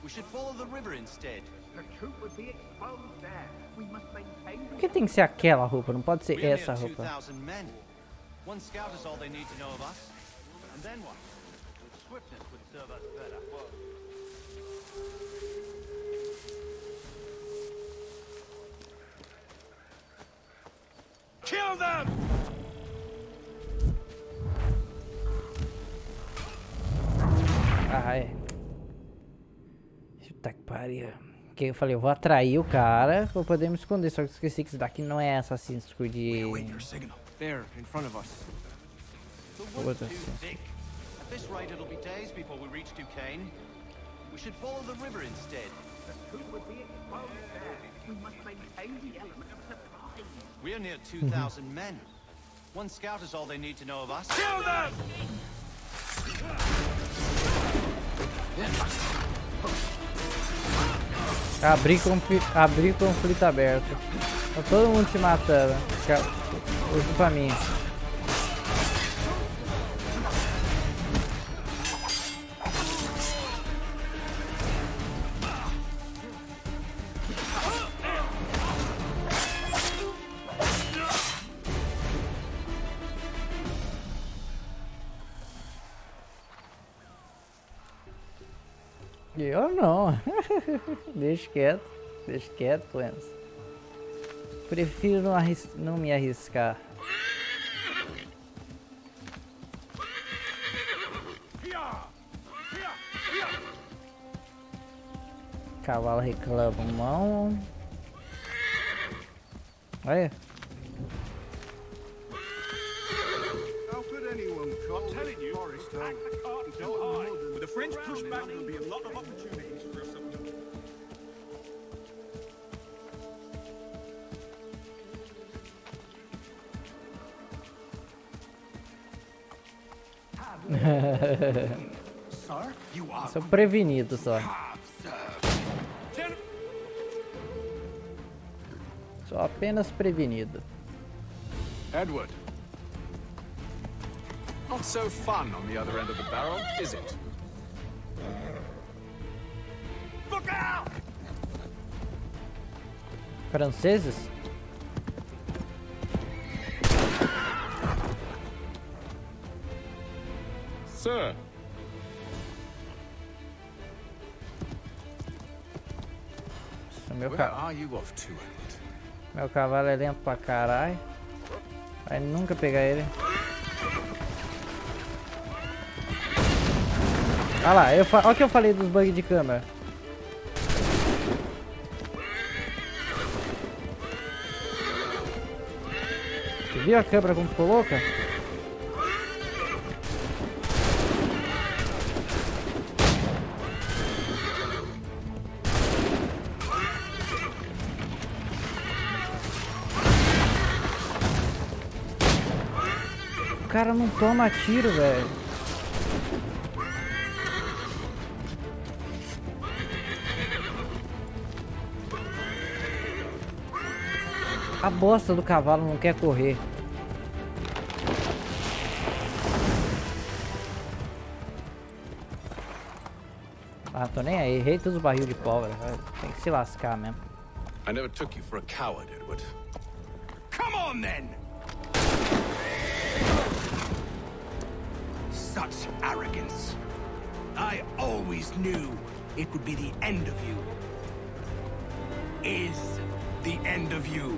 Speaker 5: We should follow the river instead.
Speaker 10: The troop would be exposed there. We must maintain.
Speaker 1: Por que tem que ser aquela roupa? Não pode ser essa roupa.
Speaker 5: 2,000 men. One scout is all they need to know of us. And then what? Swiftness would serve us better.
Speaker 17: Kill them!
Speaker 1: Ah, é. Puta que pariu. Que eu falei, eu vou atrair o cara pra poder me esconder. Só que eu esqueci que isso daqui não é Assassin's Creed.
Speaker 15: There, in front of us.
Speaker 1: Outra
Speaker 5: At this rate, it'll be days before we reach Duquesne. We should follow the river instead.
Speaker 10: The troop would be exposed there. We must maintain the element of surprise.
Speaker 5: We're near 2,000 men. One scout is all they need to know of us.
Speaker 17: Kill them!
Speaker 1: Abrir conflito aberto. Tá todo mundo se matando. Uso pra mim. Eu não. Deixa quieto, Lens. Prefiro não me arriscar. Cavalo reclamão. Olha.
Speaker 11: How could anyone call I'm telling you, pack the cart and go high. With the French pushback, there'll be a lot of opportunities for us up north.
Speaker 15: Sir, you are
Speaker 1: Sou prevenido só. Sou apenas prevenido.
Speaker 16: Edward. Not so fun on the other end of the barrel, is it?
Speaker 11: Look out!
Speaker 1: Franceses?
Speaker 6: Sir.
Speaker 16: Where are you off to, Edward?
Speaker 1: Meu cavalo é lento pra caralho. Vai nunca pegar ele. Ah lá, olha o que eu falei dos bugs de câmera. Você viu a câmera como ficou louca? O cara não toma tiro, velho. A bosta do cavalo não quer correr. Ah, tô nem aí. Errei todos os barril de pólvora. Tem que se lascar mesmo.
Speaker 16: I never took you for a coward, Edward.
Speaker 4: Come on, then! Such arrogance. I always knew it would be the end of you. Is the end of you.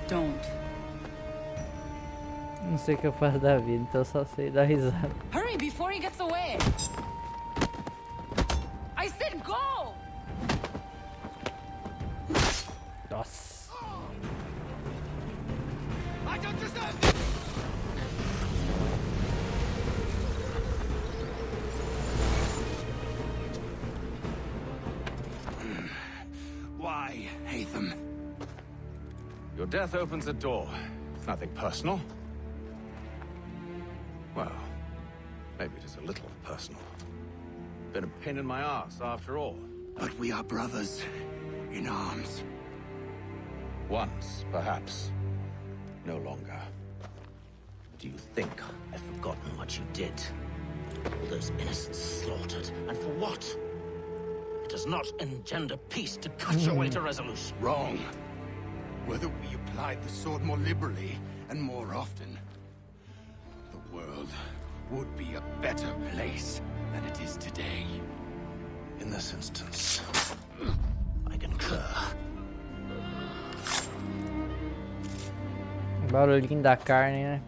Speaker 2: Don't.
Speaker 1: Não sei o que eu faço da vida, então eu só sei dar risada.
Speaker 2: Hurry before he gets away. I said go.
Speaker 1: Nossa.
Speaker 4: I don't deserve this. Why, Haythan?
Speaker 16: Your death opens a door. It's nothing personal. Well, maybe it is a little personal. Been a pain in my ass, after all.
Speaker 4: But we are brothers in arms.
Speaker 16: Once, perhaps. No longer.
Speaker 14: Do you think I've forgotten what you did? All those innocents slaughtered, and for what? It does not engender peace to cut your way to resolution.
Speaker 4: Wrong. Whether we applied the sword more liberally and more often, the world would be a better place than it is today.
Speaker 14: In this instance, I concur.
Speaker 1: Barulhinho da carne, né?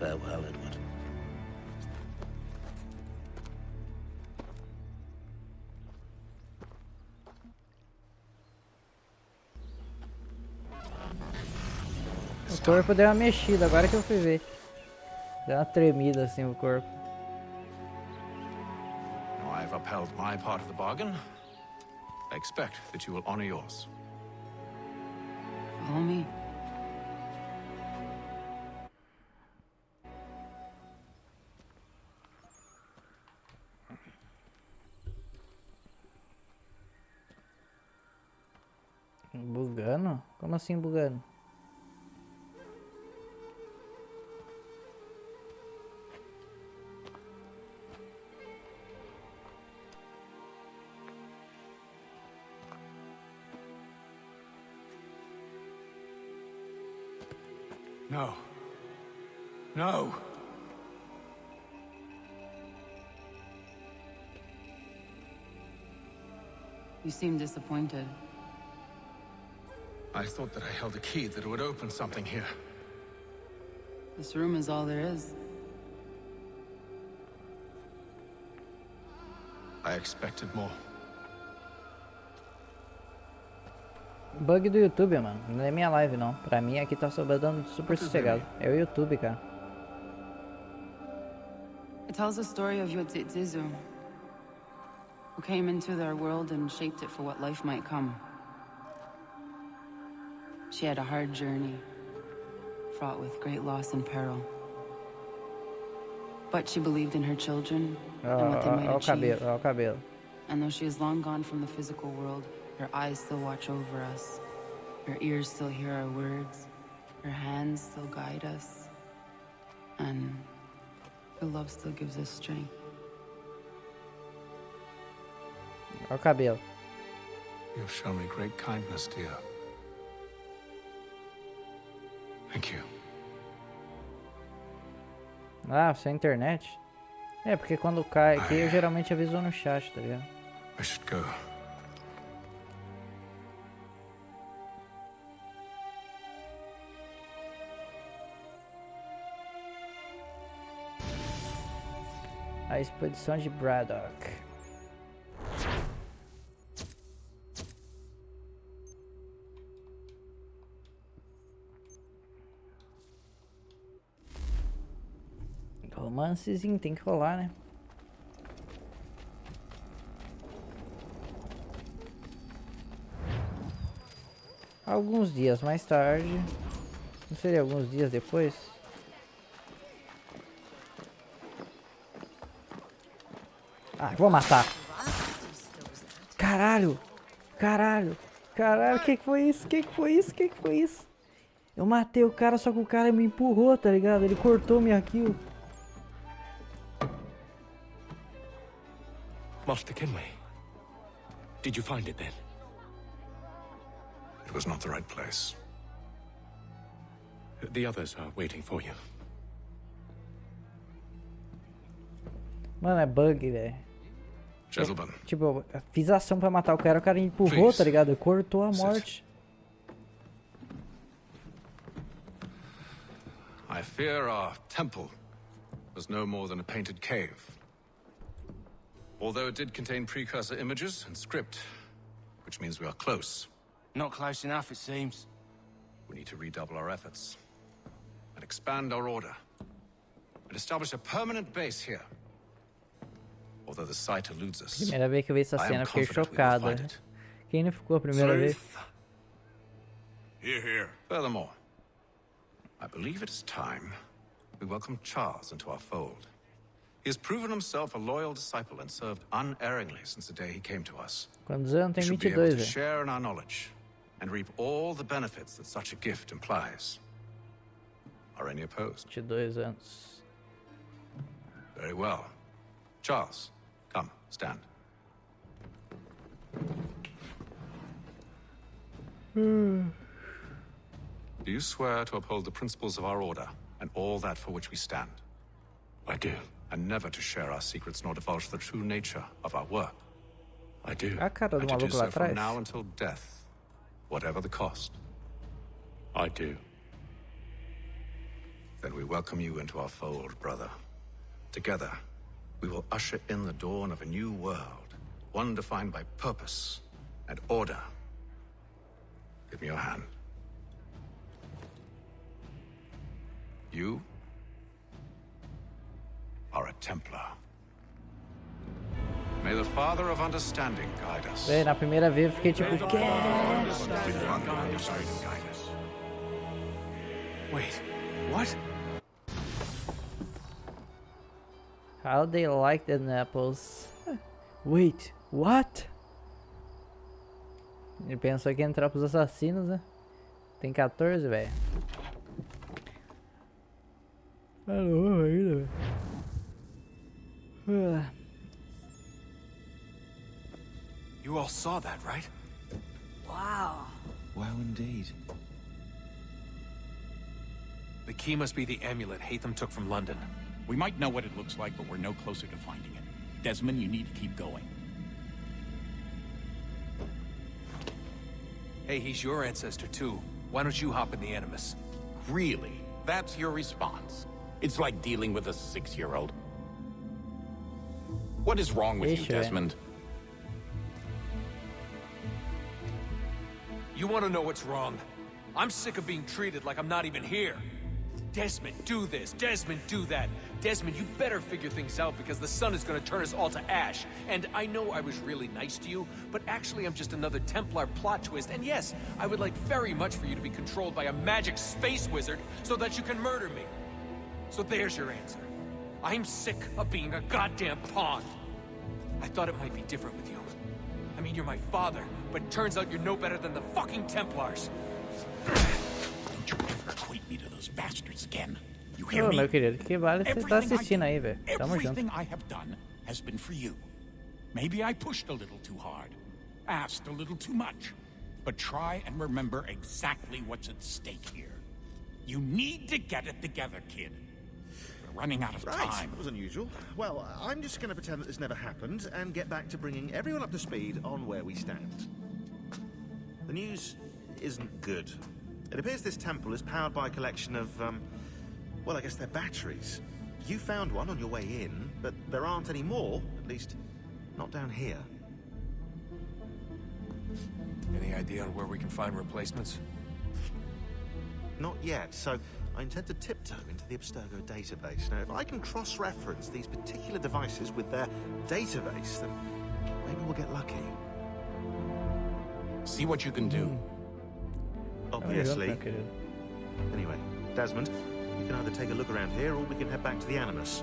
Speaker 14: Farewell, Edward.
Speaker 1: O corpo deu uma mexida, agora que eu fui ver. Deu uma tremida assim o corpo.
Speaker 16: Now I've upheld my part of the bargain. I expect that you will honor yours.
Speaker 2: Follow me.
Speaker 1: Bugando? Como assim bugando?
Speaker 16: No. No.
Speaker 2: You seem disappointed.
Speaker 16: I thought that I held a key that would open something here.
Speaker 2: This room is all there is.
Speaker 16: I expected more.
Speaker 1: Bug do YouTube, mano. Não é minha live, não. Pra mim aqui tá sobrando super sossegado. É o YouTube, cara.
Speaker 2: It tells the story of Yodzizu, who came into their world and shaped it for what life might come. She had a hard journey, fraught with great loss and peril. But she believed in her children and what they might achieve.
Speaker 1: Ó o cabelo.
Speaker 2: And though she is long gone from the physical world, her eyes still watch over us. Her ears still hear our words. Her hands still guide us. And her love still gives us strength.
Speaker 1: Ó o cabelo.
Speaker 3: You've shown me great kindness, dear. Thank you.
Speaker 1: Ah, sem internet? É, porque quando cai aqui eu geralmente aviso no chat, tá ligado?
Speaker 3: I should go.
Speaker 1: A expedição de Braddock. Romancezinho tem que rolar, né? Alguns dias mais tarde. Não seria alguns dias depois? Ah, vou matar. Caralho! Caralho! Caralho, que foi isso? Que foi isso? Que foi isso? Eu matei o cara, só que o cara me empurrou, tá ligado? Ele cortou minha kill.
Speaker 6: Master Kenway, did you find it then?
Speaker 3: It was not the right place.
Speaker 6: The others are waiting for you.
Speaker 1: Mano, é bug, velho.
Speaker 3: Gentlemen.
Speaker 1: Tipo, eu fiz ação pra matar o cara me empurrou, tá ligado? Ele cortou a morte.
Speaker 3: I fear our temple was no more than a painted cave. Although it did contain precursor images and script, which means we are close.
Speaker 4: Not close enough, it seems.
Speaker 3: We need to redouble our efforts and expand our order and establish a permanent base here. Although the site eludes us,
Speaker 1: Primeira vez que eu vi essa cena, fiquei chocado. Quem não ficou a primeira vez?
Speaker 3: Hear, hear. Furthermore, I believe it is time we welcome Charles into our fold. He has proven himself a loyal disciple and served unerringly since the day he came to us.
Speaker 1: Quantos anos? Tem
Speaker 3: We should be able
Speaker 1: 22,
Speaker 3: to
Speaker 1: velho.
Speaker 3: share in our knowledge and reap all the benefits that such a gift implies. Are any opposed?
Speaker 1: 22 anos.
Speaker 3: Very well. Charles, come, stand. Do you swear to uphold the principles of our order and all that for which we stand?
Speaker 6: I do.
Speaker 3: And never to share our secrets nor divulge the true nature of our work?
Speaker 6: I do.
Speaker 1: A cara do
Speaker 3: And to do
Speaker 1: maluco lá
Speaker 3: so from
Speaker 1: atrás.
Speaker 3: now until death, whatever the cost?
Speaker 6: I do.
Speaker 3: Then we welcome you into our fold, brother. Together, we will usher in the dawn of a new world, one defined by purpose and order. Give me your hand. You are a Templar. May the Father of Understanding guide us.
Speaker 1: Véi, na primeira vez eu fiquei tipo, que?
Speaker 13: Wait, what?
Speaker 1: How they like the apples. Wait, what? Ele pensou que ia entrar pros assassinos, né? Tem 14, velho. Tá novo ainda, velho.
Speaker 13: You all saw that, right?
Speaker 10: Wow.
Speaker 13: Wow, indeed.
Speaker 21: The key must be the amulet Haythan took from London. We might know what it looks like, but we're no closer to finding it. Desmond, you need to keep going.
Speaker 13: Hey, he's your ancestor too. Why don't you hop in the Animus?
Speaker 21: Really? That's your response? It's like dealing with a 6-year-old. What is wrong with you, Desmond?
Speaker 13: You want to know what's wrong? I'm sick of being treated like I'm not even here.
Speaker 21: Desmond, do this. Desmond, do that. Desmond, you better figure things out because the sun is going to turn us all to ash. And I know I was really nice to you, but actually I'm just another Templar plot twist. And yes, I would like very much for you to be controlled by a magic space wizard so that you can murder me. So there's your answer. I'm sick of being a goddamn pawn. I thought it might be different with you. I mean, you're my father, but turns out you're no better than the fucking Templars. Don't you ever equate me to those bastards again. You hear
Speaker 1: Ô,
Speaker 21: me?
Speaker 1: meu querido, que vale você tá assistindo aí, velho. Tamo junto.
Speaker 21: Everything I have done has been for you. Maybe I pushed a little too hard, asked a little too much, but try and remember exactly what's at stake here. You need to get it together, kid. We're running out of time.
Speaker 20: That was unusual. Well, I'm just going to pretend that this never happened and get back to bringing everyone up to speed on where we stand. The news isn't good. It appears this temple is powered by a collection of, well, I guess they're batteries. You found one on your way in, but there aren't any more, at least not down here.
Speaker 21: Any idea on where we can find replacements?
Speaker 20: Not yet, so I intend to tiptoe into the Abstergo database. Now, if I can cross-reference these particular devices with their database, then maybe we'll get lucky.
Speaker 21: See what you can do.
Speaker 20: Obviously. Anyway, Desmond, you can either take a look around here or we can head back to the Animus.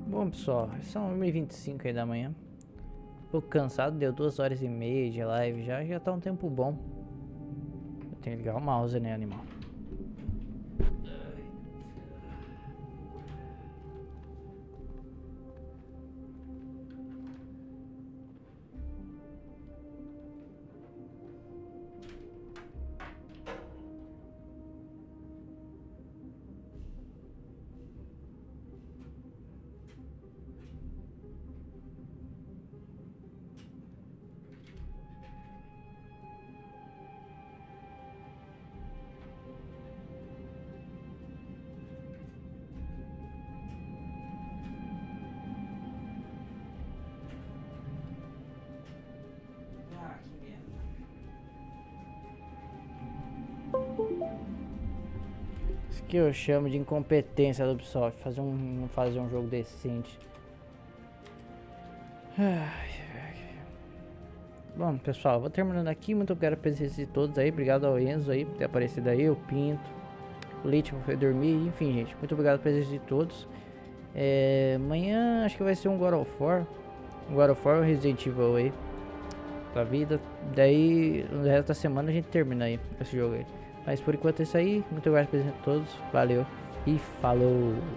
Speaker 1: Bom, pessoal, são 1h25 aí da manhã. Um pouco cansado, deu 2h30 de live já tá um tempo bom. Eu tenho que ligar o mouse, né, animal? Isso que eu chamo de incompetência da Ubisoft, fazer um jogo decente. Bom, pessoal, vou terminando aqui. Muito obrigado a presença de todos aí. Obrigado ao Enzo aí por ter aparecido aí, o Pinto, o Litmo foi dormir, enfim, gente. Muito obrigado a presença de todos. Amanhã acho que vai ser um God of War. Um God of War ou Resident Evil aí pra vida. Daí no resto da semana a gente termina aí esse jogo aí. Mas por enquanto é isso aí. Muito obrigado a presença de todos. Valeu e falou!